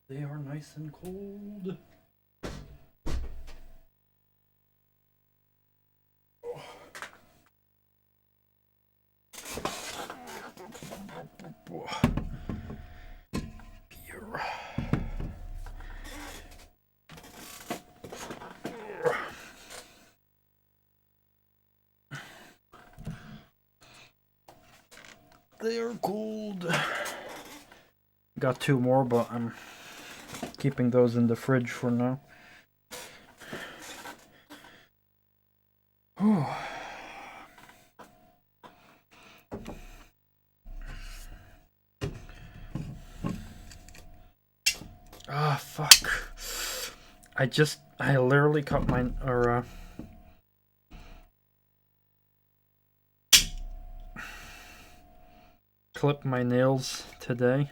They are nice and cold. Beer. They are cold. Got 2 more, but I'm keeping those in the fridge for now. Ah, fuck. I literally cut mine, or, clipped my nails today.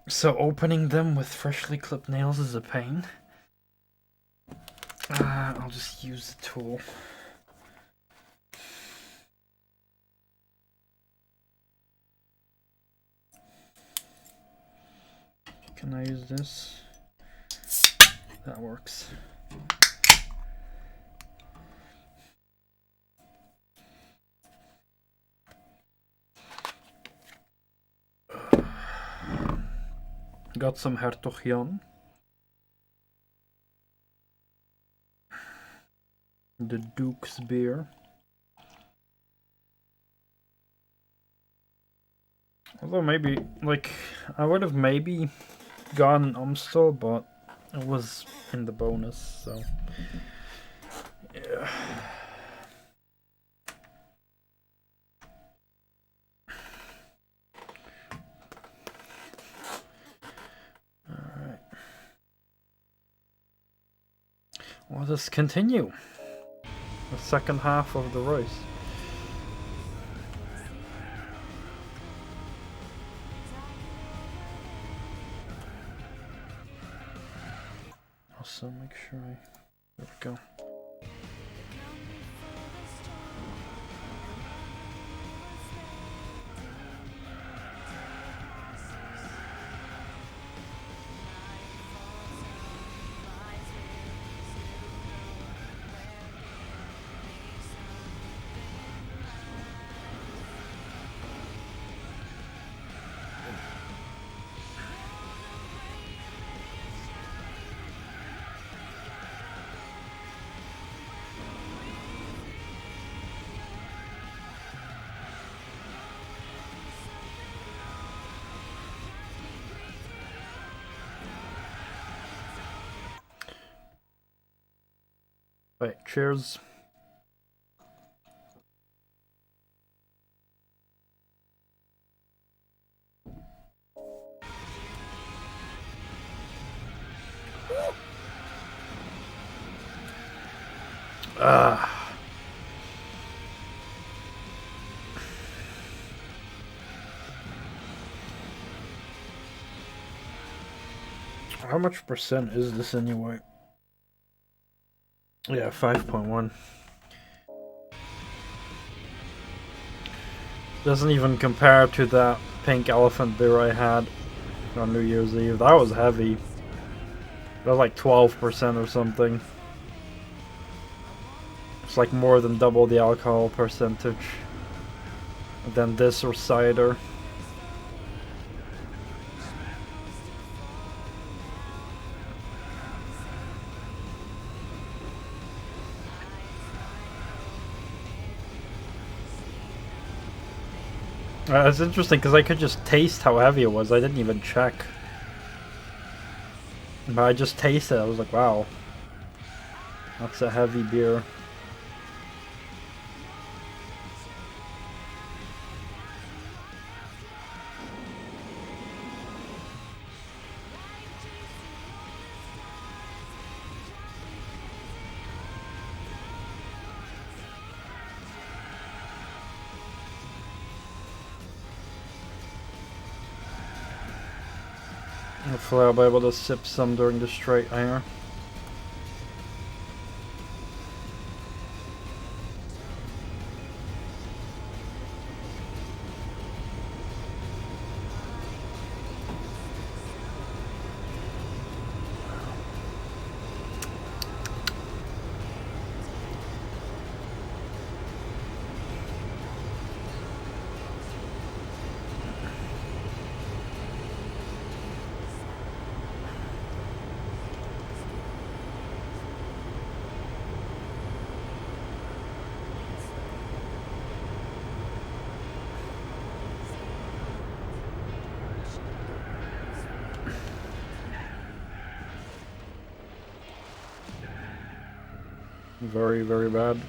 So opening them with freshly clipped nails is a pain. I'll just use the tool. Can I use this? That works. Got some Hertogian. The Duke's beer. Although maybe, like, I would have maybe gone Amstel, but it was in the bonus, so yeah. Alright. Let us continue the second half of the race. Also make sure there we go. Right, cheers. How much percent is this anyway? Yeah, 5.1. Doesn't even compare to that pink elephant beer I had on New Year's Eve. That was heavy. That was like 12% or something. It's like more than double the alcohol percentage than this or cider. It's interesting because I could just taste how heavy it was. I didn't even check. But I just tasted it. I was like, wow. That's a heavy beer. Hopefully I'll be able to sip some during the straight here. Very, very bad.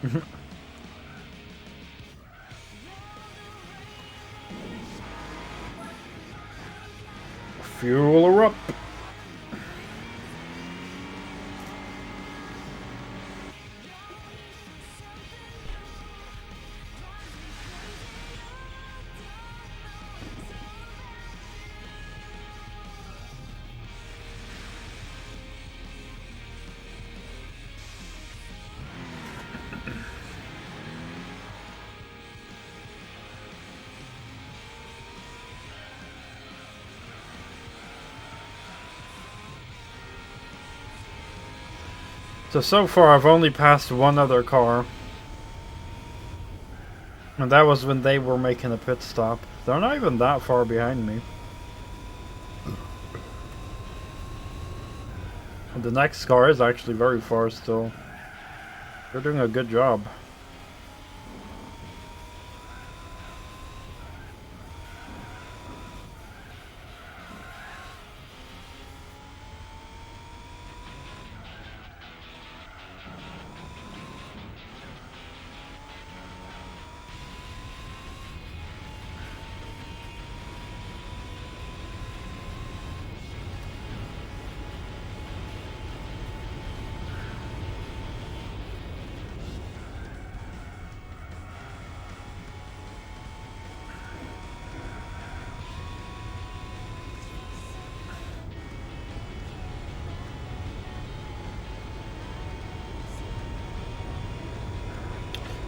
Fuel her up. So far I've only passed one other car. And that was when they were making a pit stop. They're not even that far behind me. And the next car is actually very far still. They're doing a good job.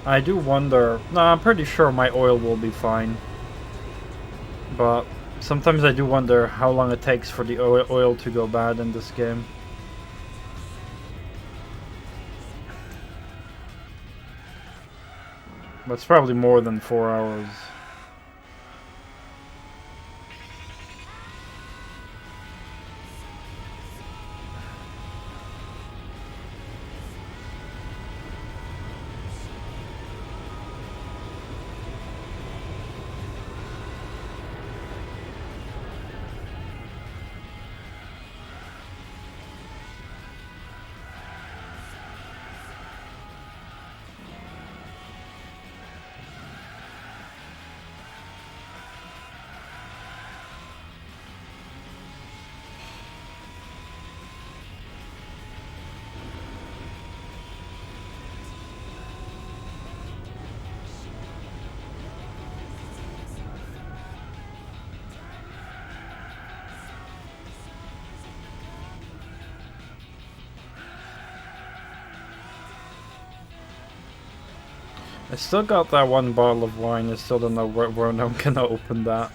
I do wonder... No, I'm pretty sure my oil will be fine. But sometimes I do wonder how long it takes for the oil to go bad in this game. But it's probably more than 4 hours. I still got that one bottle of wine. I still don't know where I'm gonna open that.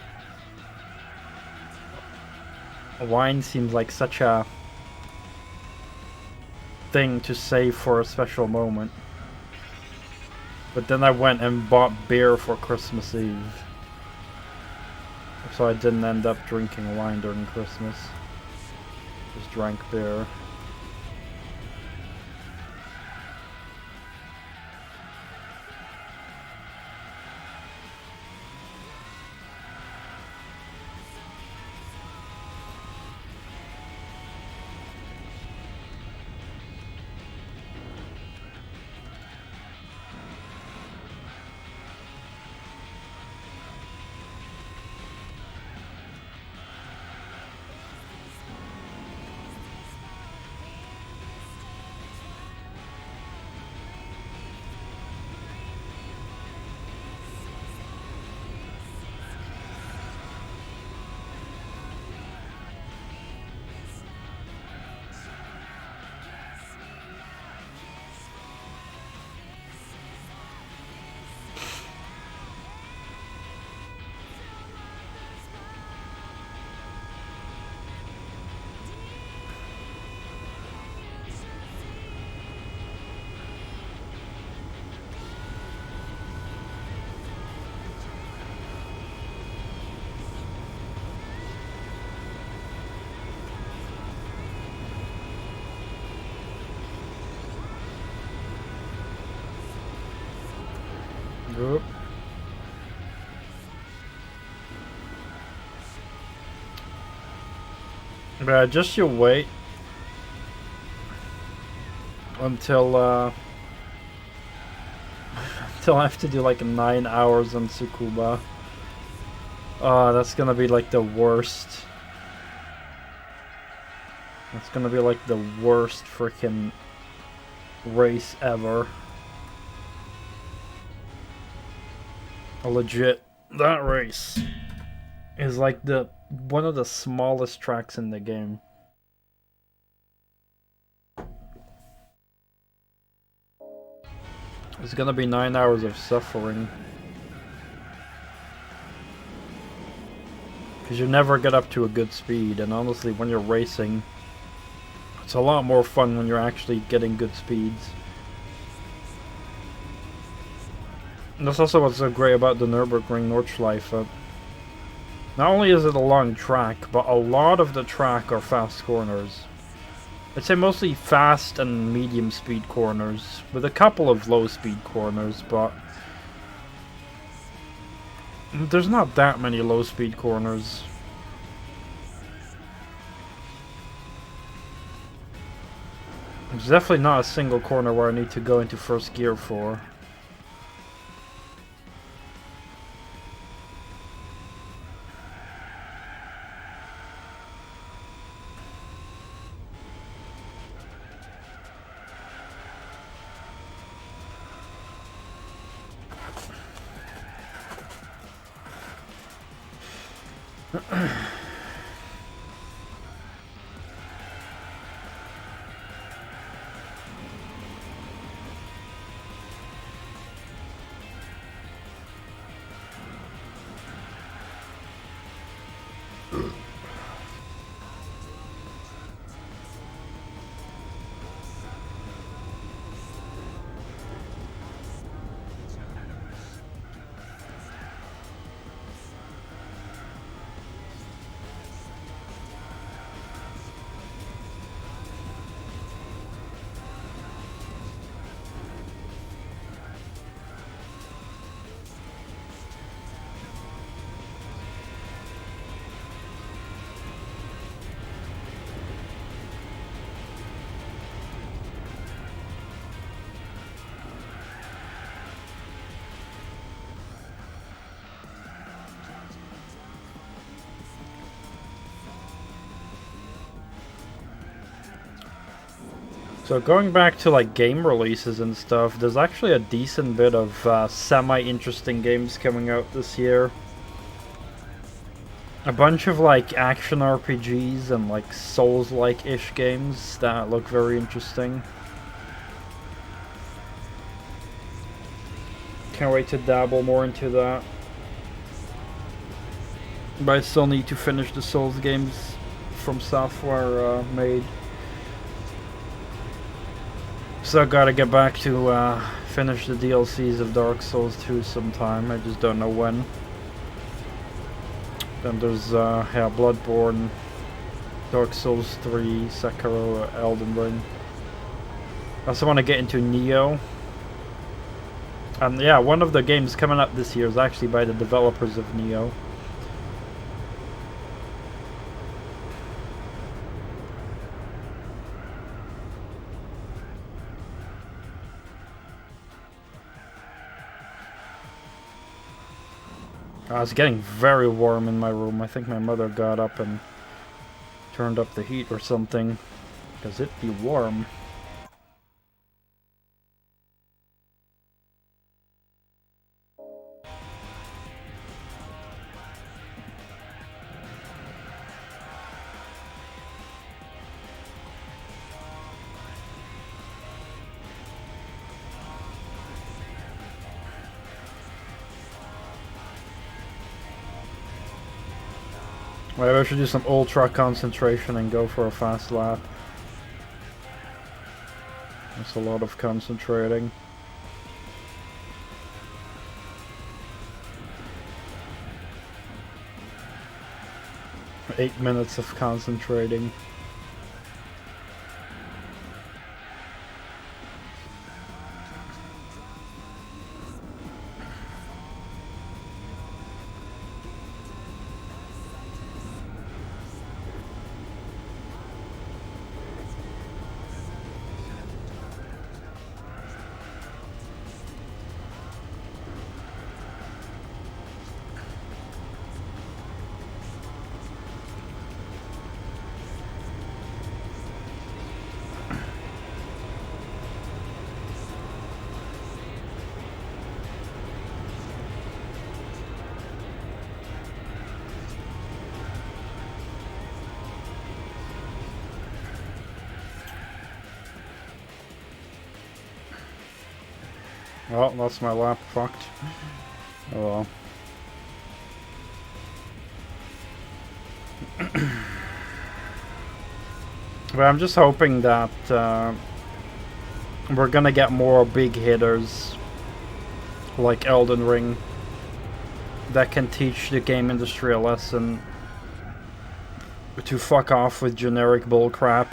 Wine seems like such a thing to save for a special moment. But then I went and bought beer for Christmas Eve. So I didn't end up drinking wine during Christmas. Just drank beer. Yep. But just you wait until until I have to do like 9 hours on Tsukuba. Oh, that's gonna be like the worst. That's gonna be like the worst freaking race ever. Legit, that race is like one of the smallest tracks in the game. It's gonna be 9 hours of suffering. Because you never get up to a good speed, and honestly, when you're racing, it's a lot more fun when you're actually getting good speeds. And that's also what's so great about the Nürburgring Nordschleife. Not only is it a long track, but a lot of the track are fast corners. I'd say mostly fast and medium speed corners, with a couple of low speed corners, but there's not that many low speed corners. There's definitely not a single corner where I need to go into first gear for. So going back to like game releases and stuff, there's actually a decent bit of semi-interesting games coming out this year. A bunch of like action RPGs and like Souls-like-ish games that look very interesting. Can't wait to dabble more into that. But I still need to finish the Souls games from software made. So I gotta get back to finish the DLCs of Dark Souls 2 sometime. I just don't know when. Then there's yeah, Bloodborne, Dark Souls 3, Sekiro, Elden Ring. I also want to get into Neo. And yeah, one of the games coming up this year is actually by the developers of Neo. It's getting very warm in my room. I think my mother got up and turned up the heat or something, because it'd be warm. Maybe I should do some ultra concentration and go for a fast lap. That's a lot of concentrating. Eight minutes of concentrating. Oh, that's my lap fucked. Oh well. But I'm just hoping that we're gonna get more big hitters like Elden Ring that can teach the game industry a lesson to fuck off with generic bullcrap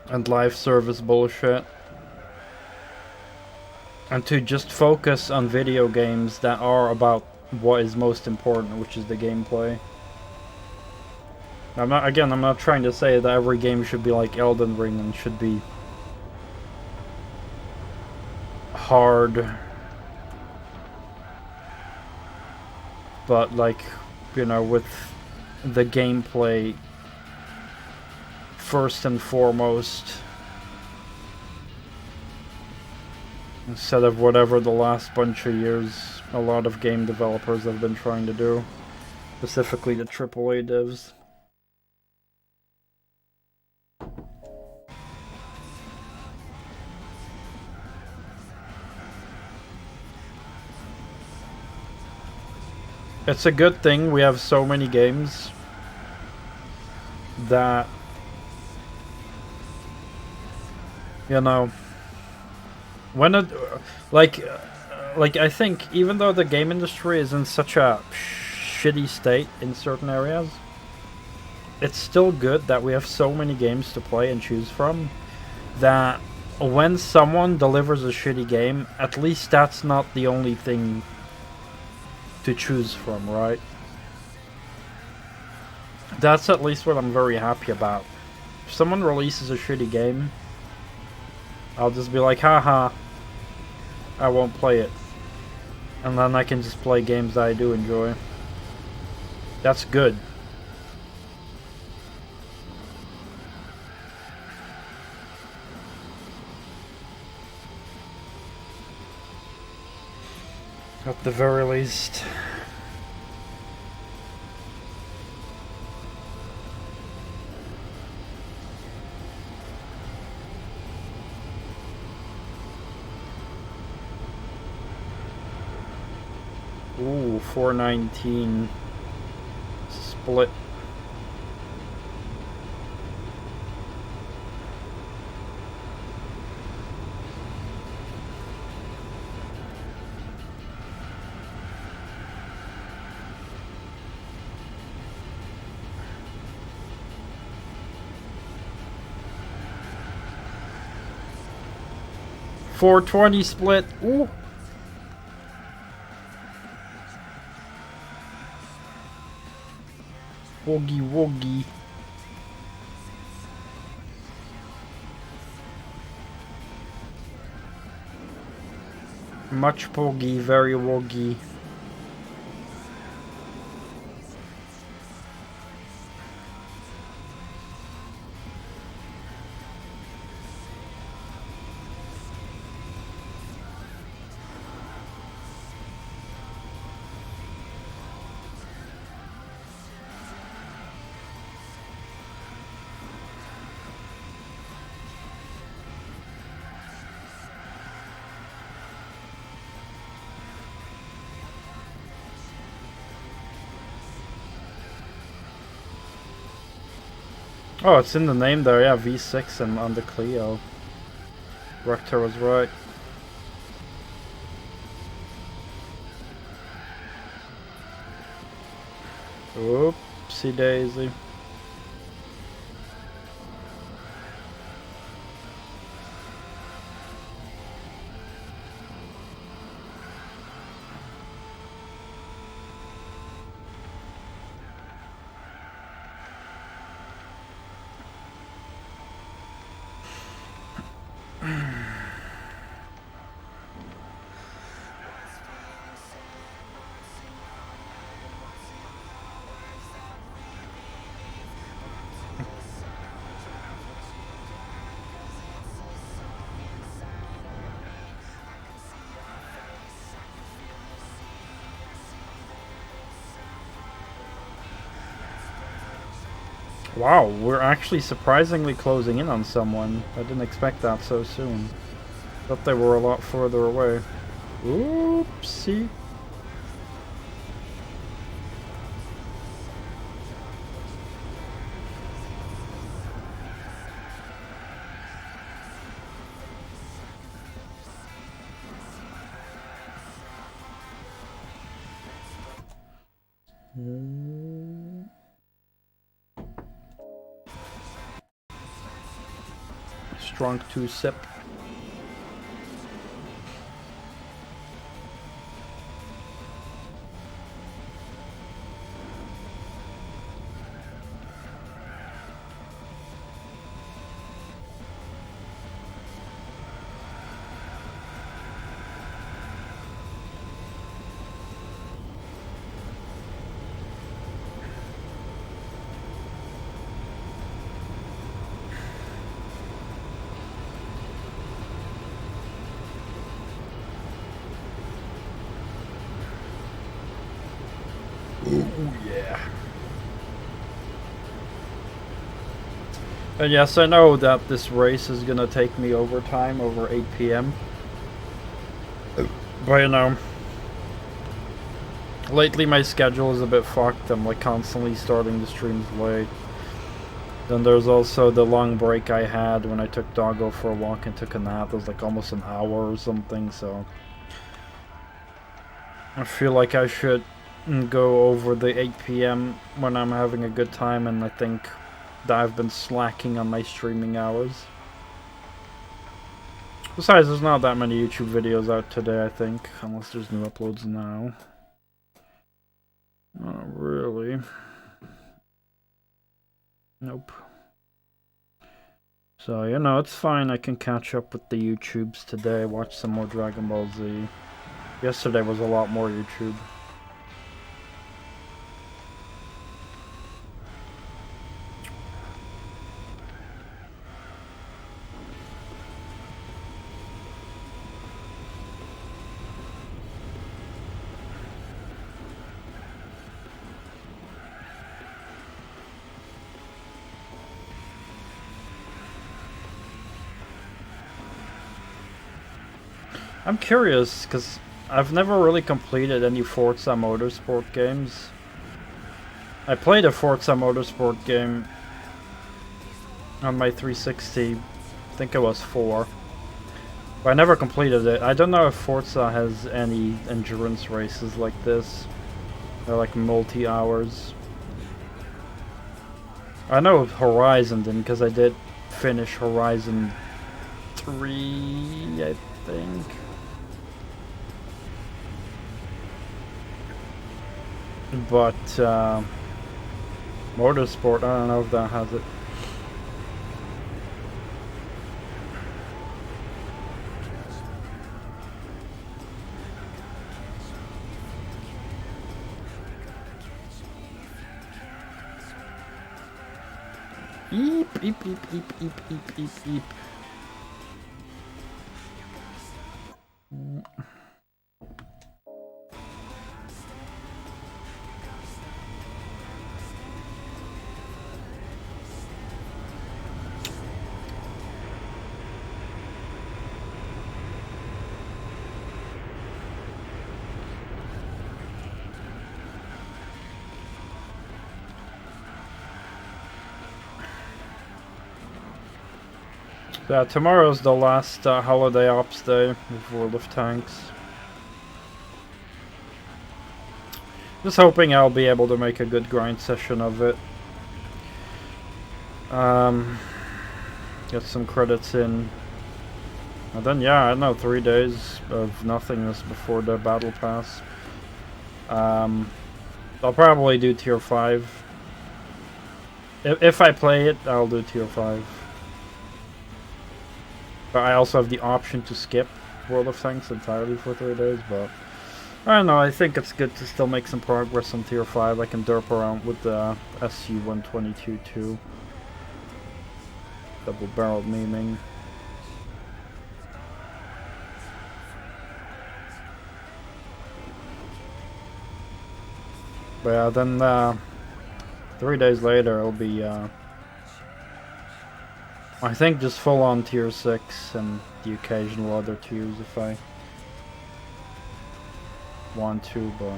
and live service bullshit. And to just focus on video games that are about what is most important, which is the gameplay. I'm not trying to say that every game should be like Elden Ring and should be hard. But like, you know, with the gameplay first and foremost, instead of whatever the last bunch of years a lot of game developers have been trying to do, specifically the AAA devs. It's a good thing we have so many games that, you know, when it, like I think even though the game industry is in such a shitty state in certain areas, it's still good that we have so many games to play and choose from, that when someone delivers a shitty game, at least that's not the only thing to choose from, right? That's at least what I'm very happy about. If someone releases a shitty game, I'll just be like, haha, I won't play it. And then I can just play games that I do enjoy. That's good. At the very least. Ooh, 419 split. .420 split. Ooh. Woogie woogie. Much woogie, very woogie. Oh, it's in the name there, yeah, V6 and on the Clio. Rector was right. Oopsie daisy. Wow, we're actually surprisingly closing in on someone. I didn't expect that so soon. Thought they were a lot further away. Oopsie. Strong 2 sip. Yeah. And yes, I know that this race is gonna take me overtime over 8 p.m. But you know, lately my schedule is a bit fucked. I'm like constantly starting the streams late. Then there's also the long break I had when I took Doggo for a walk and took a nap. It was like almost an hour or something, so I feel like I should go over the 8 p.m. when I'm having a good time, and I think that I've been slacking on my streaming hours. Besides, there's not that many YouTube videos out today, I think, unless there's new uploads now. Not really. Nope. So, you know, it's fine. I can catch up with the YouTubes today, watch some more Dragon Ball Z. Yesterday was a lot more YouTube. I'm curious, because I've never really completed any Forza Motorsport games. I played a Forza Motorsport game on my 360. I think it was 4. But I never completed it. I don't know if Forza has any endurance races like this. They're like multi-hours. I know Horizon didn't, because I did finish Horizon 3, I think. But Motorsport, I don't know if that has it. Eep, eep, eep, eep, eep, eep, eep, eep. Yeah, tomorrow's the last holiday ops day of World of Tanks. Just hoping I'll be able to make a good grind session of it. Get some credits in. And then, yeah, I don't know, 3 days of nothingness before the battle pass. I'll probably do tier 5. If I play it, I'll do tier 5. But I also have the option to skip World of Tanks entirely for 3 days, but I don't know, I think it's good to still make some progress on tier 5. I can derp around with the SU-122 too. Double-barreled memeing. But yeah, then 3 days later it'll be I think just full on tier 6 and the occasional other tiers if I want to, but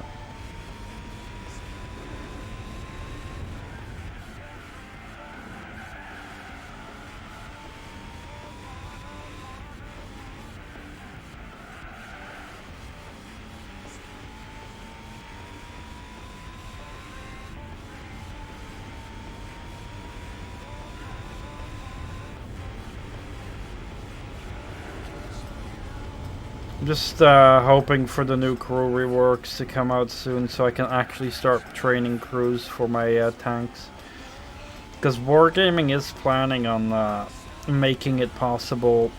just hoping for the new crew reworks to come out soon so I can actually start training crews for my tanks. Because Wargaming is planning on making it possible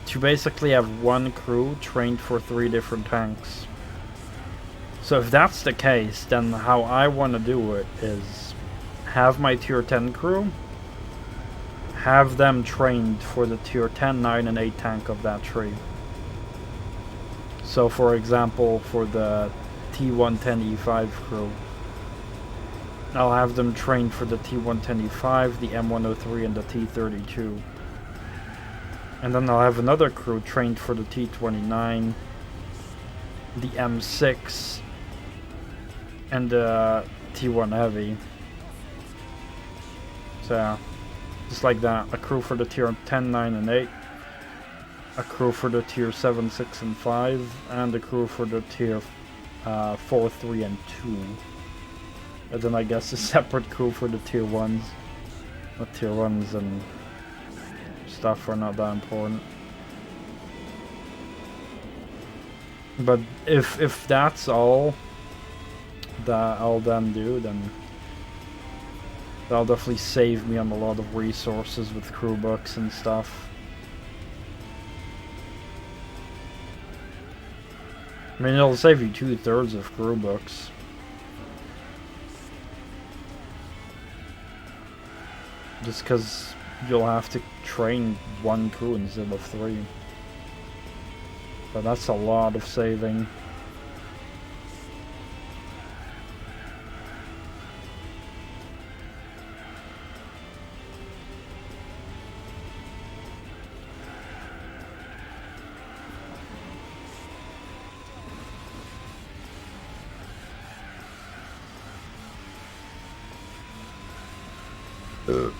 to basically have one crew trained for 3 different tanks. So if that's the case, then how I want to do it is have my tier 10 crew, have them trained for the tier 10, 9, and 8 tank of that tree. So for example, for the T110E5 crew, I'll have them trained for the T110E5, the M103, and the T32. And then I'll have another crew trained for the T29, the M6, and the T1 Heavy. So yeah, just like that. A crew for the tier 10, 9, and 8. A crew for the tier 7, 6, and 5, and a crew for the tier 4, 3, and 2. And then I guess a separate crew for the tier 1s. The tier 1s and stuff are not that important. But if that's all that I'll then do, then that'll definitely save me on a lot of resources with crew books and stuff. I mean, it'll save you 2/3 of crew books. Just because you'll have to train 1 crew instead of 3. But that's a lot of saving. But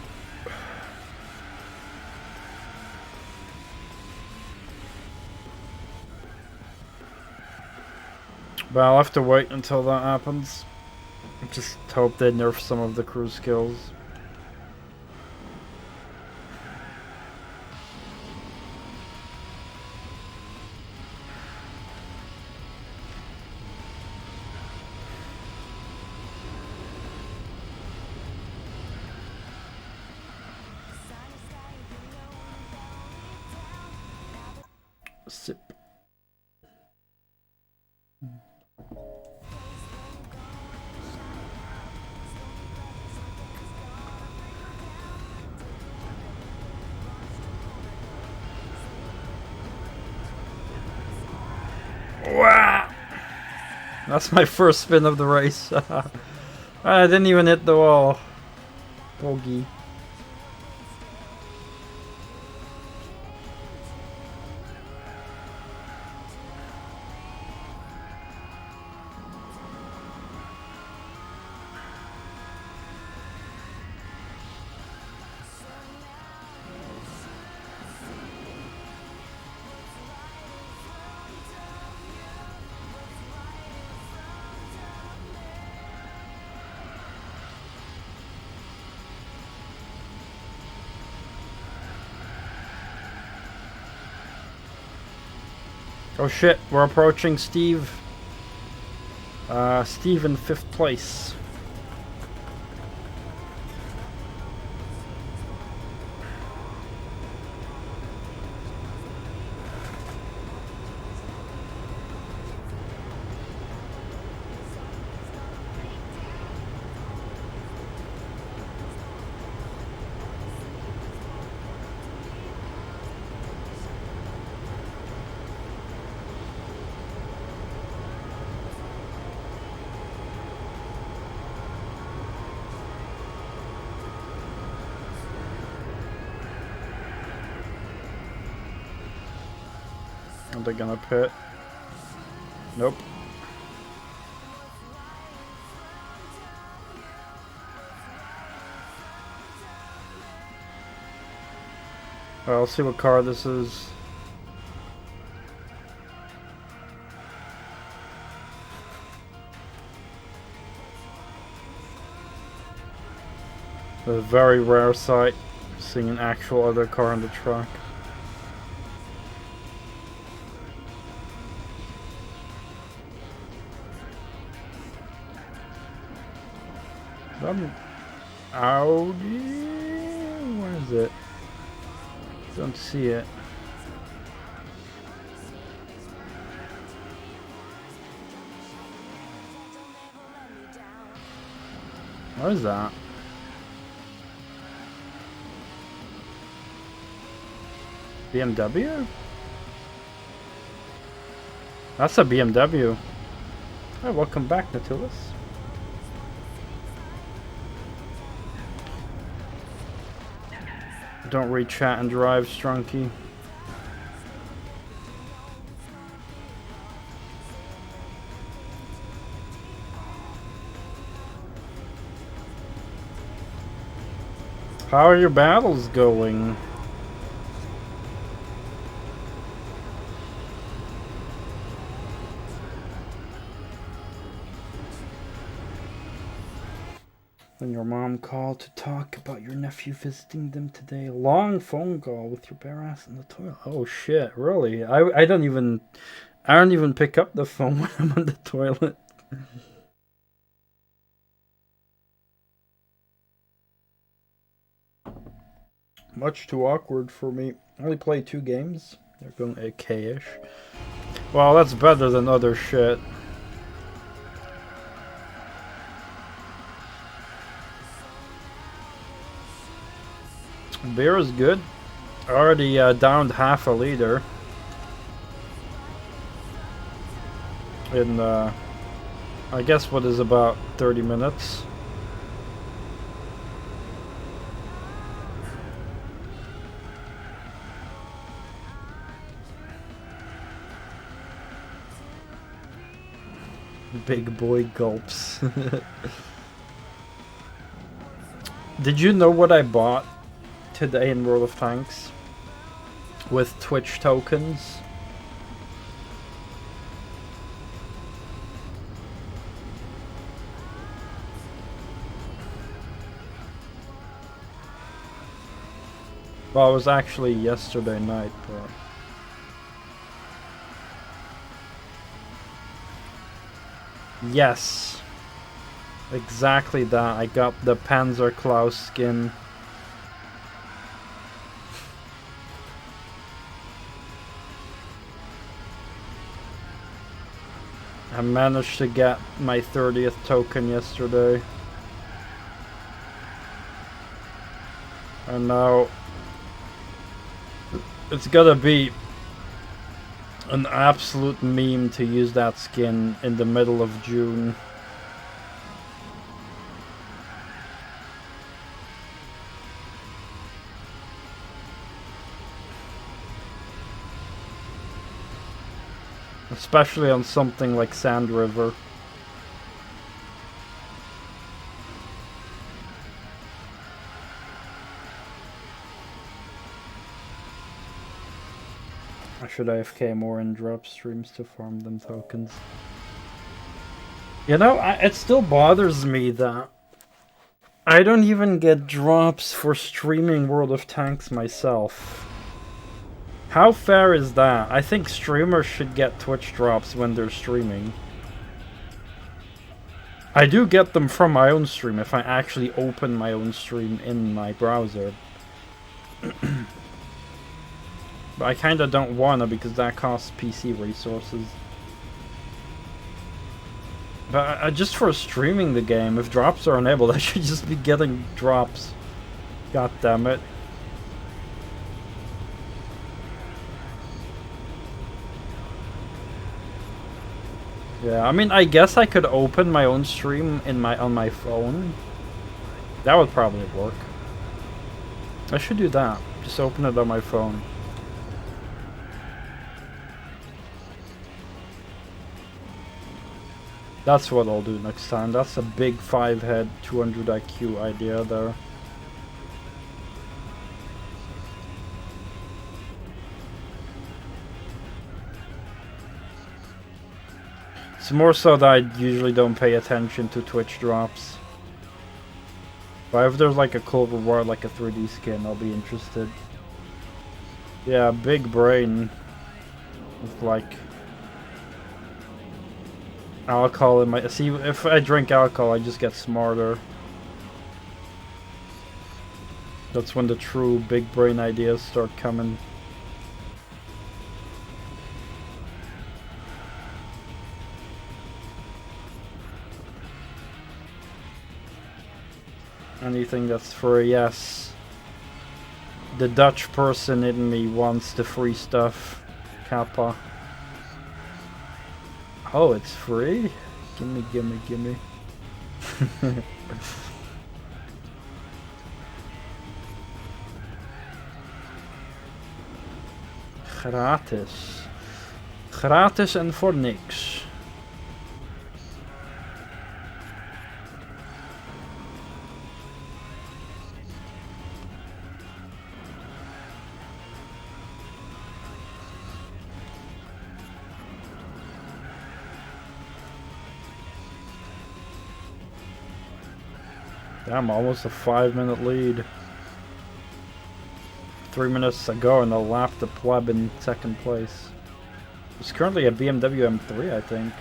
I'll have to wait until that happens. Just hope they nerf some of the crew skills. Sip. Wow! That's my first spin of the race. I didn't even hit the wall. Bogey. Oh shit, we're approaching Steve. Steve in 5th place. Are they gonna pit? Nope. Well, I'll see what car this is. A very rare sight, seeing an actual other car on the track. Audi? Where is it? Don't see it. What is that? BMW? That's a BMW. Hey, welcome back, Nautilus. Don't read chat and drive, STRONKI. How are your battles going? When your mom called to talk about your nephew visiting them today. A long phone call with your bare ass in the toilet. Oh shit, really? I don't even pick up the phone when I'm on the toilet. Much too awkward for me. I only played 2 games. They're going AK-ish. Well, that's better than other shit. Beer is good. Already downed half a liter in I guess what is about 30 minutes. Big boy gulps. Did you know what I bought today in World of Tanks? With Twitch tokens? Well, it was actually yesterday night, but... Yes. Exactly that. I got the Panzerklaus skin. I managed to get my 30th token yesterday. And now it's gotta be an absolute meme to use that skin in the middle of June. Especially on something like Sand River. I should AFK more and drop streams to farm them tokens. You know, it still bothers me that I don't even get drops for streaming World of Tanks myself. How fair is that? I think streamers should get Twitch drops when they're streaming. I do get them from my own stream if I actually open my own stream in my browser. But I kinda don't wanna because that costs PC resources. But just for streaming the game, if drops are enabled, I should just be getting drops. God damn it. Yeah, I mean, I guess I could open my own stream in on my phone. That would probably work. I should do that. Just open it on my phone. That's what I'll do next time. That's a big 5-head, 200 IQ idea there. It's more so that I usually don't pay attention to Twitch drops. But if there's like a cool reward, like a 3D skin, I'll be interested. Yeah, big brain. With like... alcohol in my... See, if I drink alcohol, I just get smarter. That's when the true big brain ideas start coming. Anything that's free, yes. The Dutch person in me wants the free stuff. Kappa. Oh, it's free? Gimme, gimme, gimme. Gratis. Gratis en voor niks. Damn, almost a 5-minute lead. 3 minutes ago and I'll lap the pleb in second place. It's currently a BMW M3, I think.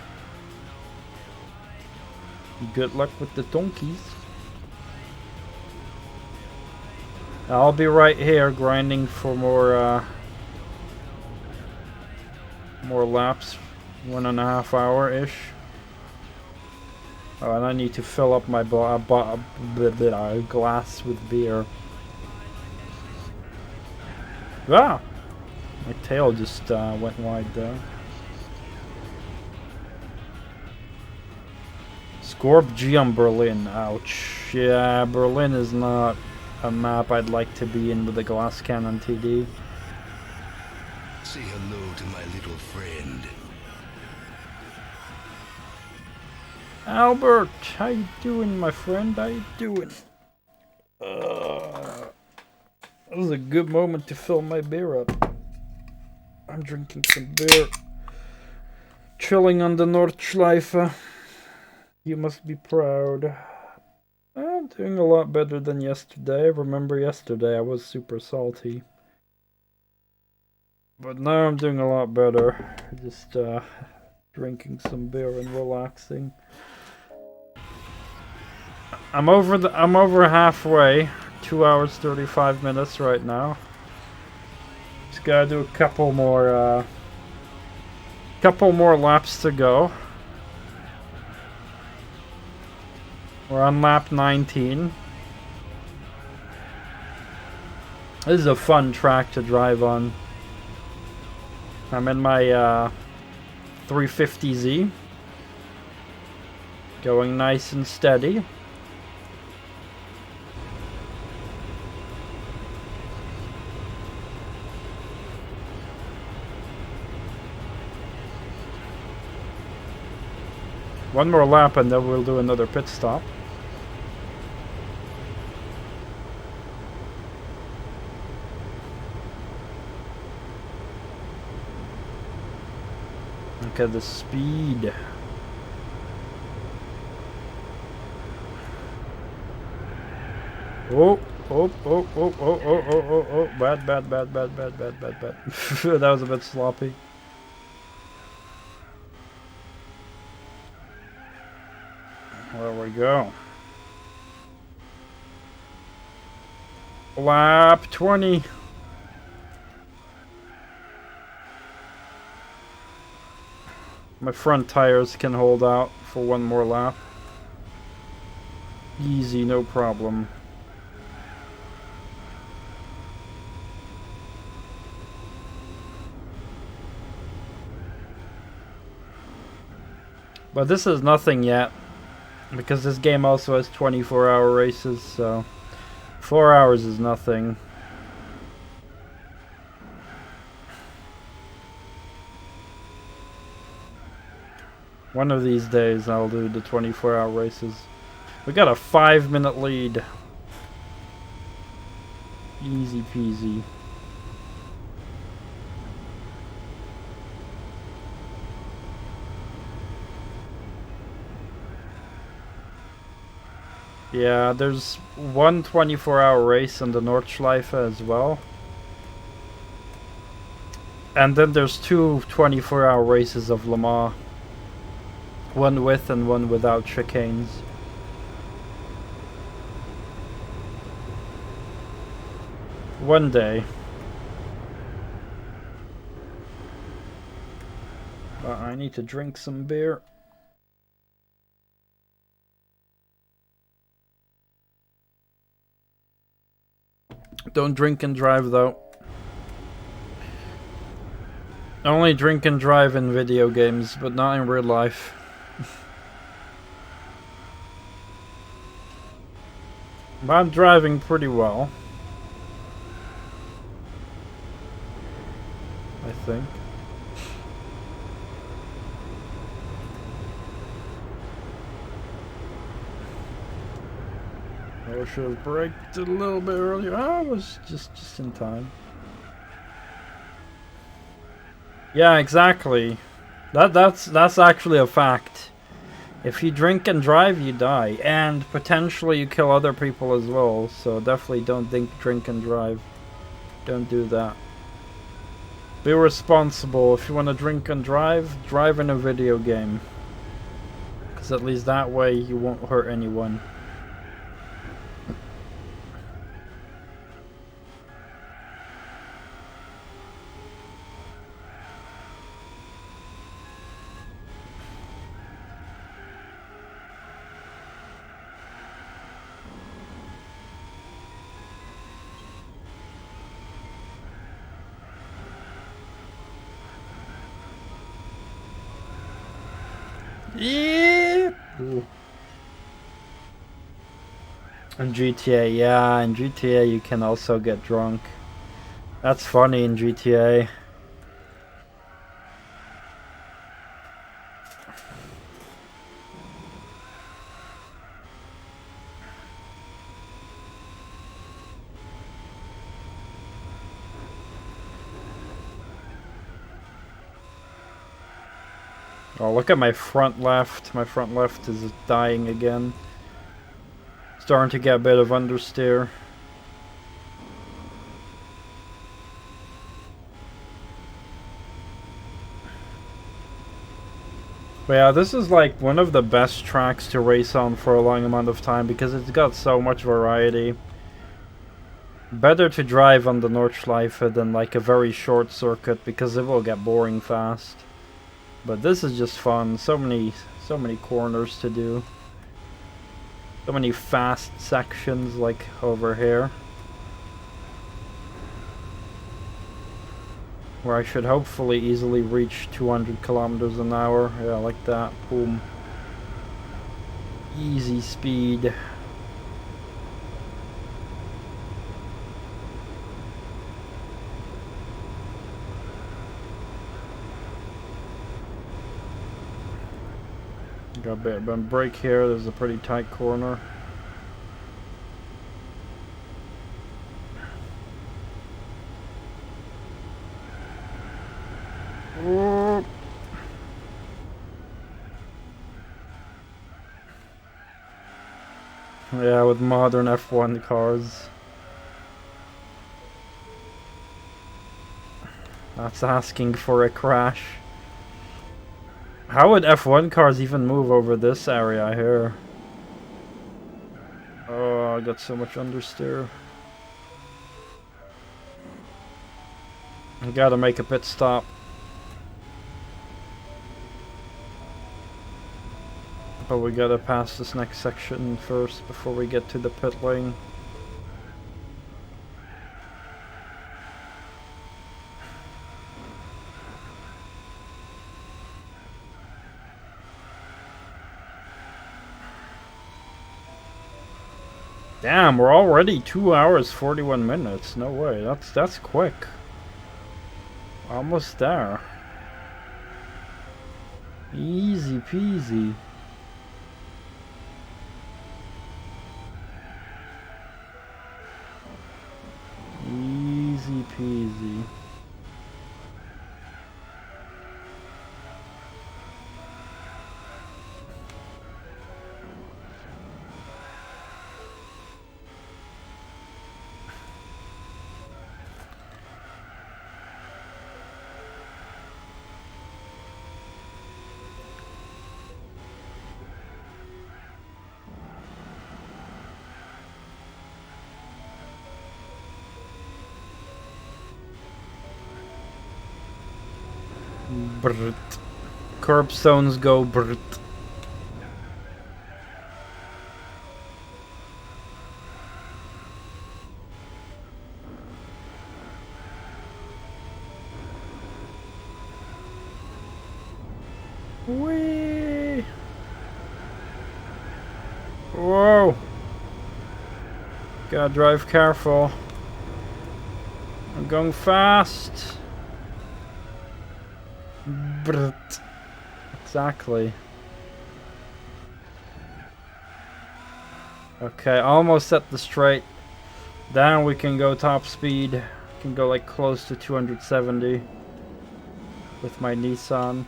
Good luck with the donkeys. I'll be right here grinding for more laps. 1.5 hour-ish. Oh, and I need to fill up my glass with beer. Ah! My tail just went wide there. Scorp G on Berlin. Ouch. Yeah, Berlin is not a map I'd like to be in with a glass cannon TD. Say hello to my little friend. Albert, how you doing, my friend? How you doing? This is a good moment to fill my beer up. I'm drinking some beer. Chilling on the Nordschleife. You must be proud. I'm doing a lot better than yesterday. I remember yesterday I was super salty. But now I'm doing a lot better. Just drinking some beer and relaxing. I'm over halfway. 2 hours 35 minutes right now. Just gotta do a couple more laps to go. We're on lap 19. This is a fun track to drive on. I'm in my 350Z. Going nice and steady. One more lap and then we'll do another pit stop. Look at the speed. Oh, bad. That was a bit sloppy. There we go. Lap 20. My front tires can hold out for one more lap. Easy, no problem. But this is nothing yet, because this game also has 24-hour races, so 4 hours is nothing. One of these days I'll do the 24-hour races. We got a 5-minute lead. Easy peasy. Yeah, there's one 24-hour race on the Nordschleife as well. And then there's two 24-hour races of Le Mans. One with and one without chicanes. One day. But I need to drink some beer. Don't drink and drive though. Only drink and drive in video games, but not in real life. But I'm driving pretty well, I think. I should have braked a little bit earlier. I was just in time. Yeah, exactly. That's actually a fact. If you drink and drive, you die, and potentially you kill other people as well. So definitely don't drink and drive. Don't do that. Be responsible. If you want to drink and drive in a video game. Because at least that way you won't hurt anyone. Yeah. And GTA, yeah, in GTA you can also get drunk. That's funny in GTA. Oh, look at my front left. My front left is dying again. Starting to get a bit of understeer. But yeah, this is like one of the best tracks to race on for a long amount of time because it's got so much variety. Better to drive on the Nordschleife than like a very short circuit because it will get boring fast. But this is just fun. So many corners to do. So many fast sections like over here. Where I should hopefully easily reach 200 kilometers an hour. Yeah, like that. Boom. Easy speed. Got a bit of a brake here. There's a pretty tight corner. Yeah, with modern F1 cars. That's asking for a crash. How would F1 cars even move over this area here? Oh, I got so much understeer. I gotta make a pit stop. But we gotta pass this next section first before we get to the pit lane. Damn, we're already 2 hours 41 minutes. No way, that's quick. Almost there. Easy peasy. Easy peasy. Brrt. Curbstones go brrt. Whee! Whoa! Gotta drive careful. I'm going fast. Brrt. Exactly. Okay, almost at the straight. Then we can go top speed. Can go like close to 270 with my Nissan.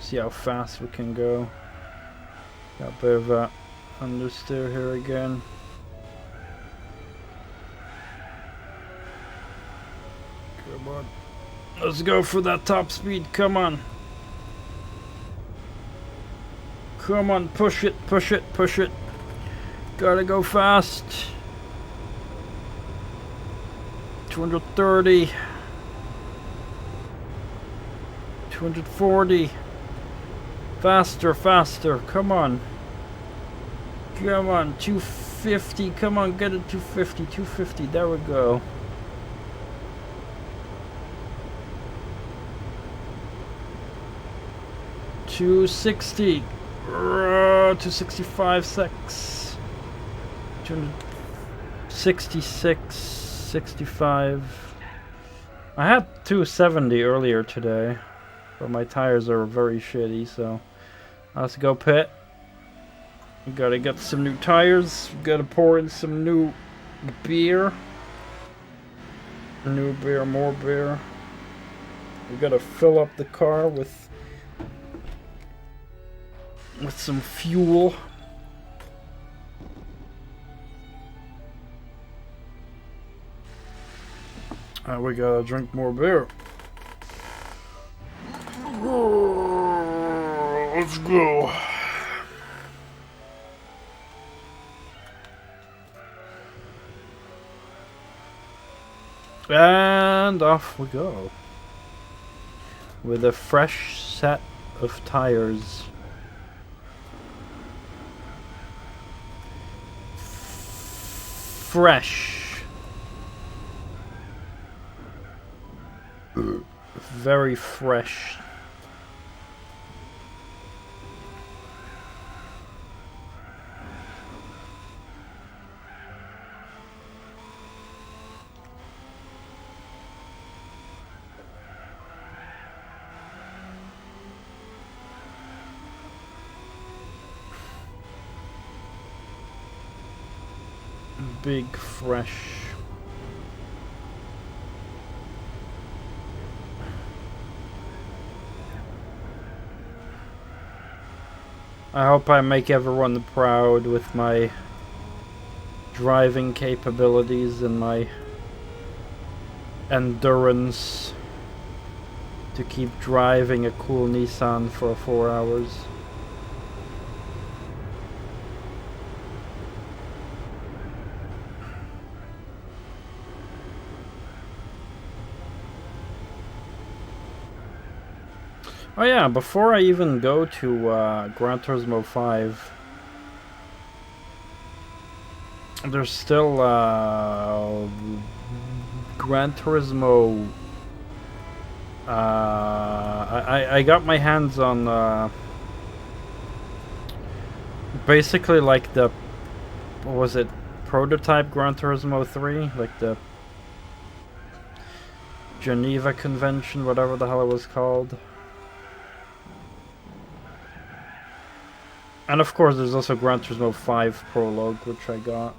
See how fast we can go. Got a bit of a understeer here again. Come on. Let's go for that top speed. Come on. Come on, push it, push it, push it. Gotta go fast. 230. 240. Faster, faster. Come on. Come on, 250. Come on, get it 250, 250. There we go. $260. 265 secs. 266, 65. I had 270 earlier today, but my tires are very shitty, so let's go pit. We gotta get some new tires. We gotta pour in some new beer. New beer, more beer. We gotta fill up the car with some fuel. We gotta drink more beer. Let's go. And off we go. With a fresh set of tires. Fresh. Very fresh. Big fresh. I hope I make everyone proud with my driving capabilities and my endurance to keep driving a cool Nissan for 4 hours. Oh yeah, before I even go to Gran Turismo 5, there's still Gran Turismo. I got my hands on basically like the, what was it, prototype Gran Turismo 3, like the Geneva Convention, whatever the hell it was called. And of course there's also Gran Turismo 5 Prologue, which I got.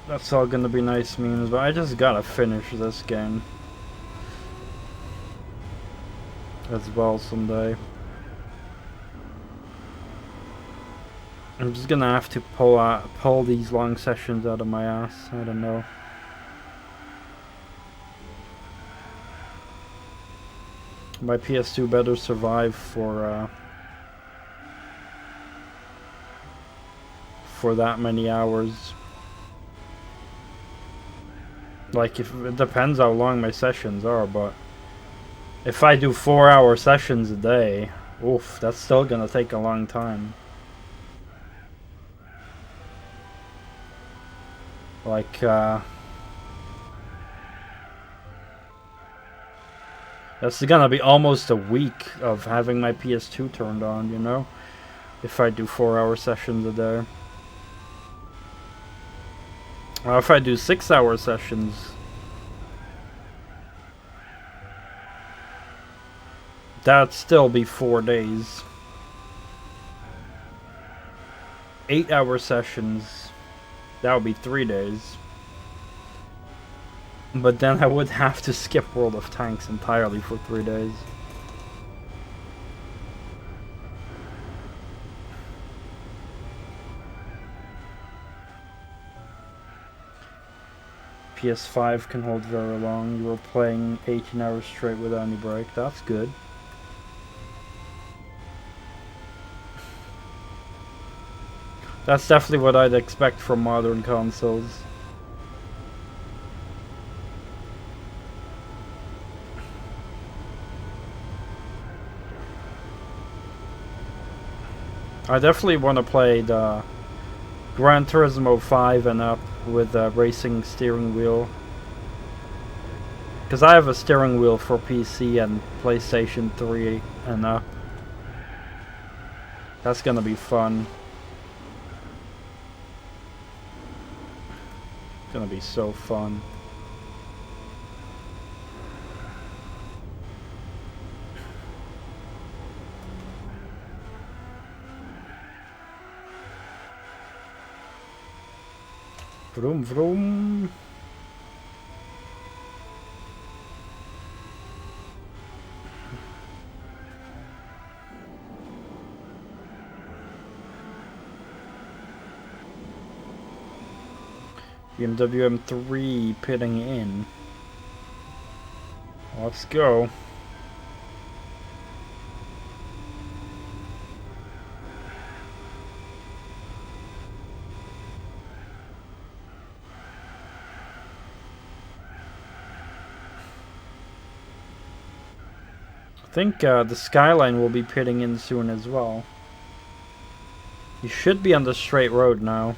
That's all gonna be nice memes, but I just gotta finish this game as well someday. I'm just gonna have to pull these long sessions out of my ass. I don't know. My PS2 better survive for that many hours. Like, if it depends how long my sessions are, but if I do 4-hour sessions a day, oof, that's still gonna take a long time. Like, that's gonna be almost a week of having my PS2 turned on, you know? If I do 4-hour sessions a day. Well, if I do 6-hour sessions, that'd still be 4 days. 8-hour sessions, that would be 3 days. But then I would have to skip World of Tanks entirely for 3 days. PS5 can hold very long. You were playing 18 hours straight without any break. That's good. That's definitely what I'd expect from modern consoles. I definitely want to play the Gran Turismo 5 and up with a racing steering wheel. Because I have a steering wheel for PC and PlayStation 3 and up. That's gonna be fun. It's gonna be so fun. Vroom vroom. BMW M3 pitting in. Let's go. I think the Skyline will be pitting in soon as well. You should be on the straight road now.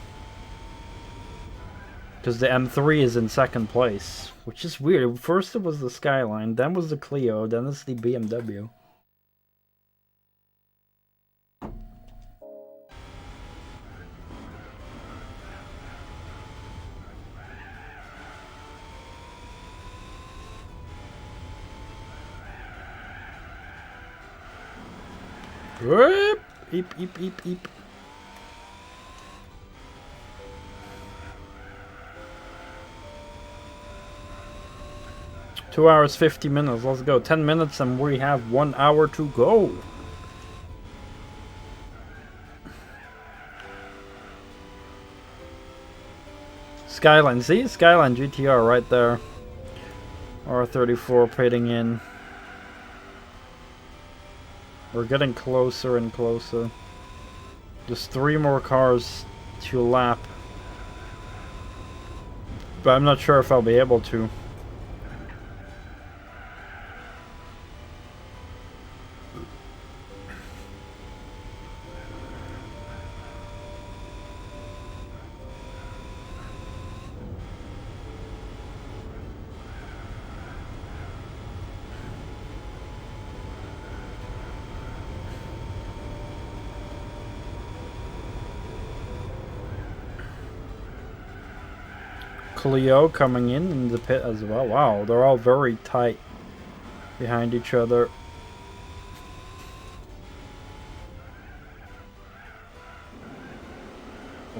Because the M3 is in second place, which is weird. First it was the Skyline, then was the Clio, then it's the BMW. Whoop! Eep, eep, eep, eep. Two hours, 50 minutes. Let's go. 10 minutes and we have 1 hour to go. Skyline. See? Skyline GTR right there. R34 pitting in. We're getting closer and closer. Just 3 more cars to lap. But I'm not sure if I'll be able to. Clio coming in the pit as well. Wow, they're all very tight behind each other.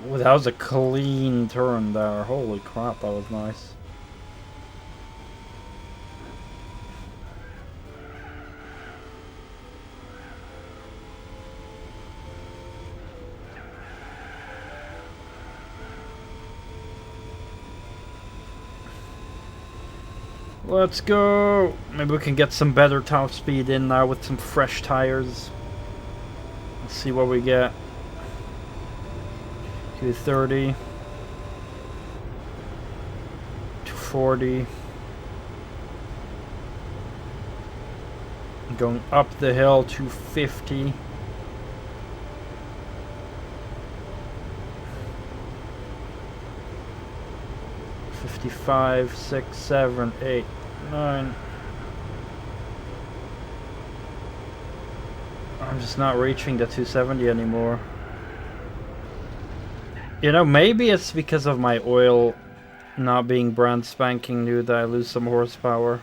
Oh, that was a clean turn there. Holy crap, that was nice. Let's go! Maybe we can get some better top speed in now with some fresh tires. Let's see what we get. 230. 240. Going up the hill, 250. Five, 6, 7, 8, 9. I'm just not reaching the 270 anymore. You know, maybe it's because of my oil not being brand spanking new that I lose some horsepower.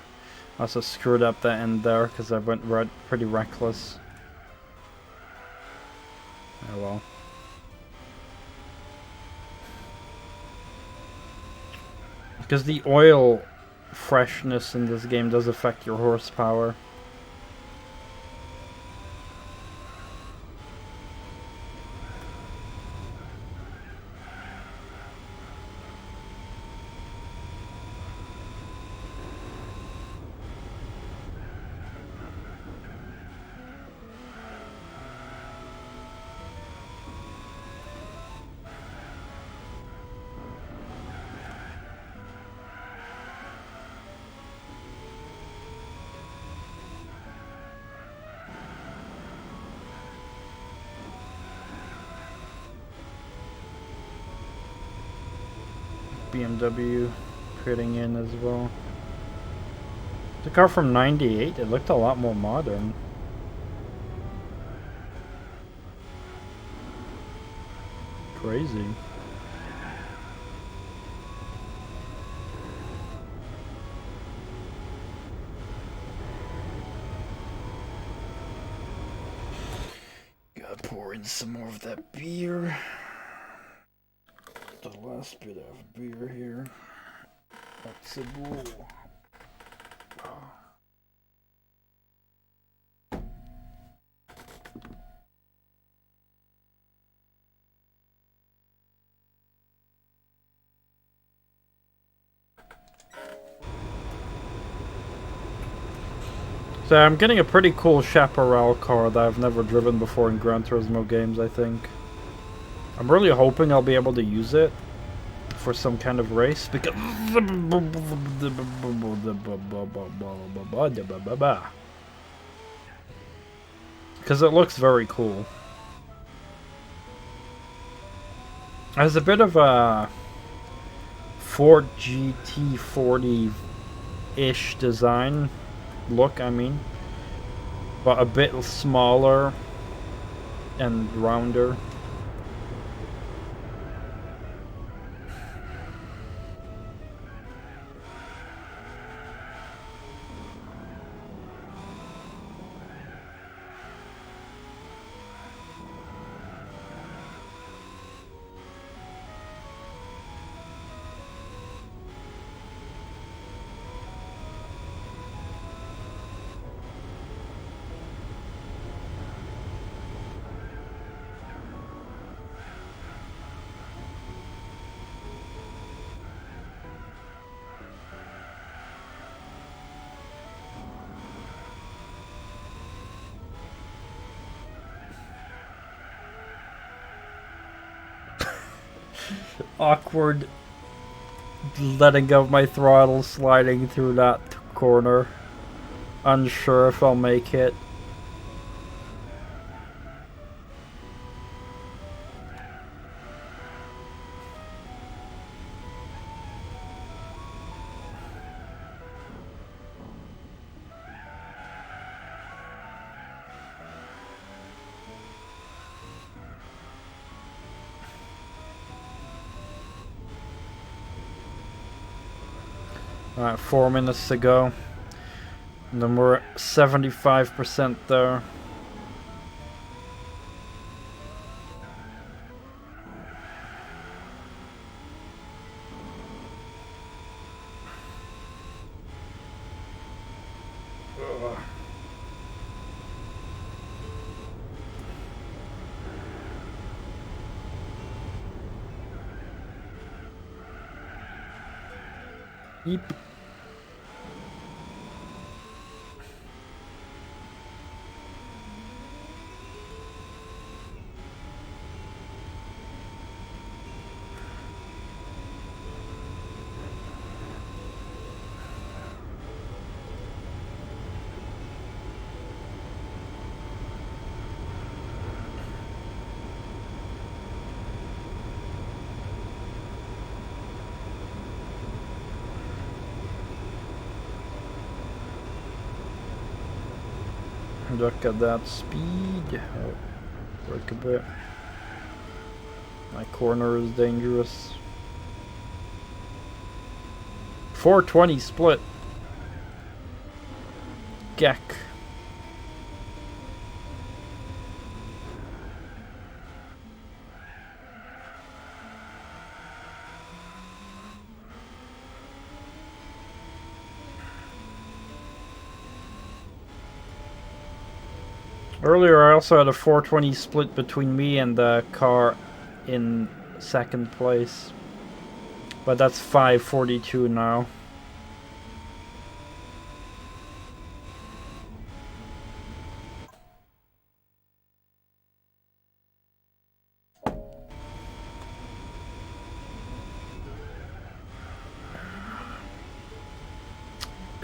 I also screwed up the end there because I went pretty reckless. Oh well. Because the oil freshness in this game does affect your horsepower. BMW pitting in as well. The car from '98, it looked a lot more modern. Crazy. Gotta pour in some more of that beer. the last bit of beer here. That's a bull. So I'm getting a pretty cool Chaparral car that I've never driven before in Gran Turismo games, I think. I'm really hoping I'll be able to use it for some kind of race because it looks very cool. It has a bit of a Ford GT40-ish design look, I mean, but a bit smaller and rounder. Awkward letting go of my throttle sliding through that corner. Unsure if I'll make it. Alright, 4 minutes to go. And then we're at 75% there. Yep. Look at that speed. Oh, brake a bit. My corner is dangerous. 420 split. Geck. Earlier I also had a 420 split between me and the car in second place. But that's 542 now.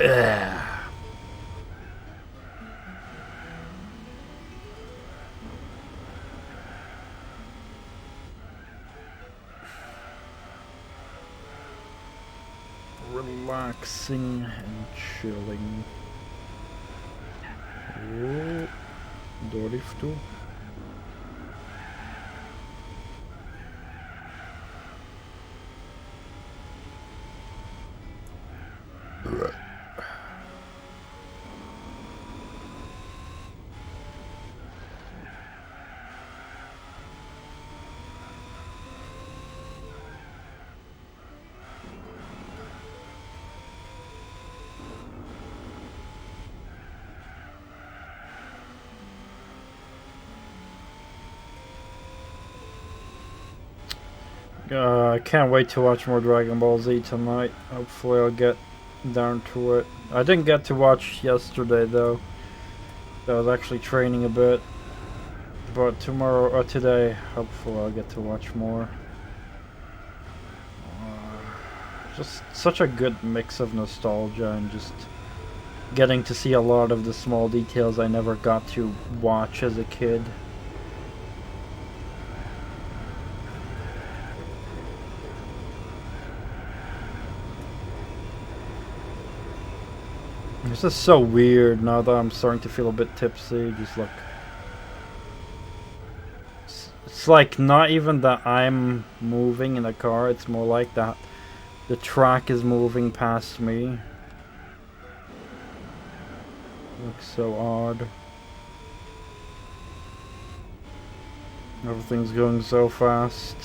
Ugh. Relaxing and chilling. Oh, drifto. I can't wait to watch more Dragon Ball Z tonight. Hopefully I'll get down to it. I didn't get to watch yesterday though. I was actually training a bit. But tomorrow or today, hopefully I'll get to watch more. Just such a good mix of nostalgia and just getting to see a lot of the small details I never got to watch as a kid. This is so weird now that I'm starting to feel a bit tipsy. Just look. It's like not even that I'm moving in the car, it's more like that the track is moving past me. Looks so odd. Everything's going so fast.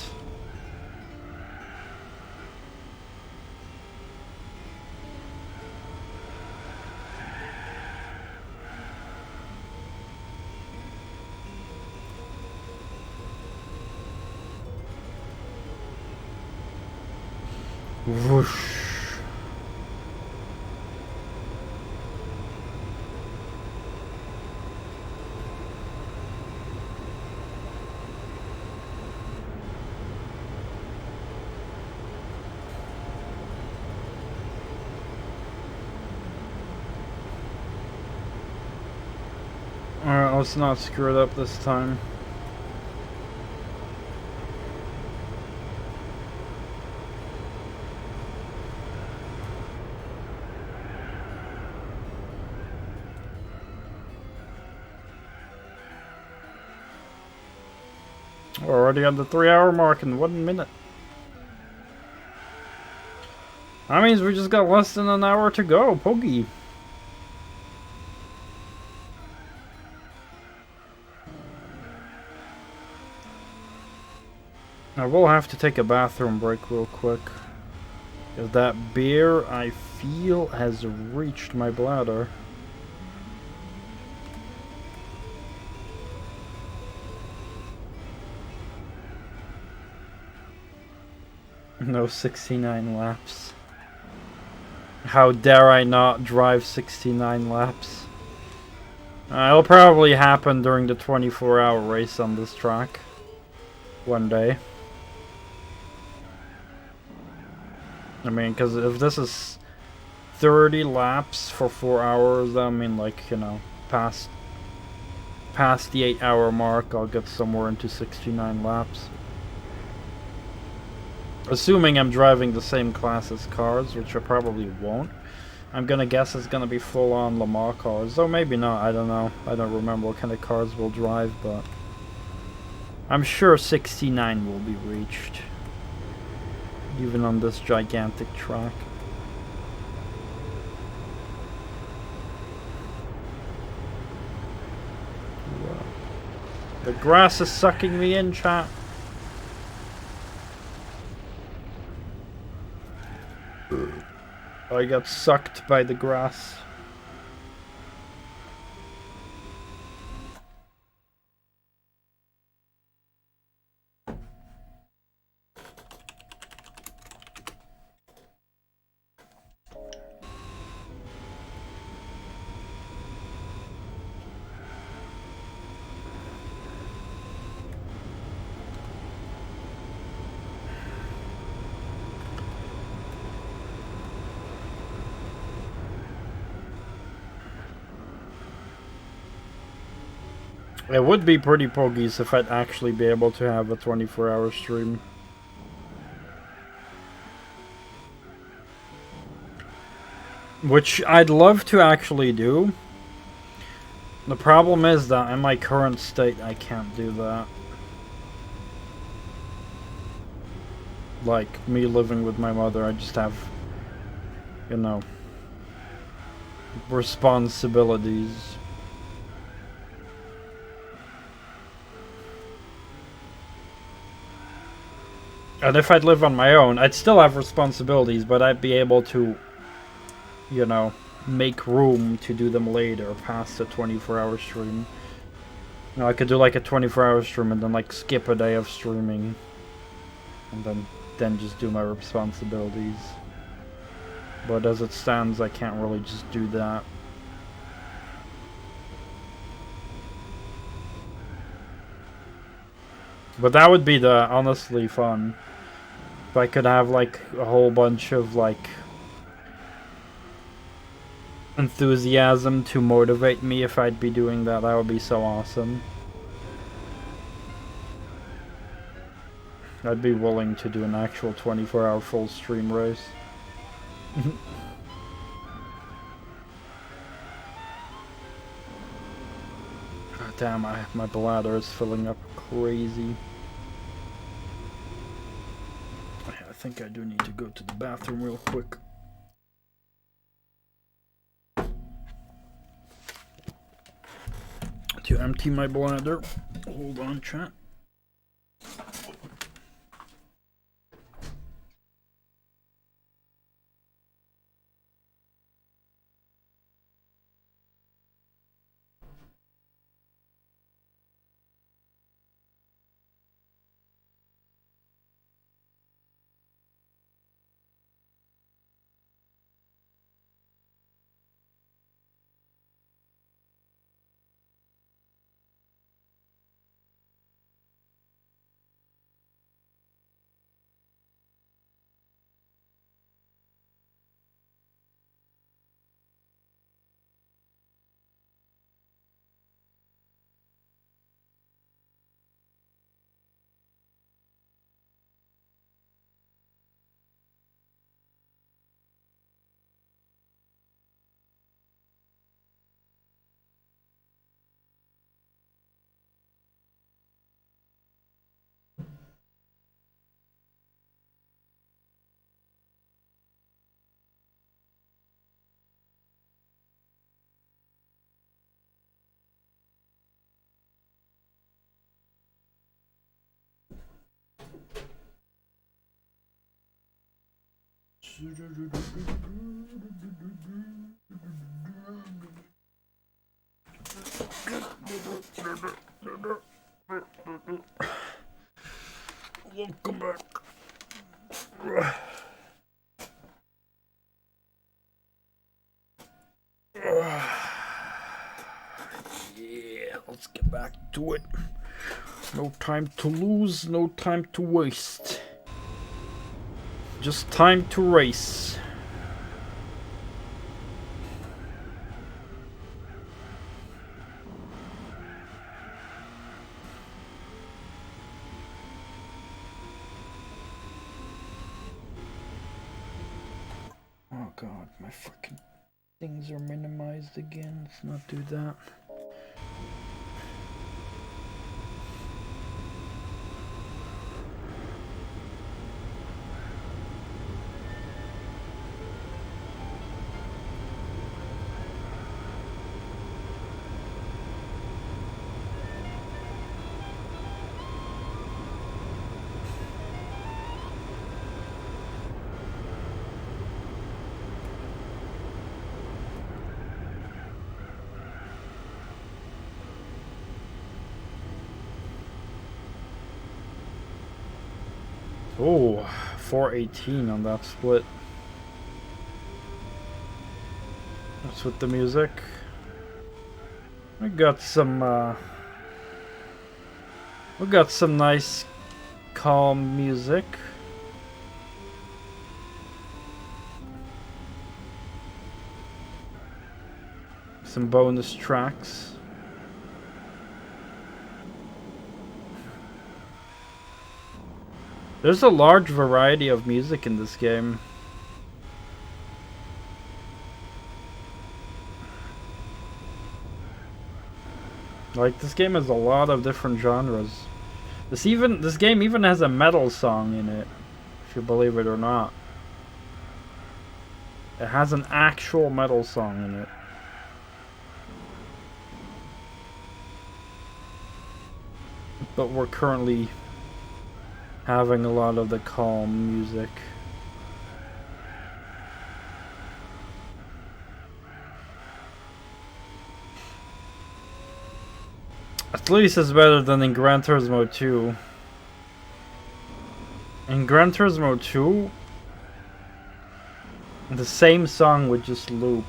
Whoosh. Alright, let's not screw it up this time. We're already on the 3-hour mark in 1 minute. That means we just got less than an hour to go, Poggy. I will have to take a bathroom break real quick. Because that beer, I feel, has reached my bladder. No 69 laps. How dare I not drive 69 laps? It'll probably happen during the 24-hour race on this track. One day. I mean, because if this is 30 laps for 4 hours, I mean, like, you know, past the 8-hour mark, I'll get somewhere into 69 laps. Assuming I'm driving the same class as cars, which I probably won't. I'm gonna guess it's gonna be full-on Le Mans cars, though maybe not, I don't know. I don't remember what kind of cars we'll drive, but I'm sure 69 will be reached. Even on this gigantic track. The grass is sucking me in, chat. I got sucked by the grass. It would be pretty pogies if I'd actually be able to have a 24-hour stream. Which I'd love to actually do. The problem is that in my current state I can't do that. Like, me living with my mother, I just have, you know, responsibilities. And if I'd live on my own, I'd still have responsibilities, but I'd be able to, you know, make room to do them later past the 24-hour stream. You know, I could do like a 24-hour stream and then like skip a day of streaming. and then just do my responsibilities. But as it stands, I can't really just do that. But that would be honestly fun. If I could have like a whole bunch of like enthusiasm to motivate me if I'd be doing that, that would be so awesome. I'd be willing to do an actual 24-hour full stream race. Damn, my bladder is filling up crazy. I think I do need to go to the bathroom real quick. To empty my bladder. Hold on, chat. Welcome back. Yeah, let's get back to it. No time to lose, no time to waste. Just time to race. Oh god, my fucking things are minimized again. Let's not do that. Oh, 418 on that split. What's with the music? We got some nice calm music. Some bonus tracks. There's a large variety of music in this game. Like, this game has a lot of different genres. This game even has a metal song in it, if you believe it or not. It has an actual metal song in it. But we're currently having a lot of the calm music. At least it's better than in Gran Turismo 2. In Gran Turismo 2, the same song would just loop.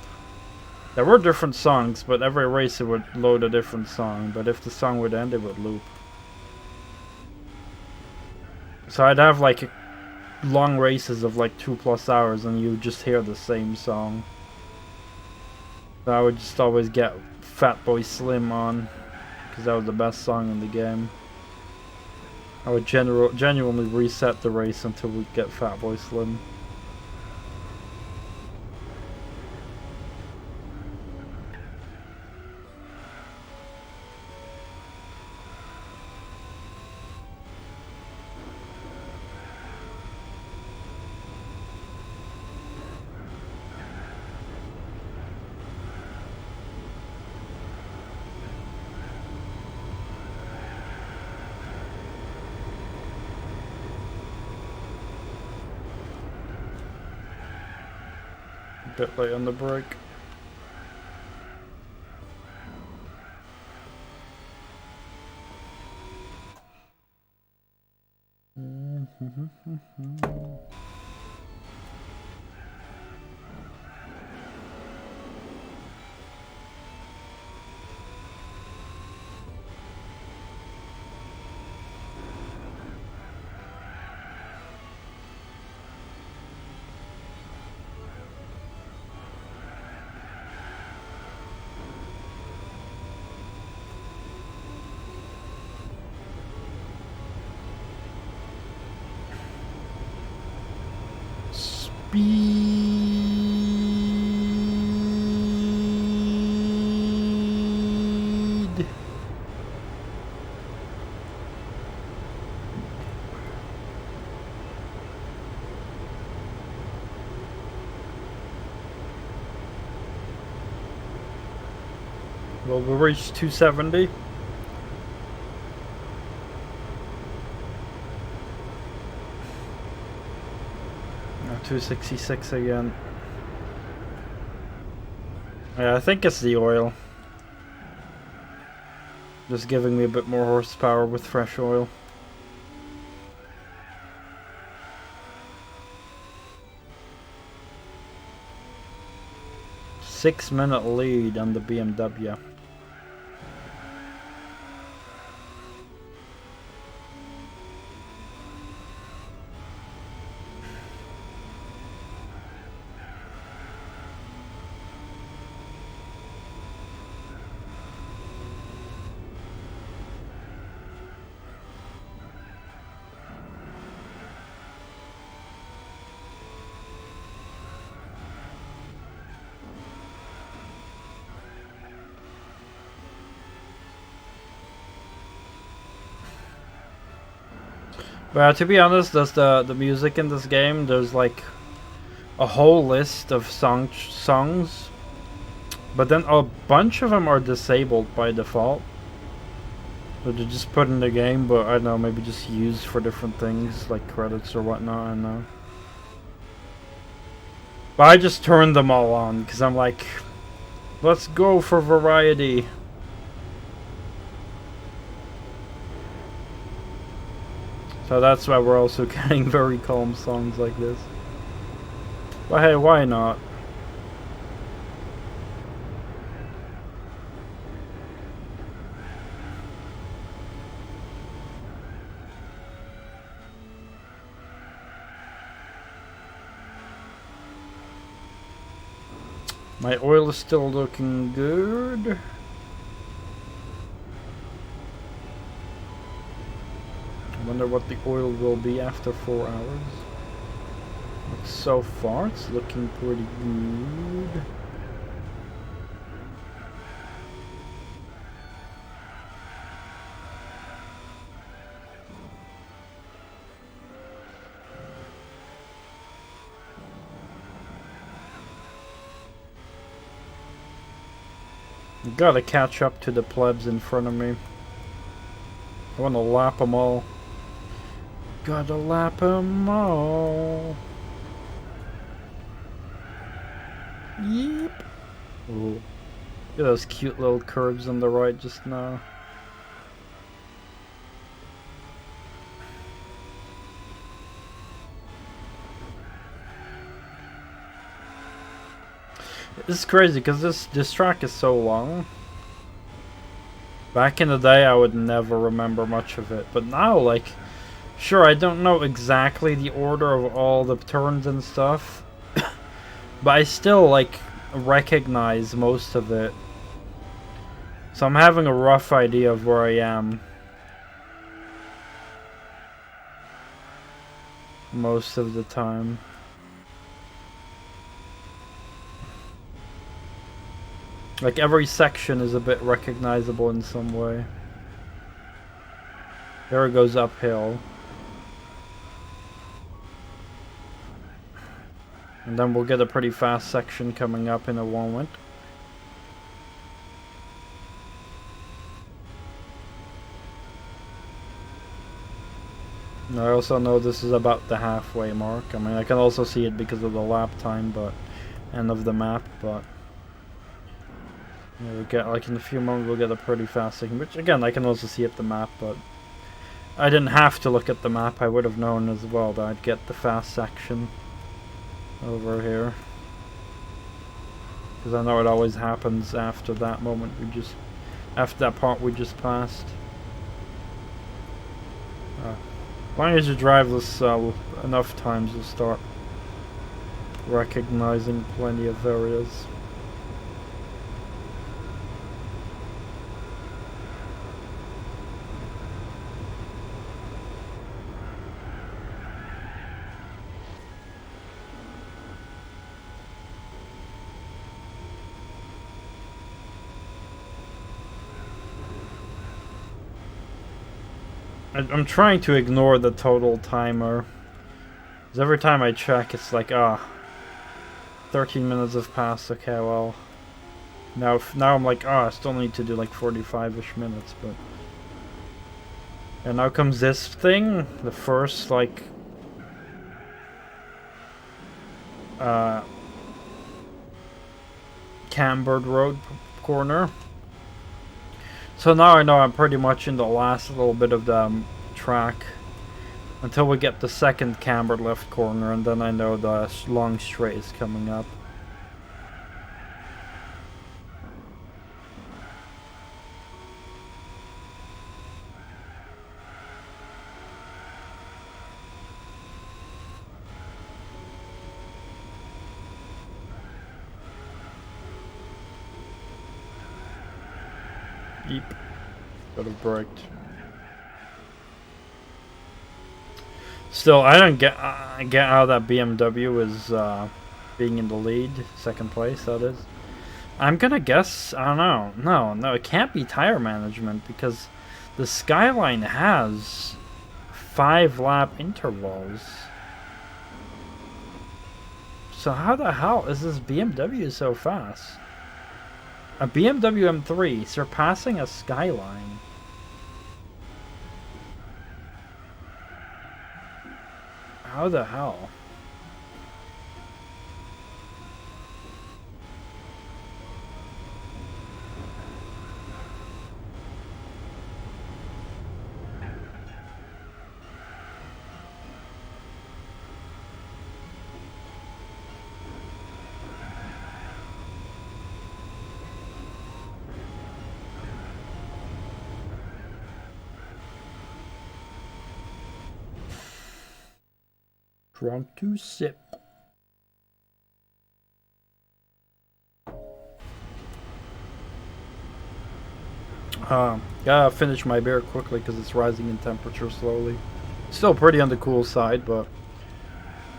There were different songs, but every race it would load a different song. But if the song would end, it would loop. So I'd have like long races of like 2+ hours and you just hear the same song. So I would just always get Fatboy Slim on, because that was the best song in the game. I would genuinely reset the race until we get Fatboy Slim. Bit late on the break. Speed. Well, we reached 270. Now 266 again. Yeah, I think it's the oil. Just giving me a bit more horsepower with fresh oil. Six-minute lead on the BMW. Well, to be honest, there's the music in this game. There's like a whole list of songs, but then a bunch of them are disabled by default. So they're just put in the game, but I don't know, maybe just used for different things like credits or whatnot. I don't know. But I just turned them all on because I'm like, let's go for variety. So that's why we're also getting very calm songs like this. But hey, why not? My oil is still looking good. Wonder what the oil will be after 4 hours. But so far it's looking pretty good. Gotta catch up to the plebs in front of me. I wanna lap them all. Gotta lap them all. Yep. Ooh. Look at those cute little curves on the right just now. It's crazy because this track is so long. Back in the day, I would never remember much of it, but now, like, sure, I don't know exactly the order of all the turns and stuff, but I still, like, recognize most of it. So I'm having a rough idea of where I am most of the time. Like, every section is a bit recognizable in some way. There it goes uphill. And then we'll get a pretty fast section coming up in a moment. And I also know this is about the halfway mark. I mean, I can also see it because of the lap time, but end of the map, but yeah, we get, like, in a few moments we'll get a pretty fast section, which again I can also see at the map, but I didn't have to look at the map. I would have known as well that I'd get the fast section over here, because I know it always happens after that moment after that part we just passed. As long as you drive this enough times, you'll start recognizing plenty of areas. I'm trying to ignore the total timer, because every time I check it's like, 13 minutes have passed. Okay, well, now I'm like, I still need to do like 45-ish minutes, but... And now comes this thing, the first, like, cambered road corner. So now I know I'm pretty much in the last little bit of the track until we get the second cambered left corner, and then I know the long straight is coming up. Yeep. Could have braked. Still, I don't get how that BMW is being in the lead, second place, that is. I'm gonna guess, I don't know. No, it can't be tire management, because the Skyline has 5-lap intervals. So how the hell is this BMW so fast? A BMW M3 surpassing a Skyline. How the hell? Drunk to sip. Gotta finish my beer quickly because it's rising in temperature slowly. Still pretty on the cool side, but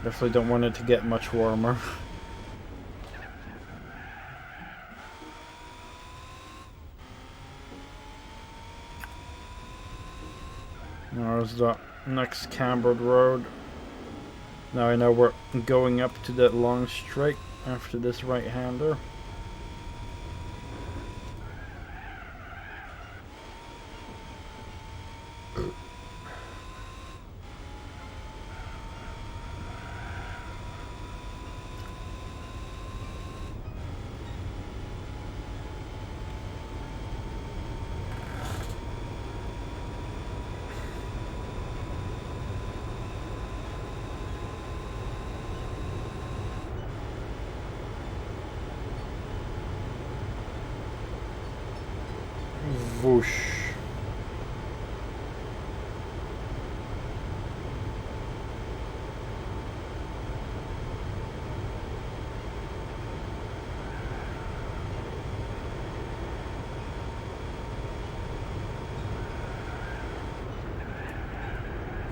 definitely don't want it to get much warmer. There's the next cambered road. Now I know we're going up to that long straight after this right-hander.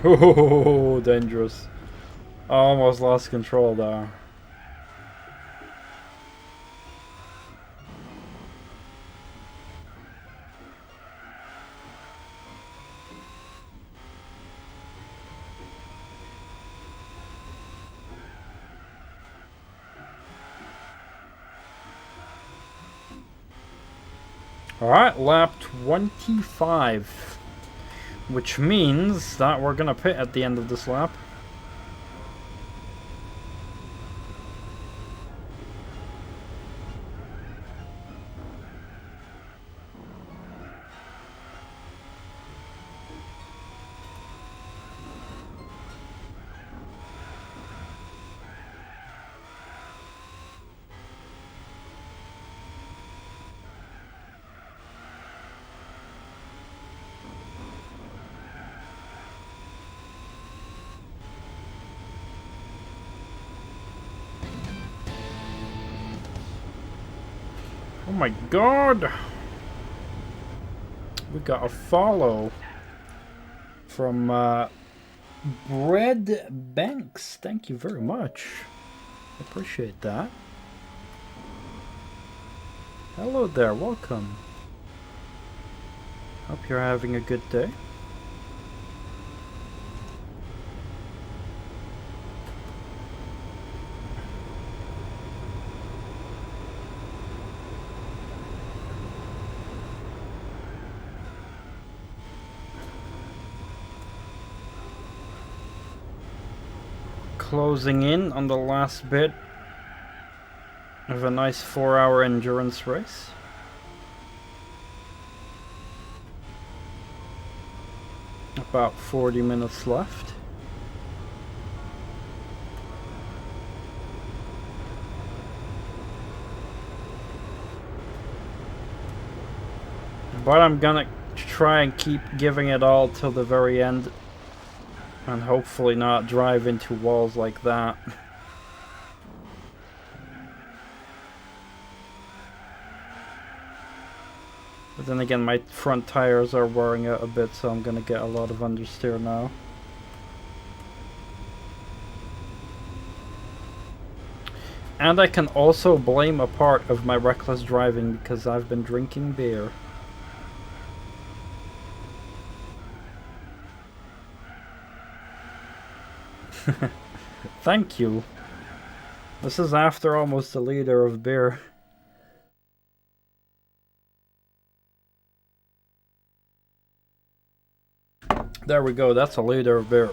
Oh, dangerous. Almost lost control there. Alright, lap 25. Which means that we're gonna pit at the end of this lap. Oh my god! We got a follow from Bread Banks. Thank you very much. Appreciate that. Hello there, welcome. Hope you're having a good day. Closing in on the last bit of a nice 4-hour endurance race. About 40 minutes left. But I'm gonna try and keep giving it all till the very end. And hopefully not drive into walls like that. But then again, my front tires are wearing out a bit, so I'm gonna get a lot of understeer now. And I can also blame a part of my reckless driving because I've been drinking beer. Thank you. This is after almost a liter of beer. There we go, that's a liter of beer.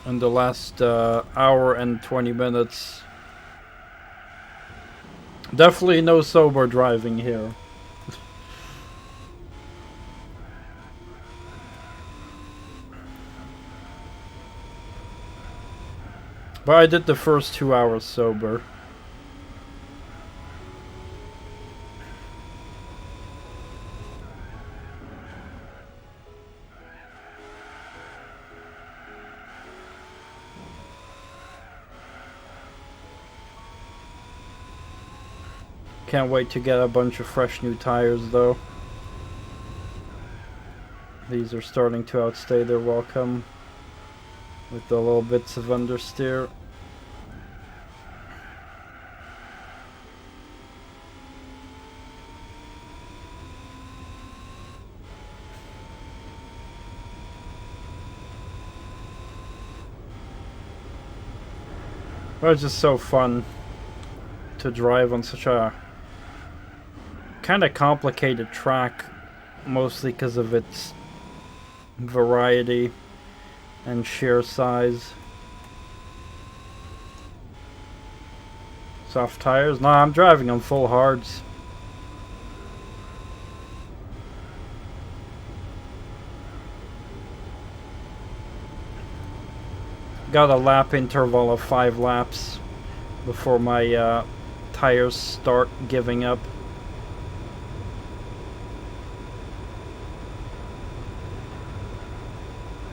In the last hour and 20 minutes. Definitely no sober driving here. But I did the first 2 hours sober. Can't wait to get a bunch of fresh new tires though. These are starting to outstay their welcome. With the little bits of understeer. But it's just so fun to drive on such a kind of complicated track, mostly because of its variety and sheer size. Soft tires? Nah, I'm driving on full hards. Got a lap interval of 5 laps before my tires start giving up.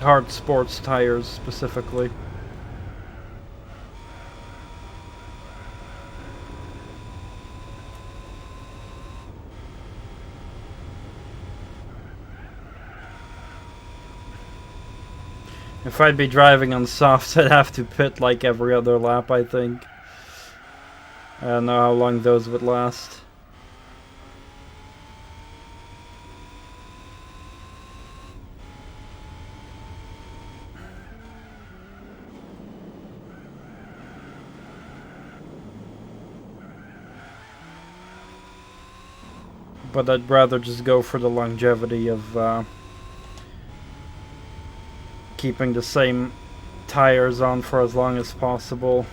Hard sports tires specifically. If I'd be driving on softs, I'd have to pit like every other lap, I think. I don't know how long those would last. But I'd rather just go for the longevity of keeping the same tires on for as long as possible.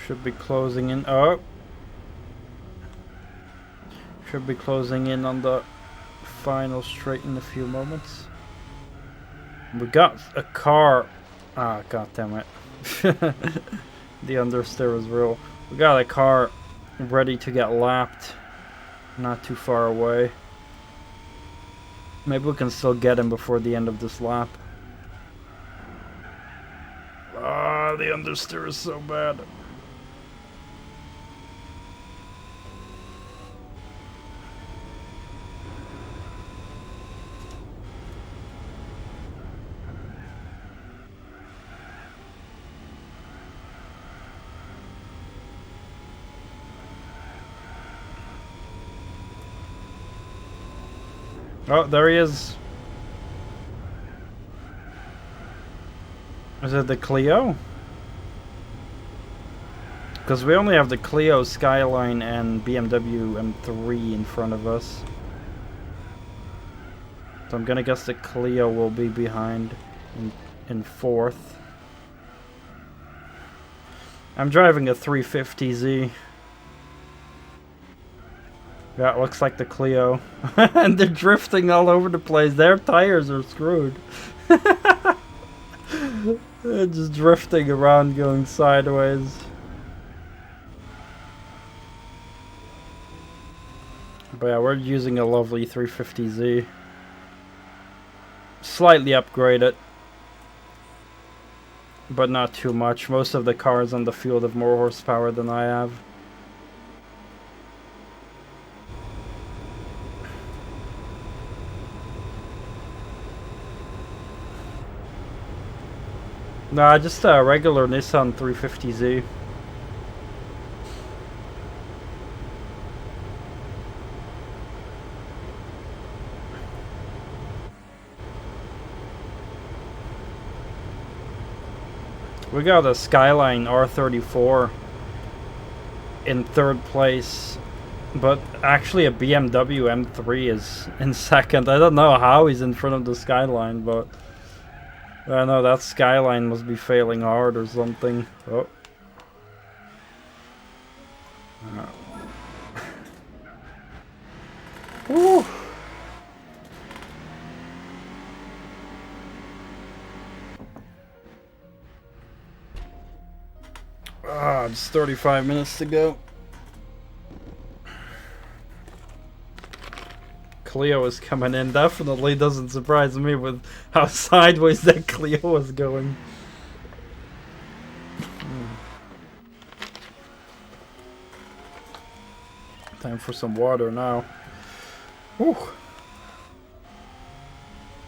Should be closing in. Oh, should be closing in on the final straight in a few moments. We got a car. Ah, god damn it. The understeer is real. We got a car ready to get lapped. Not too far away. Maybe we can still get him before the end of this lap. Ah, the understeer is so bad. Oh, there he is. Is it the Clio? Because we only have the Clio, Skyline, and BMW M3 in front of us. So I'm gonna guess the Clio will be behind in fourth. I'm driving a 350Z. Yeah, it looks like the Clio. And they're drifting all over the place. Their tires are screwed. They're just drifting around, going sideways. But yeah, we're using a lovely 350Z. Slightly upgraded. But not too much. Most of the cars on the field have more horsepower than I have. Nah, just a regular Nissan 350Z. We got a Skyline R34 in third place, but actually a BMW M3 is in second. I don't know how he's in front of the Skyline, but I don't know, that Skyline must be failing hard or something. Oh. Woo. Ah, just 35 minutes to go. Clio is coming in. Definitely doesn't surprise me with how sideways that Clio is going. Time for some water now. Whew.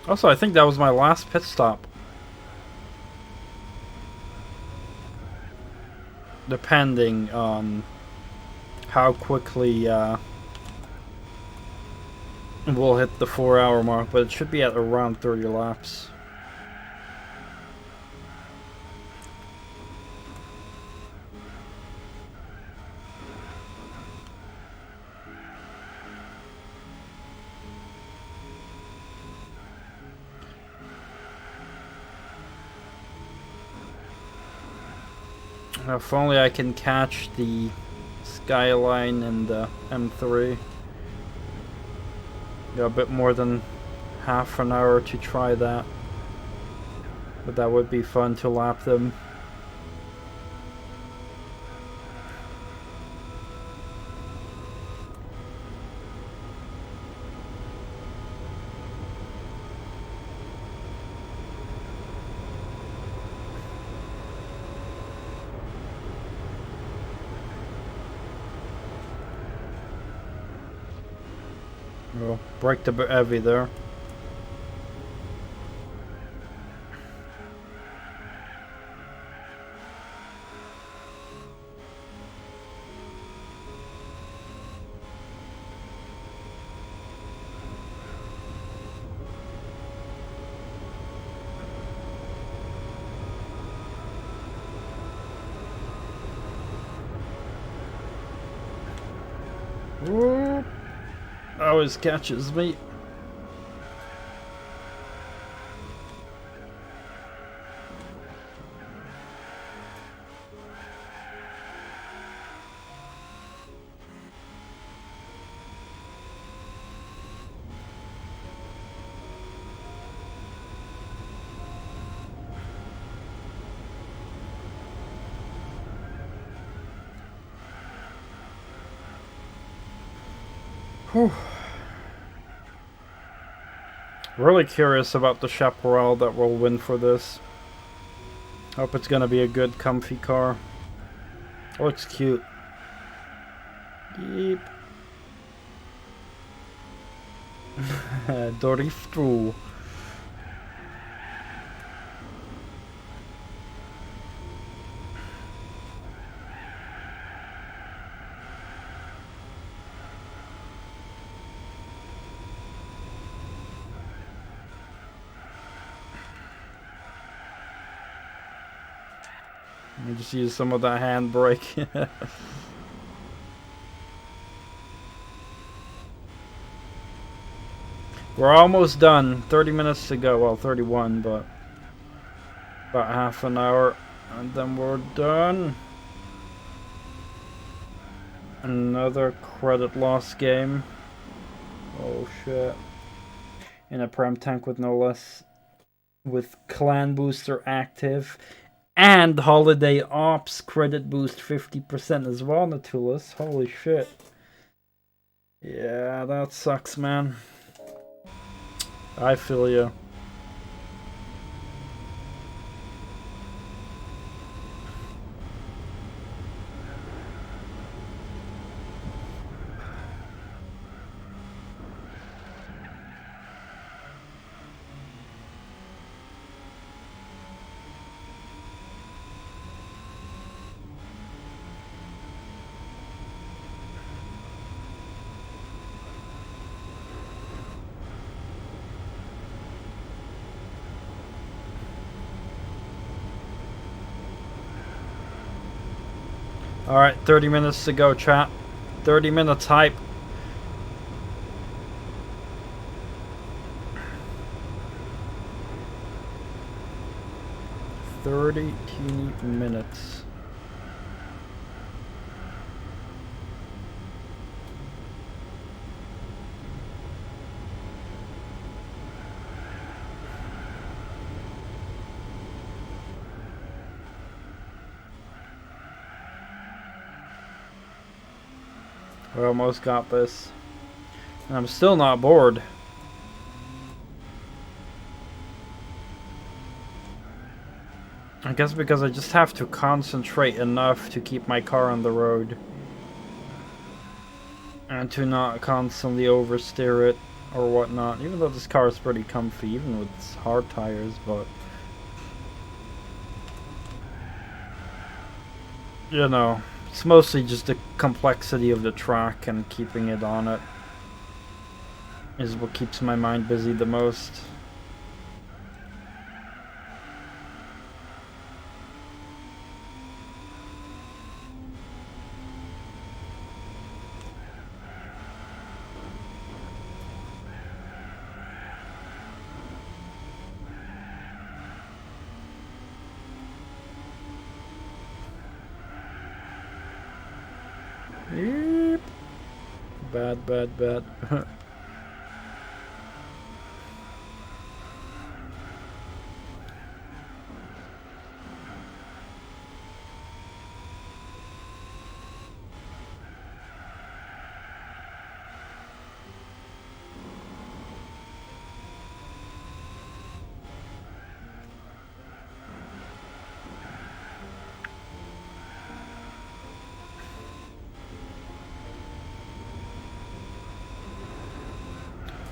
Also, I think that was my last pit stop. Depending on how quickly we'll hit the 4-hour mark, but it should be at around 30 laps. If only I can catch the Skyline and the M3. Got a bit more than half an hour to try that. But that would be fun to lap them. Oh, braked a bit heavy there. Whoop. Always catches me. Whew. Really curious about the Chaparral that will win for this. Hope it's gonna be a good, comfy car. Looks cute. Yeep. Doriftu. I just use some of that handbrake. We're almost done. 30 minutes to go. Well, 31, but about half an hour, and then we're done. Another credit loss game. Oh shit. In a Prem tank with no less, with Clan Booster active. And Holiday Ops credit boost 50% as well, Natulus. Holy shit. Yeah, that sucks, man. I feel ya. Alright, 30 minutes to go, chat. 30 minutes hype. Teeny minutes. We almost got this. And I'm still not bored. I guess because I just have to concentrate enough to keep my car on the road. And to not constantly oversteer it or whatnot. Even though this car is pretty comfy, even with its hard tires, but... you know, it's mostly just the complexity of the track and keeping it on it is what keeps my mind busy the most. Yep. Bad.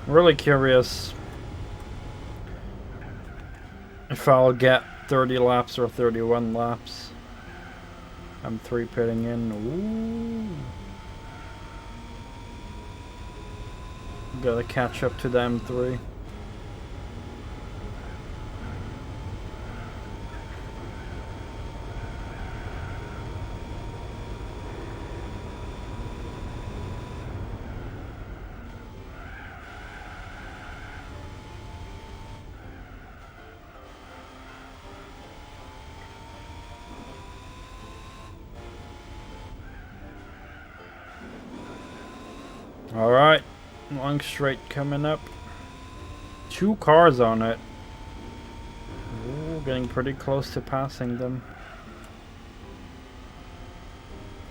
Really curious if I'll get 30 laps or 31 laps. M3 pitting in. Ooh. Gotta catch up to the M3. Alright, long straight coming up. 2 cars on it. Ooh, getting pretty close to passing them.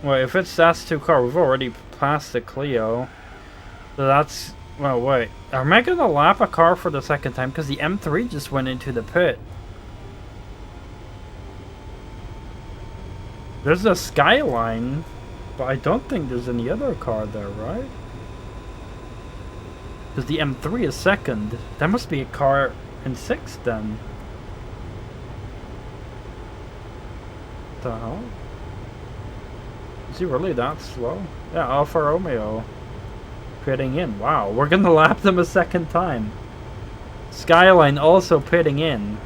Wait, if it's that's 2 car, we've already passed the Clio. So that's... well, wait. Am I gonna lap a car for the second time? Because the M3 just went into the pit. There's a Skyline, but I don't think there's any other car there, right? Because the M3 is second. That must be a car in 6th then. What the hell? Is he really that slow? Yeah, Alfa Romeo. Pitting in. Wow, we're gonna lap them a second time. Skyline also pitting in.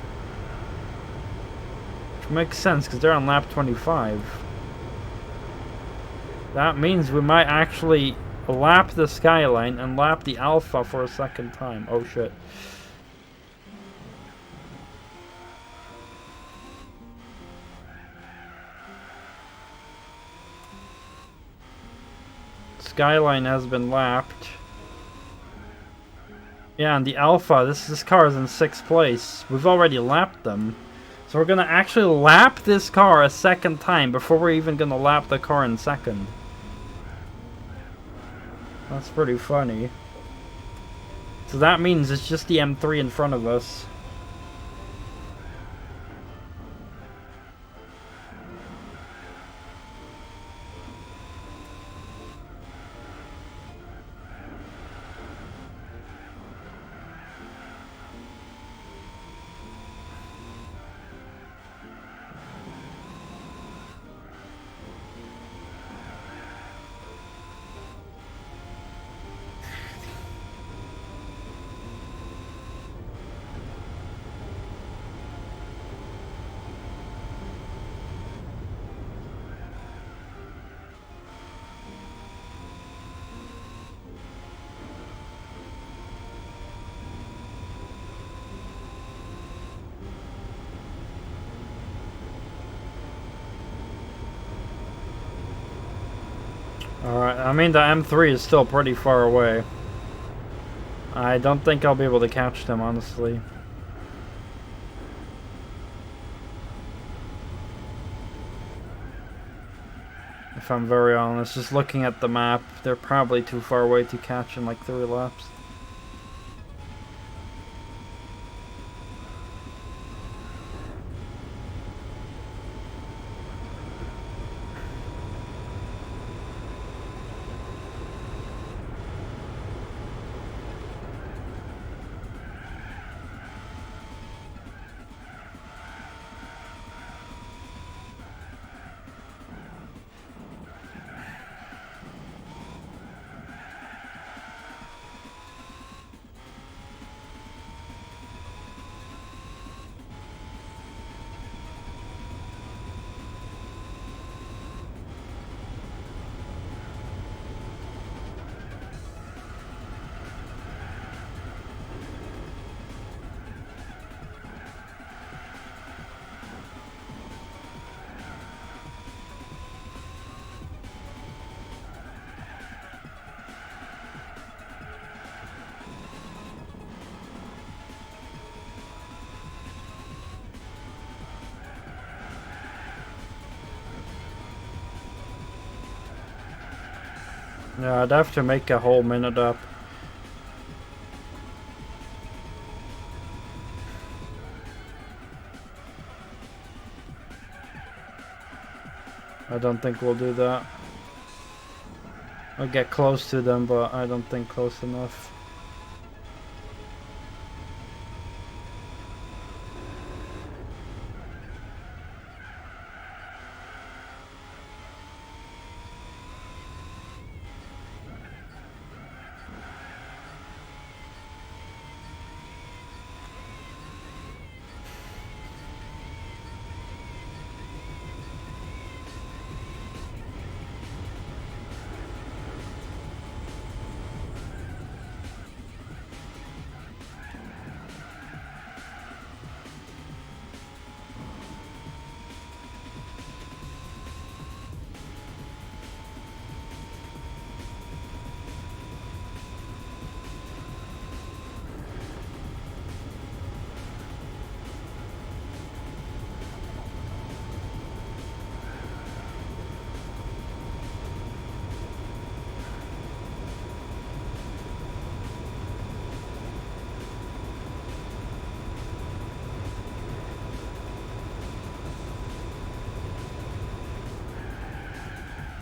Which makes sense because they're on lap 25. That means we might actually lap the Skyline and lap the Alpha for a second time. Oh shit. Skyline has been lapped. Yeah, and the Alpha, this car is in 6th place. We've already lapped them. So we're gonna actually lap this car a second time before we're even gonna lap the car in 2nd. That's pretty funny. So that means it's just the M3 in front of us. Alright, I mean the M3 is still pretty far away. I don't think I'll be able to catch them, honestly. If I'm very honest, just looking at the map, they're probably too far away to catch in like 3 laps. Yeah, I'd have to make a whole minute up. I don't think we'll do that. I'll get close to them, but I don't think close enough.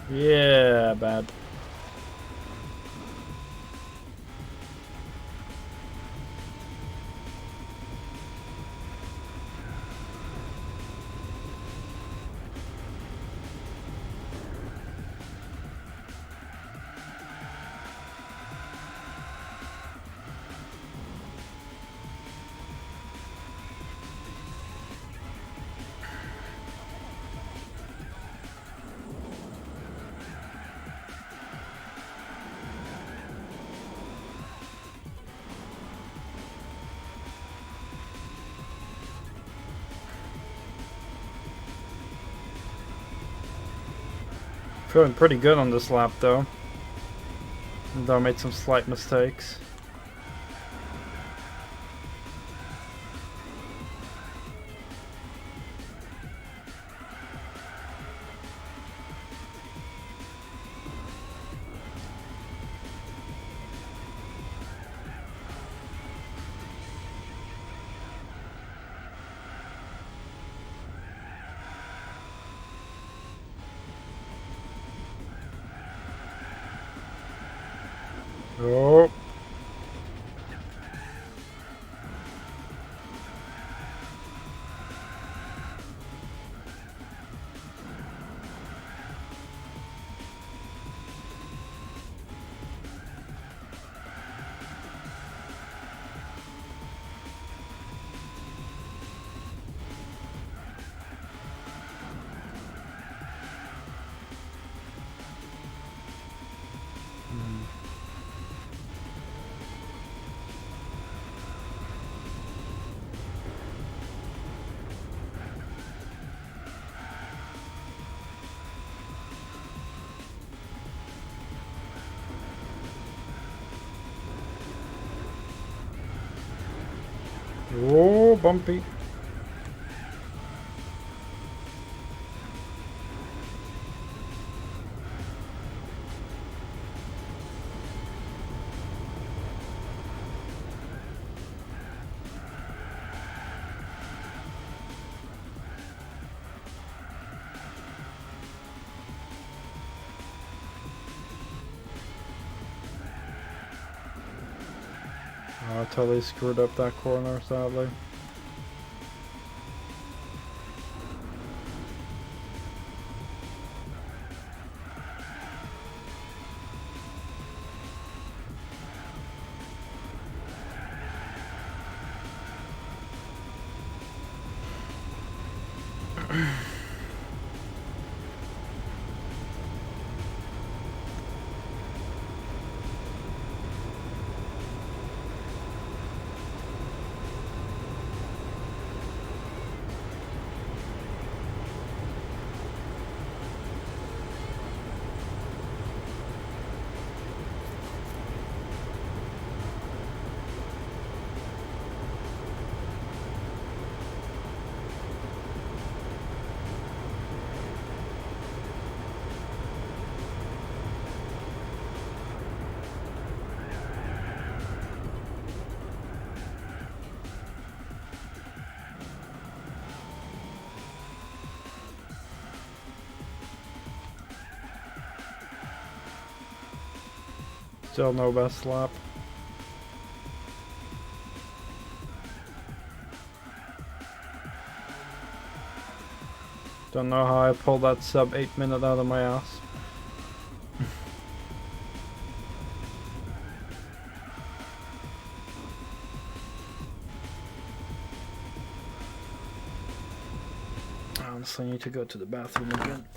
Yeah, bad. Feeling pretty good on this lap though. Though I made some slight mistakes. Oh. Oh, bumpy. Oh, I totally screwed up that corner, sadly. Still no best lap. Don't know how I pulled that sub 8 minute out of my ass. I honestly need to go to the bathroom again.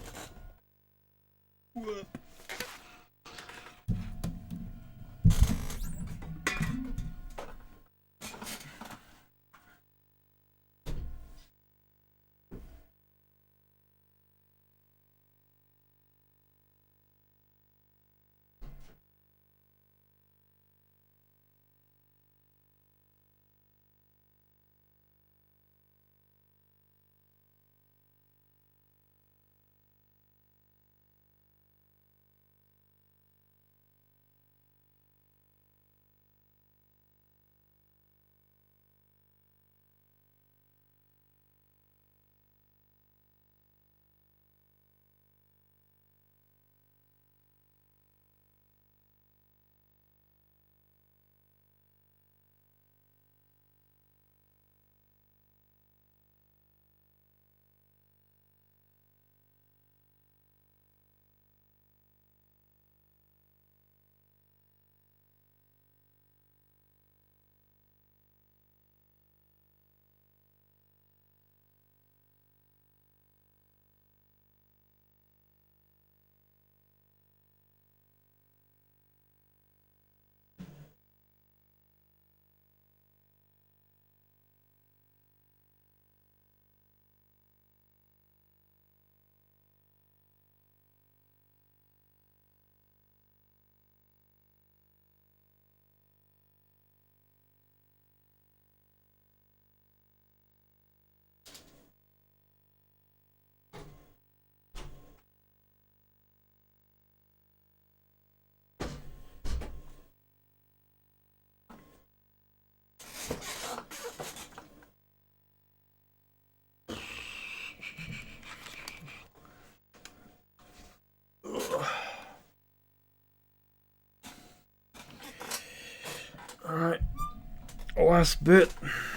Last bit,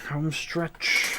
home stretch.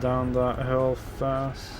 Down that hill fast.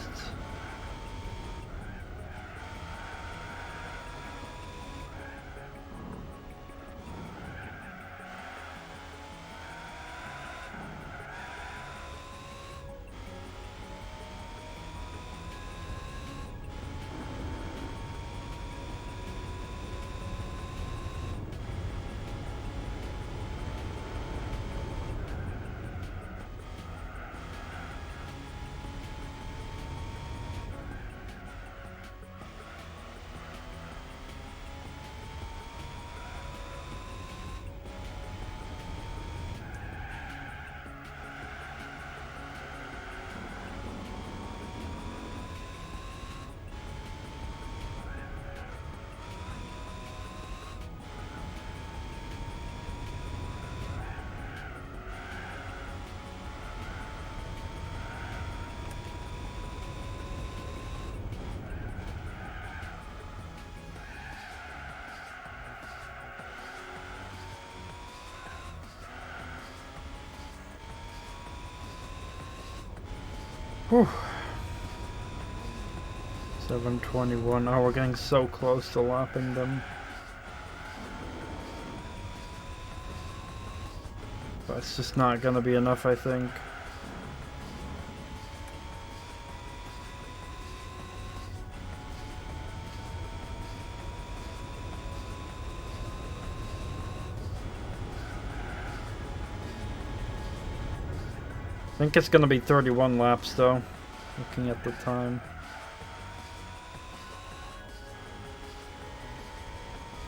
Whew. 7:21. Oh, we're getting so close to lapping them. But it's just not gonna be enough, I think. I think it's gonna be 31 laps though, looking at the time.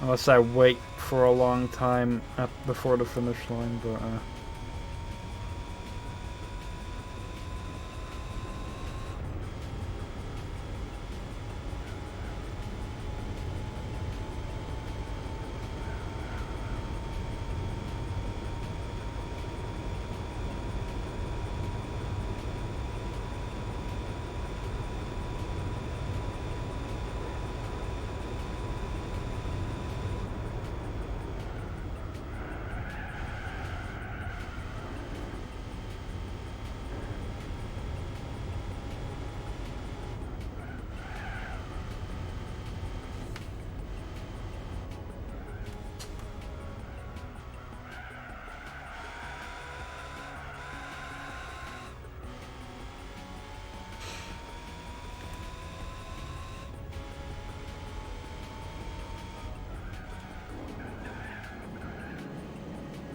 Unless I wait for a long time before the finish line, but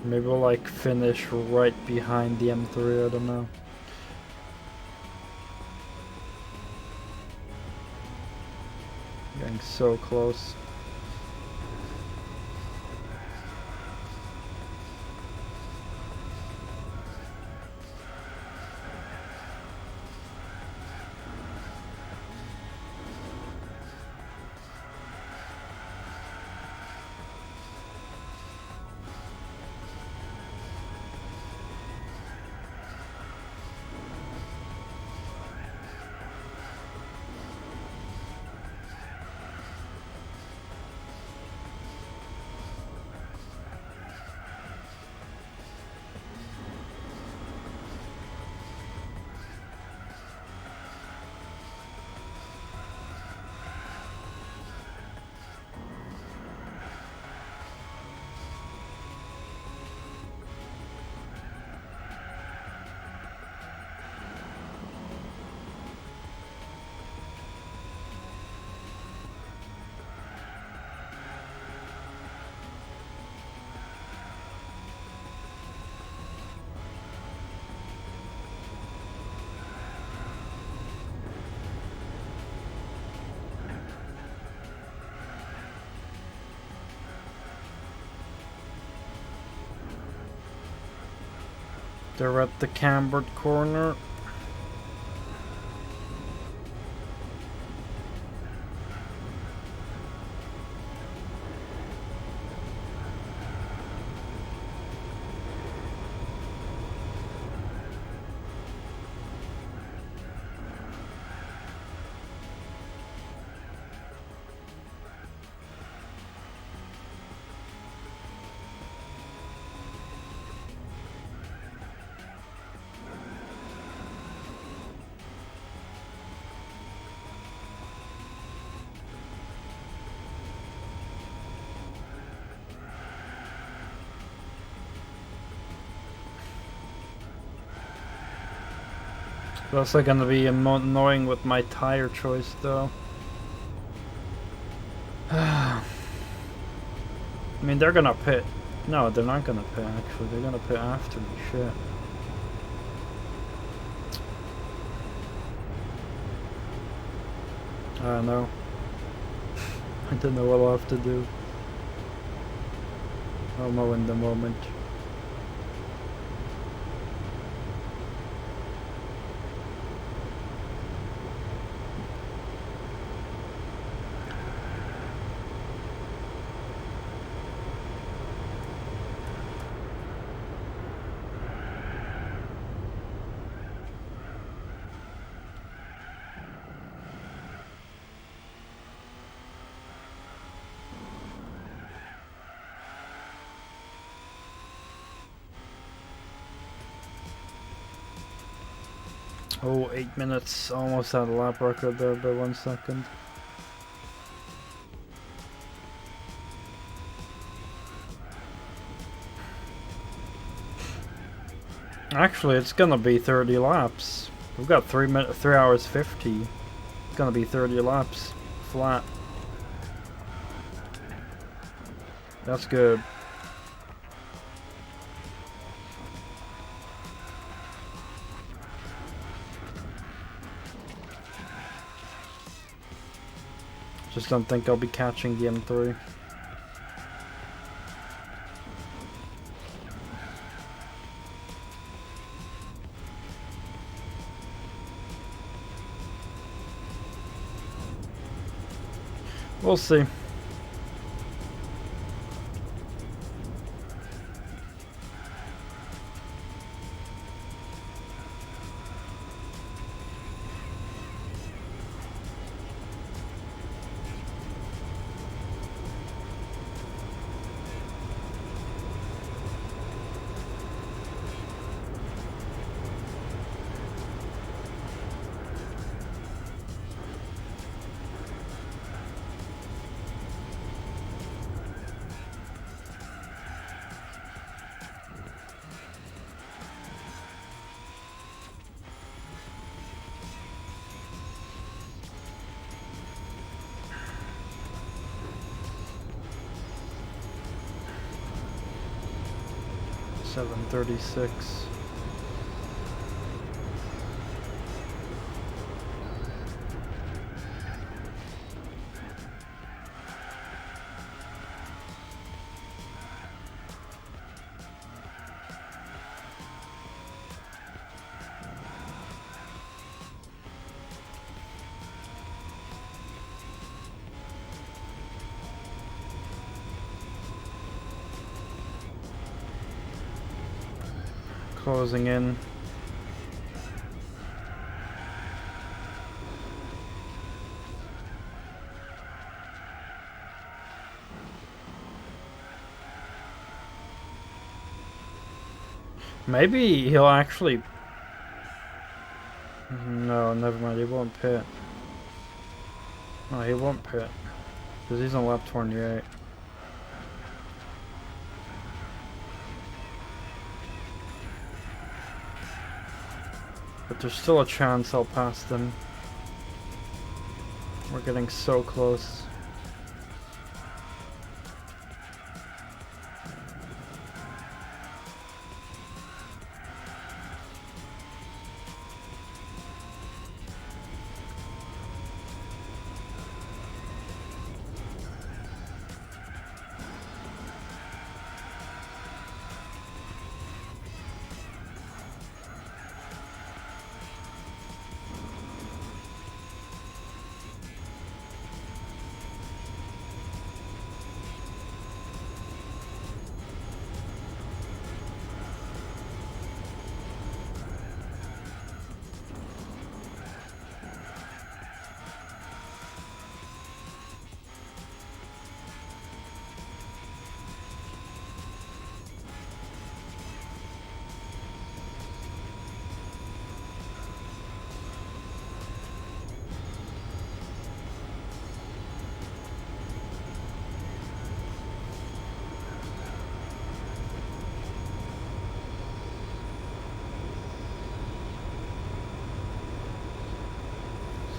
maybe we'll like finish right behind the M3, I don't know. Getting so close. They're at the cambered corner. It's also gonna be annoying with my tire choice though. I mean, they're gonna pit. No, they're not gonna pit actually. They're gonna pit after me. Shit. I don't know. I don't know what I'll have to do. I'll know in the moment. Oh, 8 minutes. Almost had a lap record there by 1 second. Actually, it's gonna be 30 laps. We've got 3 hours 50. It's gonna be 30 laps flat. That's good. Just don't think I'll be catching the M3. We'll see. $736. Closing in. Maybe he'll actually... No, never mind, he won't pit. No, he won't pit. Because he's on lap 28. But there's still a chance I'll pass them. We're getting so close.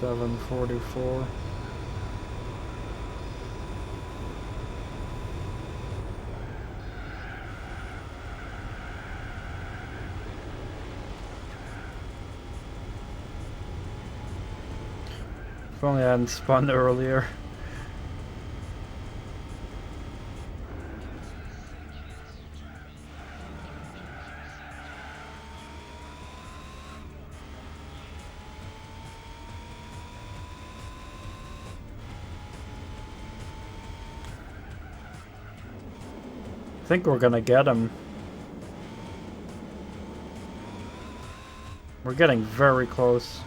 7:44. If only I hadn't spun earlier. I think we're gonna get him. We're getting very close.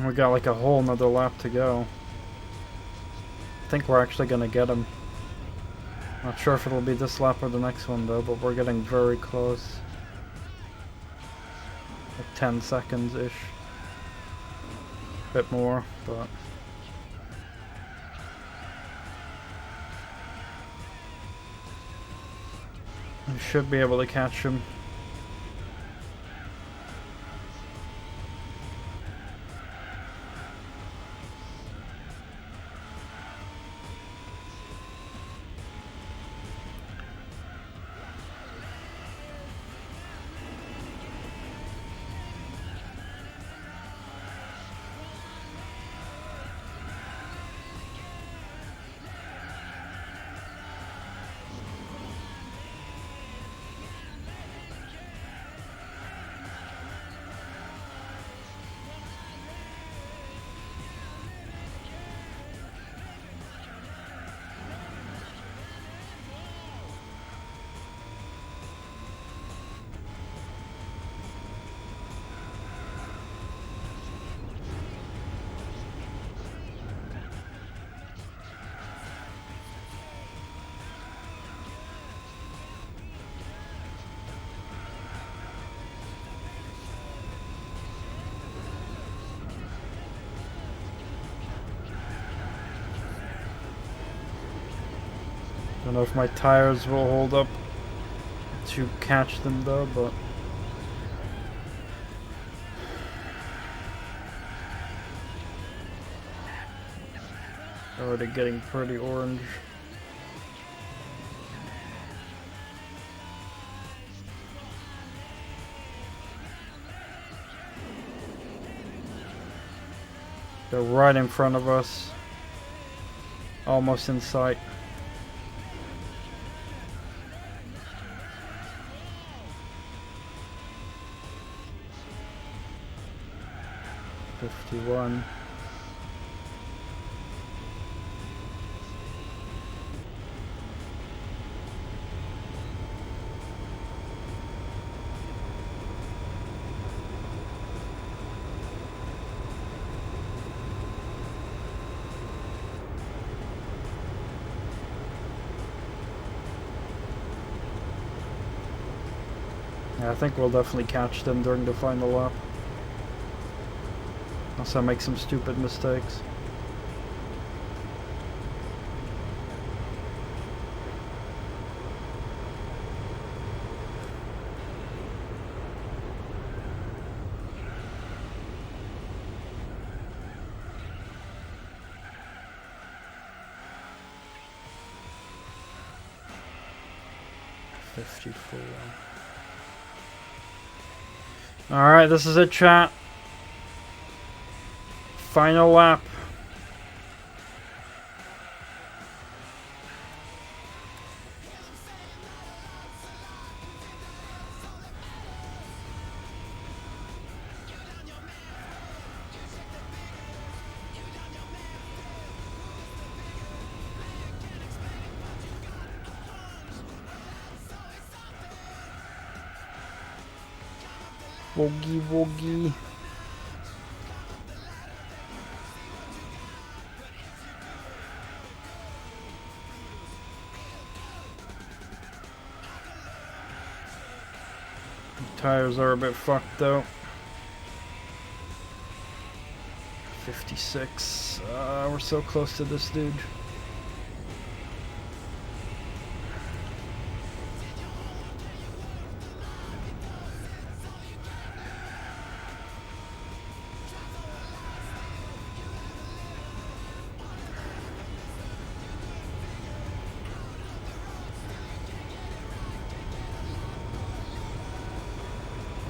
We got like a whole nother lap to go. I think we're actually gonna get him. Not sure if it'll be this lap or the next one though, but we're getting very close. Like 10 seconds-ish. Bit more, but... we should be able to catch him. Don't know if my tires will hold up to catch them though, but... already getting pretty orange. They're right in front of us. Almost in sight. '51. Yeah, I think we'll definitely catch them during the final lap. Unless I make some stupid mistakes. '54. Alright, this is it, chat. Final lap. Woogie woogie. Tires are a bit fucked though. 56. We're so close to this dude.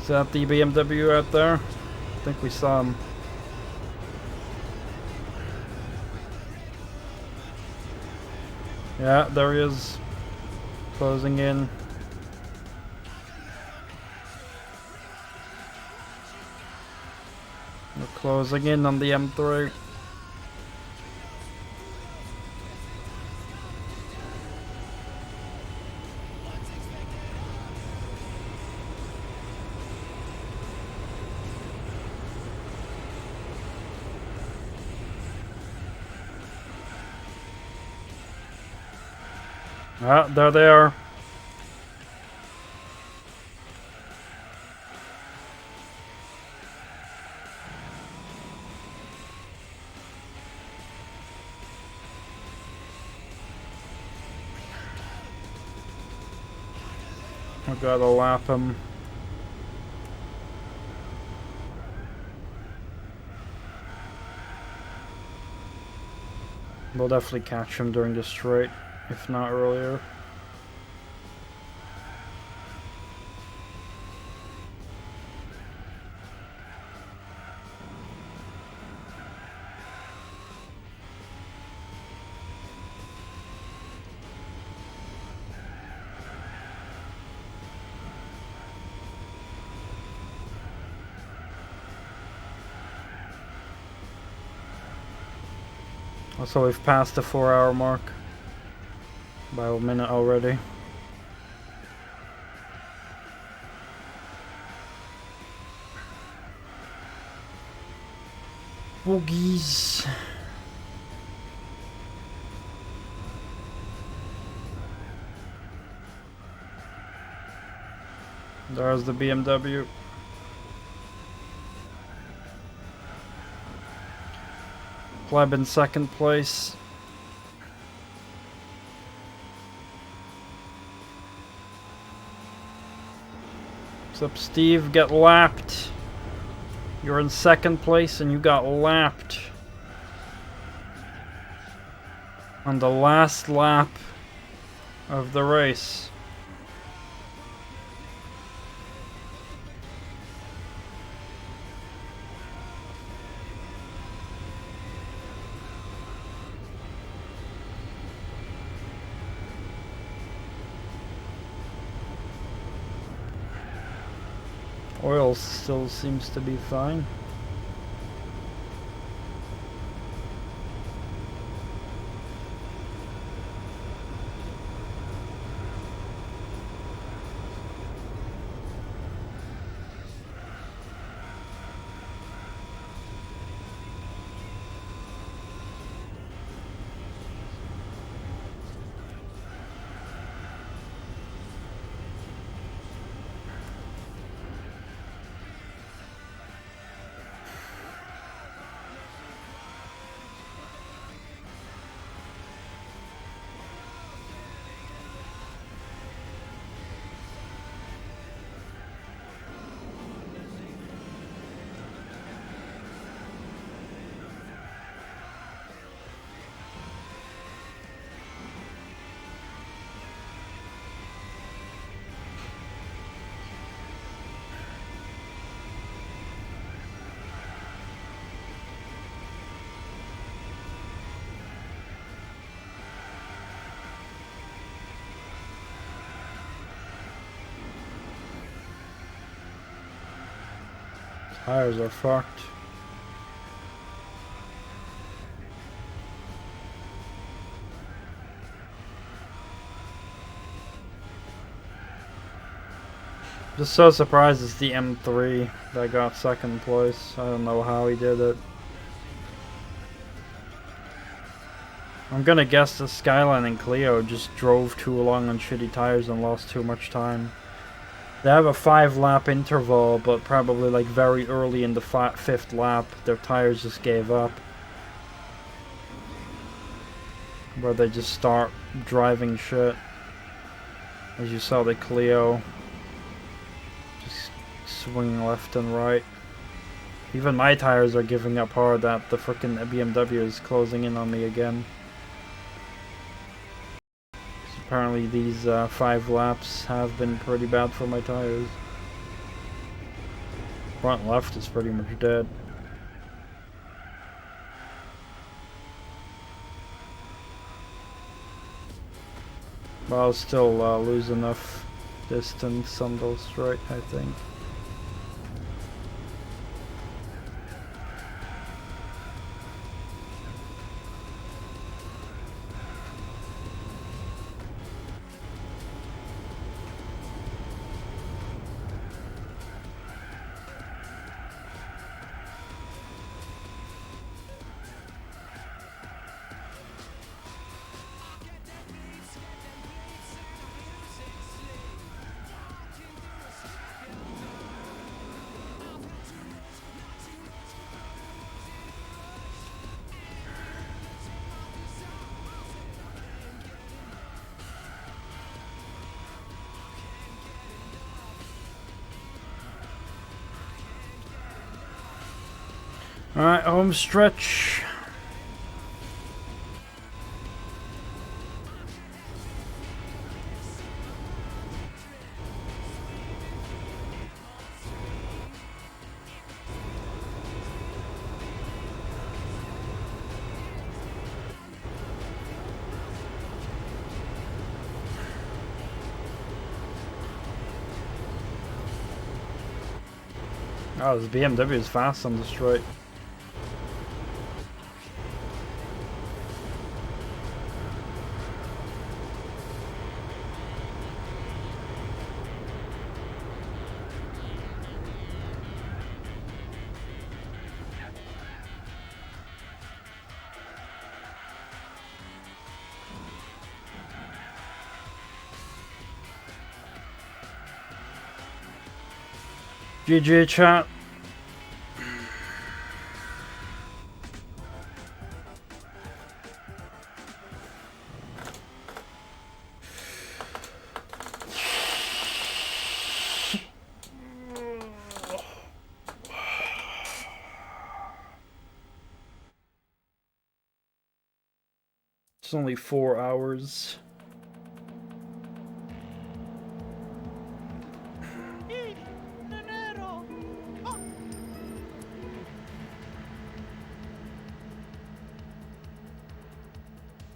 Is that the BMW out there? I think we saw him. Yeah, there he is. Closing in. We're closing in on the M3. Ah, there they are. I gotta lap him. We'll definitely catch him during the straight, if not earlier. So we've passed the 4-hour mark by a minute already. Boogies. There's the BMW. Pleb in second place. What's up, Steve? Get lapped. You're in second place and you got lapped on the last lap of the race. Oil still seems to be fine. Tires are fucked. Just so surprised it's the M3 that got second place. I don't know how he did it. I'm gonna guess the Skyline and Clio just drove too long on shitty tires and lost too much time. They have a 5-lap interval, but probably like very early in the 5th lap, their tires just gave up. Where they just start driving shit. As you saw the Clio just swinging left and right. Even my tires are giving up hard that the frickin' BMW is closing in on me again. Apparently these 5 laps have been pretty bad for my tires. Front left is pretty much dead. But I'll still lose enough distance on those right, I think. Alright, home stretch. Oh, this BMW is fast on the straight. GG chat. It's only 4 hours.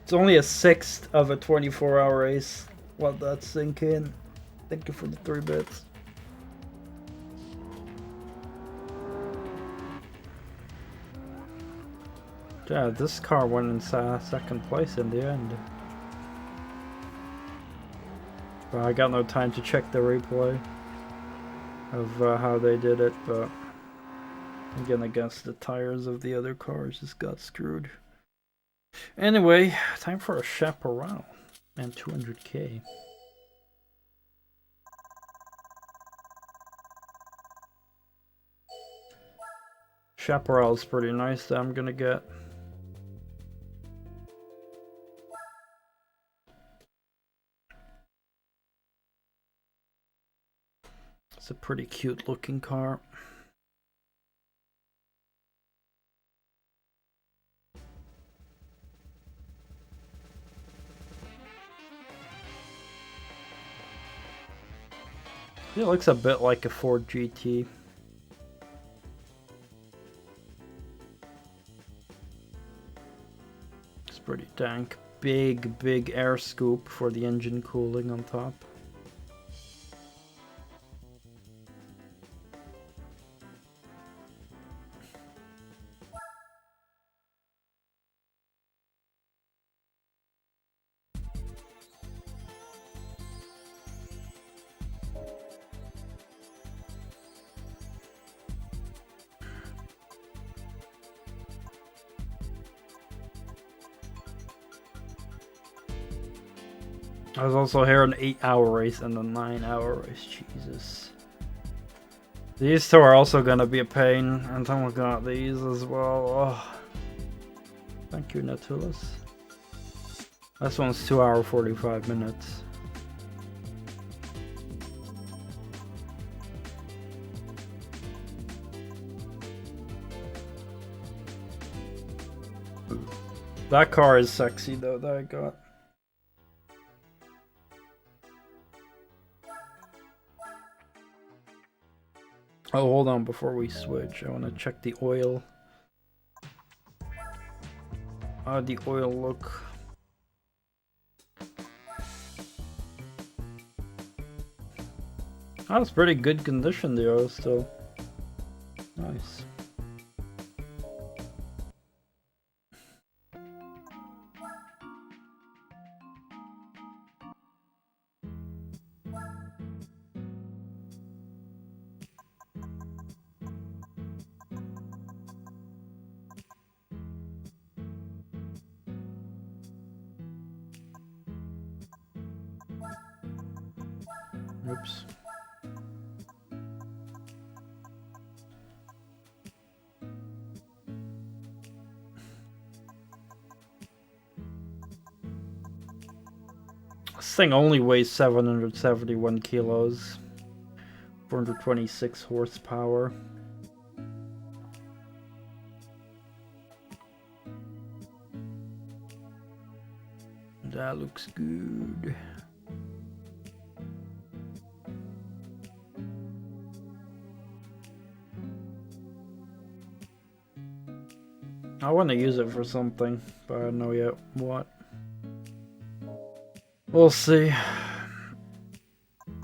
It's only a sixth of a 24-hour race. Let that sink in. Thank you for the 3 bits. Yeah, this car went in second place in the end. Well, I got no time to check the replay of how they did it, but again, against the tires of the other cars, just got screwed. Anyway, time for a chaparral and 200k. Chaparral is pretty nice that I'm gonna get. It's a pretty cute looking car. It looks a bit like a Ford GT. It's pretty dank. Big air scoop for the engine cooling on top. I was also here an 8-hour race and a 9-hour race. Jesus. These two are also gonna be a pain, and then we got these as well. Oh. Thank you, Natulus. This one's 2 hours 45 minutes. That car is sexy though, that I got. Oh, hold on before we switch. I want to check the oil. How the oil look? Oh, it's pretty good condition, the oil still. Nice. Oops. This thing only weighs 771 kilos, 426 horsepower. That looks good. I want to use it for something, but I don't know yet what. We'll see.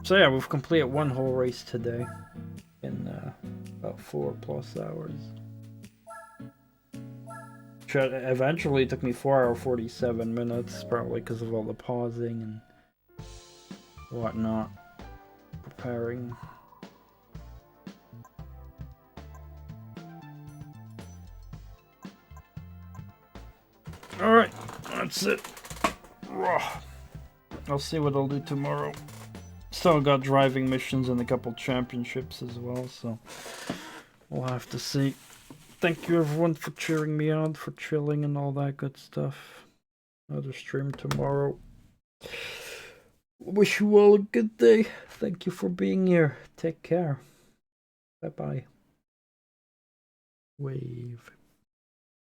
So yeah, we've completed one whole race today in about 4+ hours. Eventually took me 4 hours 47 minutes, probably because of all the pausing and whatnot, preparing. Alright, that's it. I'll see what I'll do tomorrow. Still got driving missions and a couple championships as well, so we'll have to see. Thank you everyone for cheering me on, for chilling and all that good stuff. Another stream tomorrow. Wish you all a good day. Thank you for being here. Take care. Bye bye. Wave.